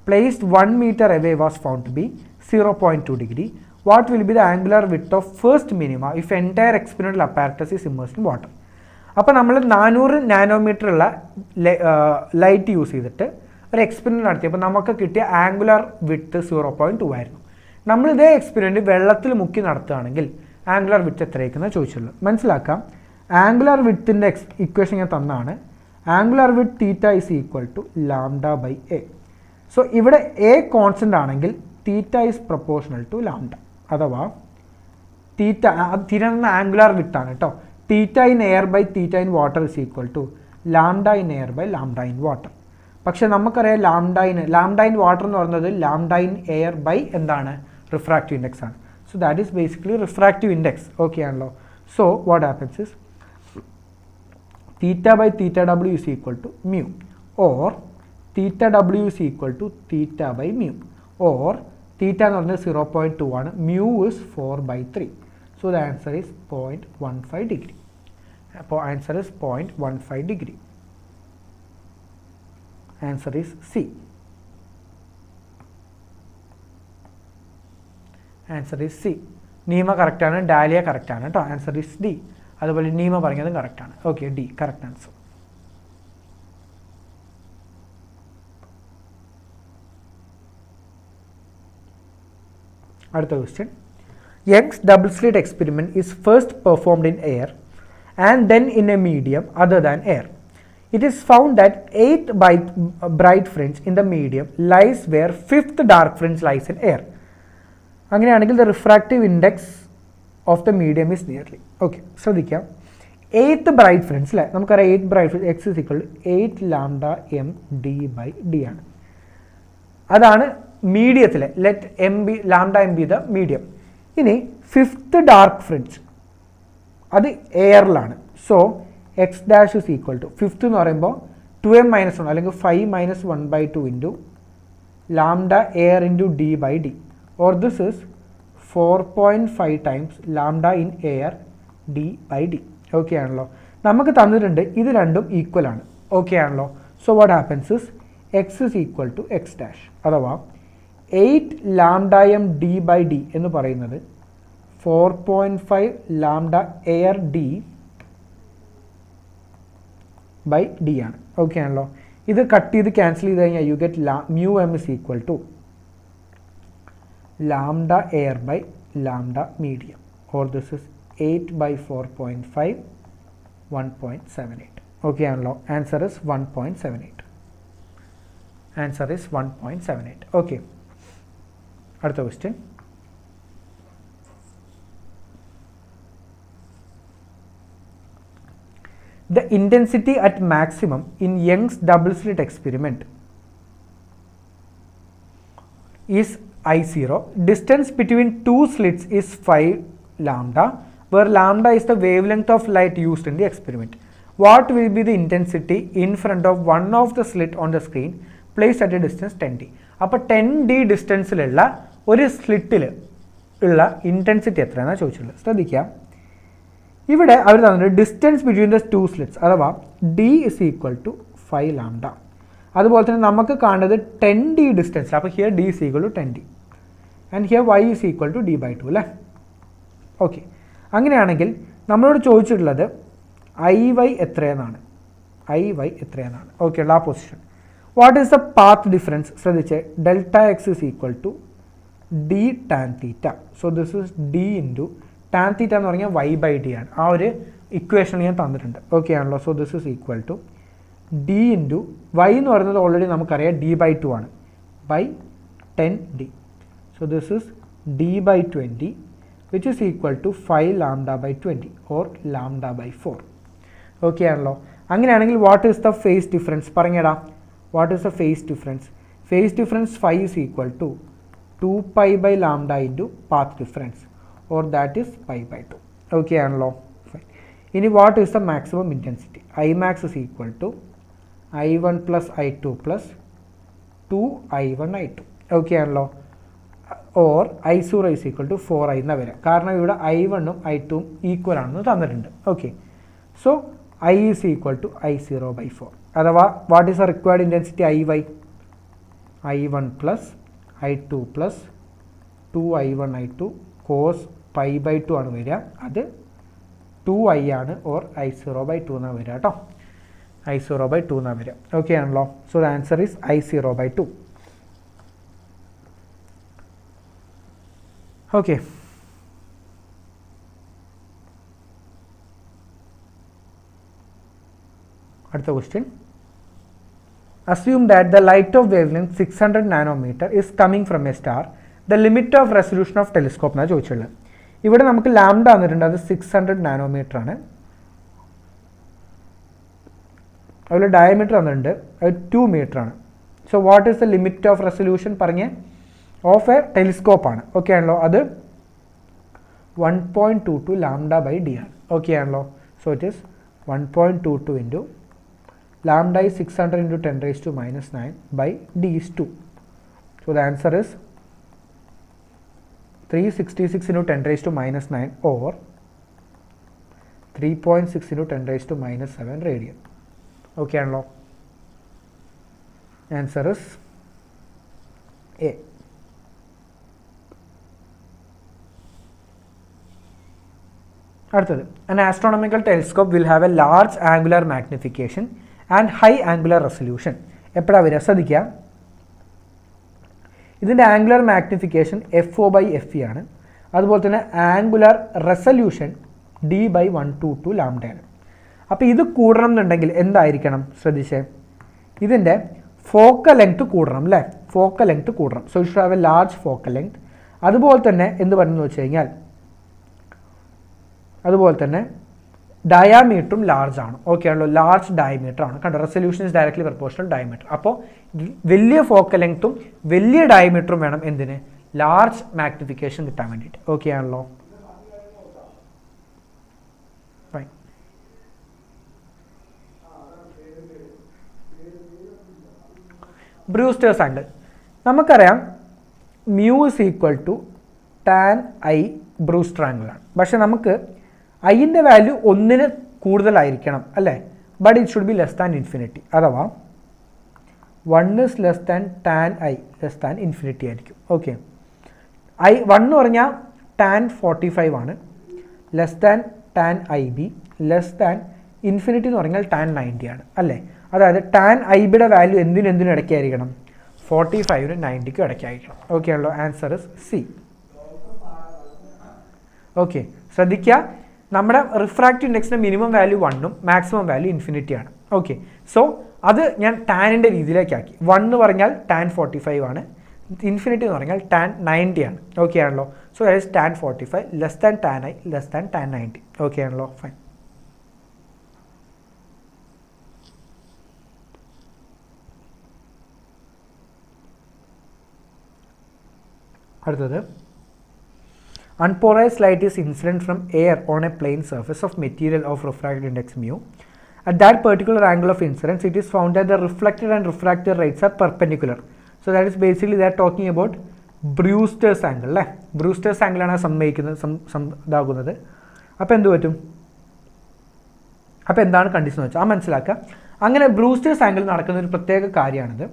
placed 1 meter away was found to be 0.2 degree. What will be the angular width of first minima if entire experimental apparatus is immersed in water? അപ്പോൾ നമ്മൾ 400 nanometre ഉള്ള light use ചെയ്തിട്ട് ഒരു experiment നടത്തിയപ്പോൾ നമുക്ക് കിട്ടിയ angular width 0.2 ആയിരുന്നു. നമ്മൾ ഇതേ എക്സ്പെരിമെൻറ്റ് വെള്ളത്തിൽ മുക്കി നടത്തുകയാണെങ്കിൽ ആംഗുലാർ വിഡ്ത്ത് എത്രയായിരിക്കുന്നത് ചോദിച്ചുള്ളൂ. മനസ്സിലാക്കാം, ആംഗുലാർ വിഡ്ത്തിൻ്റെ ഇക്വേഷൻ ഞാൻ തന്നാണ്. Angular width theta is equal to lambda by a. So ഇവിടെ a constant ആണെങ്കിൽ theta is proportional to lambda. അഥവാ theta എന്ന ആംഗുലാർ വിഡ്ത്ത് ആണ് കേട്ടോ. theta in air by theta in water is equal to lambda in air by lambda in water. പക്ഷേ നമുക്കറിയാം lambda in water എന്ന് പറയുന്നത് ലാംഡ ഇൻ എയർ ബൈ എന്താണ് refractive index ആണ്. So that is basically refractive index. Okay ആണല്ലോ. So what happens is theta by theta w is equal to mu, or theta w is equal to theta by mu, or theta എന്ന് പറഞ്ഞാൽ 0.2 ആണ്, mu is 4/3. So the answer is 0.15 degree. അപ്പോൾ answer is 0.15 degree. Answer is C. Answer is C. Neema കറക്റ്റാണ്, dahlia കറക്റ്റാണ് കേട്ടോ. Answer is D. അതുപോലെ നീമ പറഞ്ഞതും കറക്റ്റാണ്. Okay, D correct answer. അടുത്ത question. Young's double slit experiment is first performed in air and then in a medium other than air. It is found that 8th bright fringe in the medium lies where 5th dark fringe lies in air. അങ്ങനെയാണെങ്കിൽ the refractive index of the medium is nearly. Okay, ശ്രദ്ധിക്കാം. 8th bright fringe അല്ലേ, നമുക്കറിയാം 8th bright fringe x is equal to 8 lambda m d by d ആണ്. അതാണ് മീഡിയത്തിലെ let M be lambda M be the medium. ഇനി 5th dark fringe അത് എയറിലാണ്. So X dash is equal to 5th എന്ന് പറയുമ്പോൾ 2m - 1 അല്ലെങ്കിൽ 5 - 1/2 into lambda air into D by d, or this is 4.5 times lambda in air D by d. Okay ആണല്ലോ. നമുക്ക് തന്നിട്ടുണ്ട് ഇത് രണ്ടും ഈക്വൽ ആണ്. ഓക്കെ ആണല്ലോ. So what happens is x is equal to x dash അഥവാ 8 lambda m D by d എന്ന് പറയുന്നത് 4.5 lambda air D by d ആണ്. ഓക്കെ ആണല്ലോ. ഇത് കട്ട് ചെയ്ത് ക്യാൻസൽ ചെയ്ത് കഴിഞ്ഞാൽ you get mu M is equal to lambda air by lambda medium, or this is 8 by 4.5 1.78. Okay ആണല്ലോ. Answer is 1.78. Answer is 1.78. Okay, അടുത്ത question. The intensity at maximum in Young's double slit experiment is I0. Distance between two slits is 5 lambda, where lambda is the wavelength of light used in the experiment. What will be the intensity in front of one of the slit on the screen placed at a distance 10d? അപ്പോൾ 10d ഡിസ്റ്റൻസിലുള്ള ഒരു സ്ലിറ്റിൽ ഉള്ള intensity എത്രയാണെന്നാണ് ചോദിച്ചിട്ടുള്ളത്. ശ്രദ്ധിക്കാം, ഇവിടെ അവർ തന്നിട്ടുണ്ട് distance between the two slits അഥവാ d is equal to 5 lambda. അതുപോലെ തന്നെ നമുക്ക് കാണുന്നത് 10d ഡിസ്റ്റൻസ്. അപ്പോൾ here d is equal to 10d and here y is equal to d by 2 അല്ലേ. ഓക്കെ, അങ്ങനെയാണെങ്കിൽ നമ്മളോട് ചോദിച്ചിട്ടുള്ളത് IY എത്രയെന്നാണ്. IY എത്രയെന്നാണ്. ഓക്കെ, ഉള്ള ആ position. What is the path difference? ശ്രദ്ധിച്ച്, delta X is equal to D tan theta. So this is D into tan theta എന്ന് പറഞ്ഞാൽ y ബൈ ഡി ആണ്. ആ ഒരു ഇക്വേഷൻ ഞാൻ തന്നിട്ടുണ്ട്. ഓക്കെ ആണല്ലോ. So this is equal to D into y എന്ന് പറയുന്നത് ഓൾറെഡി നമുക്കറിയാം d by 2 ആണ്, by 10d. So this is d by 20 which is equal to 5 lambda by 20 or lambda by 4. Okay ആണല്ലോ. അങ്ങനെയാണെങ്കിൽ what is the phase difference പറഞ്ഞേടാ. What is the phase difference? Phase difference 5 is equal to 2 by lambda into path difference, or that is pi by 2. Okay ആണല്ലോ. Fine. ഇനി what is the maximum intensity? I max is equal to I1 plus I2 plus 2I1 I2. Okay ആണല്ലോ. Or I0 is equal to 4i എന്ന് വരാം. കാരണം ഇവിടെ I1ഉം I2ഉം equal ആണെന്ന് തന്നിട്ടുണ്ട്. Okay, so I is equal to I0 by 4. അഥവാ what is the required intensity? IY I1 plus I2 plus 2I1 I2 cos pi by 2 ആണ് വരിക. അത് 2i ആണ്, ഓർ I0 by 2 എന്നാണ് വരിക കേട്ടോ. I0 by 2 എന്നാണ് വരിക. ഓക്കെ ആണല്ലോ. So the answer is I0 by 2. Okay, അടുത്ത question. Assume that the light of wavelength 600 nanometer is coming from a star. The limit of resolution of telescope എന്നാണ് ചോദിച്ചുള്ളത്. ഇവിടെ നമുക്ക് ലാംഡ തന്നിട്ടുണ്ട്, അത് 600 നാനോമീറ്റർ ആണ്. അതുപോലെ ഡയമീറ്റർ തന്നിട്ടുണ്ട്, അത് 2 മീറ്റർ ആണ്. So what is the limit of resolution പറഞ്ഞ ഓഫ് എ ടെലിസ്കോപ്പ് ആണ്. ഓക്കെ ആണല്ലോ, അത് 1.22 ലാംഡ ബൈ ഡി ആണ്. ഓക്കെ ആണല്ലോ. So it is 1.22 into lambda is 600 into 10 raised to minus 9 by d is 2. So the answer is 366 into 10 raised to minus 9 or 3.6 into 10 raised to minus 7 radian. Okay, and answer is A. An astronomical telescope will have a large angular magnification and high angular resolution. എപ്പോഴാണ് വരിക ശ്രദ്ധിക്കുക, ഇതിൻ്റെ angular magnification FO by FE ആണ്. അതുപോലെ തന്നെ angular resolution D/122 ലാംഡയാണ്. അപ്പോൾ ഇത് കൂടണം എന്നുണ്ടെങ്കിൽ എന്തായിരിക്കണം ശ്രദ്ധിച്ചേ, ഇതിൻ്റെ ഫോക്കൽ ലെങ്ത് കൂടണം അല്ലേ, ഫോക്കൽ ലെങ്ത് കൂടണം. So you should have A large focal length. അതുപോലെ തന്നെ എന്ത് പറയുന്നത് വെച്ച് കഴിഞ്ഞാൽ, അതുപോലെ തന്നെ ഡയാമീറ്ററും ലാർജ് ആണ്. ഓക്കെ ആണല്ലോ, ലാർജ് ഡയമീറ്റർ ആണ്. കണ്ടോ, resolution is directly proportional diameter. അപ്പോൾ വലിയ ഫോക്കൽ ലെങ്ത്തും വലിയ ഡയമീറ്ററും വേണം എന്തിന്, ലാർജ് മാഗ്നിഫിക്കേഷൻ കിട്ടാൻ വേണ്ടിയിട്ട്. ഓക്കെ ആണല്ലോ. ബ്രൂസ്റ്റേഴ്സ് ആംഗിൾ നമുക്കറിയാം, mu is equal to tan I Brewster angle ആണ്. പക്ഷെ നമുക്ക് ഐൻ്റെ വാല്യൂ 1 കൂടുതലായിരിക്കണം അല്ലേ, but it should be less than infinity. അഥവാ 1 is less than tan I less than infinity ആയിരിക്കും. ഓക്കെ, 1 എന്ന് പറഞ്ഞാൽ ടാൻ 45 ആണ്, less than tan IB, less than infinity എന്ന് പറഞ്ഞാൽ ടാൻ 90 ആണ് അല്ലേ. അതായത് ടാൻ IBയുടെ വാല്യൂ എന്തിനും ഇടയ്ക്കായിരിക്കണം, 45നും 90ക്കും ഇടയ്ക്കായിരിക്കണം. ഓക്കെ ആണല്ലോ, ആൻസർ ഇസ് സി. ഓക്കെ, ശ്രദ്ധിക്കുക, നമ്മുടെ റിഫ്രാക്റ്റീവ് ഇൻഡെക്സിൻ്റെ മിനിമം വാല്യൂ 1ഉം മാക്സിമം വാല്യൂ ഇൻഫിനിറ്റി ആണ്. ഓക്കെ, സോ അത് ഞാൻ ടാനിൻ്റെ രീതിയിലേക്കാക്കി. 1 എന്ന് പറഞ്ഞാൽ ടാൻ 45 ആണ്, ഇൻഫിനിറ്റി എന്ന് പറഞ്ഞാൽ ടാൻ 90 ആണ്. ഓക്കെ ആണല്ലോ. So that is tan 45 less than tan I less than tan 90. Okay ആണല്ലോ, ഫൈൻ. അടുത്തത്, unpolarized light is incident from air on a plane surface of material of refractive index mu. At that particular angle of incidence, it is found that the reflected and refracted rays are perpendicular. So that is basically they are talking about Brewster's angle അല്ലേ. Brewster's ആംഗിളാണ് ഇതാകുന്നത്. അപ്പോൾ എന്ത് പറ്റും, അപ്പോൾ എന്താണ് condition വെച്ചാൽ ആ മനസ്സിലാക്കുക. അങ്ങനെ ബ്രൂസ്റ്റേഴ്സ് ആംഗിൾ നടക്കുന്ന ഒരു പ്രത്യേക കാര്യമാണിത്.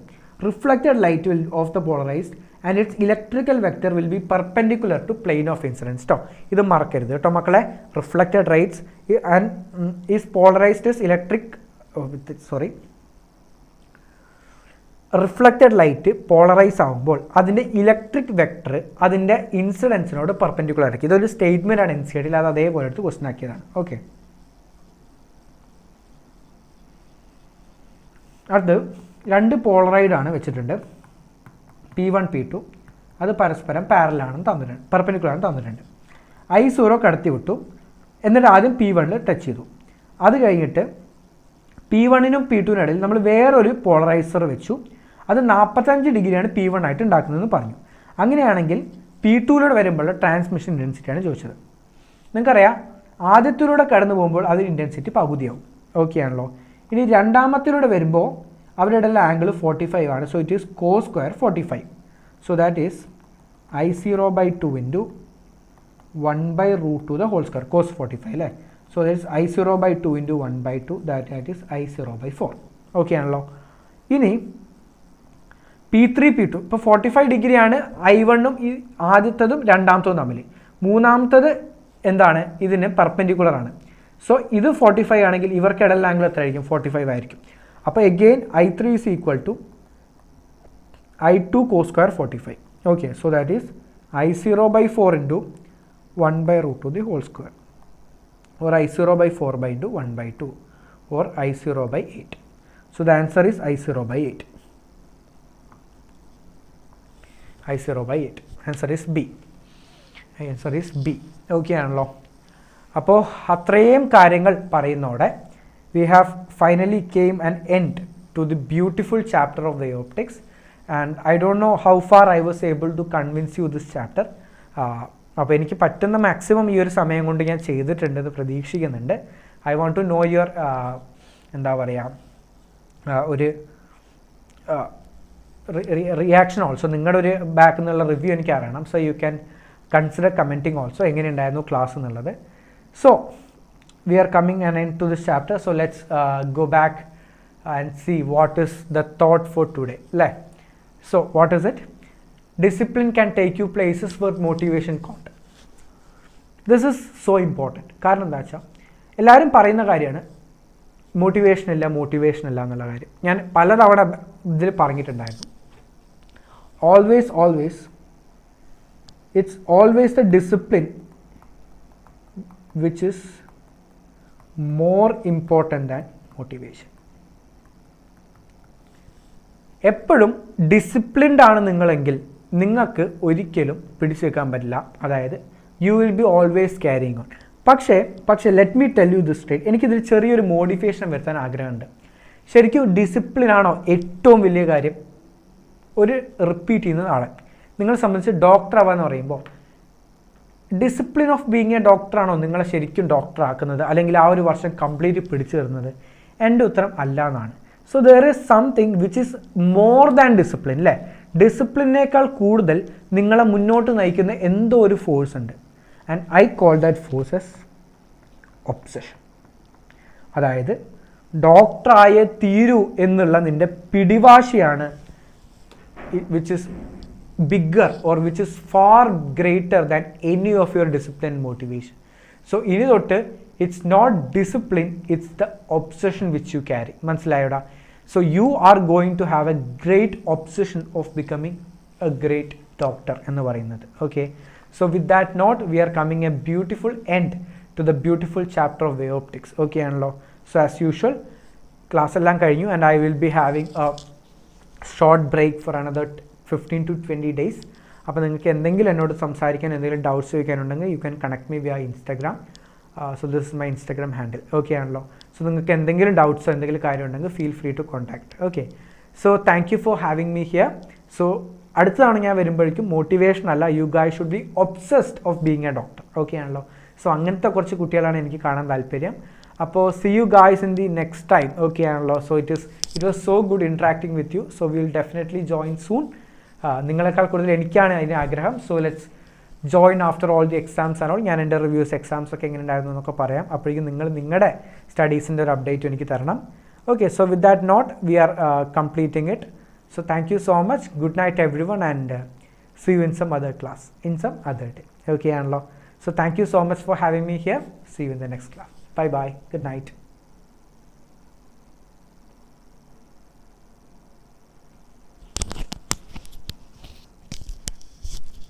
Reflected light will of the polarised and its electrical vector will be perpendicular to plane of incidence. ട്ടോ, ഇത് മറക്കരുത് കേട്ടോ മക്കളെ. Reflected rights and is polarised is reflected light polarise ആകുമ്പോൾ അതിൻ്റെ ഇലക്ട്രിക് വെക്ടർ അതിൻ്റെ ഇൻസിഡൻസിനോട് പെർപെൻഡിക്കുലർ ആയിരിക്കും. ഇതൊരു സ്റ്റേറ്റ്മെൻ്റ് ആണ് NCERT, അത് അതേപോലെ എടുത്ത് ക്വസ്റ്റൻ ആക്കിയതാണ്. ഓക്കെ, അത് 2 പോളറൈഡ് ആണ് വെച്ചിട്ടുണ്ട്, P1 P2. അത് പരസ്പരം പാരലാണെന്ന് തന്നിട്ടുണ്ട്, പെർപെൻഡിക്കുലറാണെന്ന് തന്നിട്ടുണ്ട്. I0 കടത്തി വിട്ടു, എന്നിട്ട് ആദ്യം P1 ടച്ച് ചെയ്തു. അത് കഴിഞ്ഞിട്ട് P1നും P2നും ഇടയിൽ നമ്മൾ വേറൊരു പോളറൈസർ വെച്ചു. അത് 45 ഡിഗ്രിയാണ് P1 ആയിട്ട് ഉണ്ടാക്കുന്നതെന്ന് പറഞ്ഞു. അങ്ങനെയാണെങ്കിൽ P2യിലൂടെ വരുമ്പോൾ ട്രാൻസ്മിഷൻ ഇൻറ്റൻസിറ്റിയാണ് ചോദിച്ചത്. നിങ്ങൾക്കറിയാം, ആദ്യത്തിലൂടെ കടന്നു പോകുമ്പോൾ അതിന് ഇൻറ്റൻസിറ്റി പകുതിയാവും. ഓക്കെ ആണല്ലോ. ഇനി രണ്ടാമത്തിലൂടെ വരുമ്പോൾ അവരുടെ ആംഗിൾ 45 ആണ്. So it is cos square 45. So that is I0/2 into 1/√2 the whole square, cos 45 അല്ലേ. So that is I0/2 into 1/2, that is I0/4. Okay ആണല്ലോ. ഇനി P3 P2 ഇപ്പോൾ 45 ഡിഗ്രിയാണ് I1ഉം ഈ ആദ്യത്തതും രണ്ടാമത്തതും തമ്മിൽ. മൂന്നാമത്തത് എന്താണ്, ഇതിന് പെർപെൻഡിക്കുലർ ആണ്. സോ ഇത് 45 ആണെങ്കിൽ ഇവർക്കിടയിൽ ആംഗിൾ എത്ര ആയിരിക്കും, 45 ആയിരിക്കും. അപ്പോൾ again I3 is equal to I2 cos square 45. Okay, so that is I0/4 into 1/√2 the whole square, or I0/4 into 1/2 or I0 by 8. So the answer is I0 by 8. I0 by 8. Answer is B. Answer is B. Okay ആണല്ലോ. അപ്പോൾ അത്രയും കാര്യങ്ങൾ പറയുന്നതോടെ we have finally came an end to the beautiful chapter of the optics, and I don't know how far I was able to convince you this chapter. അപ്പോൾ എനിക്ക് പറ്റുന്ന maximum ഈ ഒരു സമയം കൊണ്ട് ഞാൻ ചെയ്തിട്ടുണ്ടെന്ന് പ്രതീക്ഷിക്കുന്നുണ്ട്. I want to know your എന്താ പറയുക ഒരു റിയാക്ഷൻ ഓൾസോ, നിങ്ങളുടെ ഒരു ബാക്ക് നിന്നുള്ള റിവ്യൂ എനിക്ക് അറിയണം. So you can consider commenting also എങ്ങനെയുണ്ടായിരുന്നു ക്ലാസ് എന്നുള്ളത്. So we are coming an end to this chapter, so let's go back and see what is the thought for today. So what is it? Discipline can take you places where motivation can't. This is so important. കാരണം എന്താ വെച്ചാൽ എല്ലാവരും പറയുന്ന കാര്യമാണ് motivation ഇല്ല എന്നുള്ള കാര്യം. ഞാൻ പലതവണ ഇതിൽ പറഞ്ഞിട്ടുണ്ടായിരുന്നു. It's always the discipline which is more important than motivation. എപ്പോഴും ഡിസിപ്ലിൻഡ് ആണ് നിങ്ങളെങ്കിൽ നിങ്ങൾക്ക് ഒരിക്കലും പിടിച്ചു വെക്കാൻ പറ്റില്ല. അതായത് you will be always carrying on. പക്ഷേ let me tell you this straight, എനിക്കിതിൽ ചെറിയൊരു മോഡിഫിക്കേഷൻ വരുത്താൻ ആഗ്രഹമുണ്ട്. ശരിക്കും ഡിസിപ്ലിനാണോ ഏറ്റവും വലിയ കാര്യം? ഒരു റിപ്പീറ്റ് ചെയ്യുന്ന ആളെ നിങ്ങളെ സംബന്ധിച്ച് ഡോക്ടർ ആവാന്ന് പറയുമ്പോൾ ഡിസിപ്ലിൻ ഓഫ് ബീങ് എ ഡോക്ടറാണോ നിങ്ങളെ ശരിക്കും ഡോക്ടർ ആക്കുന്നത്, അല്ലെങ്കിൽ ആ ഒരു വർഷം കംപ്ലീറ്റ് പിടിച്ചു തരുന്നത്? എൻ്റെ ഉത്തരം അല്ല എന്നാണ്. So there is something which is more than discipline, അല്ലേ? ഡിസിപ്ലിനേക്കാൾ കൂടുതൽ നിങ്ങളെ മുന്നോട്ട് നയിക്കുന്ന എന്തോ ഒരു ഫോഴ്സ് ഉണ്ട്. And I call that force as obsession. അതായത് ഡോക്ടറായേ തീരൂ എന്നുള്ള നിൻ്റെ പിടിവാശിയാണ് which is bigger or which is far greater than any of your discipline and motivation. So ini thotte it's not discipline, it's the obsession which you carry. Manasilayoda? So you are going to have a great obsession of becoming a great doctor ennu parayunnathu. Okay, so with that note we are coming a beautiful end to the beautiful chapter of the optics. Okay anlo. So as usual class ellam kazhinju and I will be having a short break for another 15 to 20 days. അപ്പോൾ നിങ്ങൾക്ക് എന്തെങ്കിലും എന്നോട് സംസാരിക്കാൻ എന്തെങ്കിലും doubts ചോദിക്കാനുണ്ടെങ്കിൽ you can connect me via Instagram. So this is my Instagram handle. Okay ആണല്ലോ. So നിങ്ങൾക്ക് എന്തെങ്കിലും ഡൗട്ട്സോ എന്തെങ്കിലും കാര്യം ഉണ്ടെങ്കിൽ feel free to contact. Okay, so thank you for having me here. So അടുത്തതാണ് ഞാൻ വരുമ്പോഴേക്കും മോട്ടിവേഷൻ അല്ല, you guy should be obsessed of being a doctor. Okay ആണല്ലോ. സോ അങ്ങനത്തെ കുറച്ച് കുട്ടികളാണ് എനിക്ക് കാണാൻ താല്പര്യം. അപ്പോൾ see you guys in the next time. Okay ആണല്ലോ. So it was so good interacting with you. So will definitely join soon. നിങ്ങളെക്കാൾ കൂടുതൽ എനിക്കാണ് അതിന് ആഗ്രഹം. So let's join after all the exams ആണോ. ഞാൻ എൻ്റെ റിവ്യൂസ് എക്സാംസ് ഒക്കെ എങ്ങനെ ഉണ്ടായിരുന്നു എന്നൊക്കെ പറയാം. അപ്പോഴേക്കും നിങ്ങൾ നിങ്ങളുടെ സ്റ്റഡീസിൻ്റെ ഒരു അപ്ഡേറ്റ് എനിക്ക് തരണം. Okay, so with that note we are completing it. So thank you so much. Good night everyone and see you in some other class in some other day. Okay ആണല്ലോ. So thank you so much for having me here. See you in the next class. Bye bye. Good night.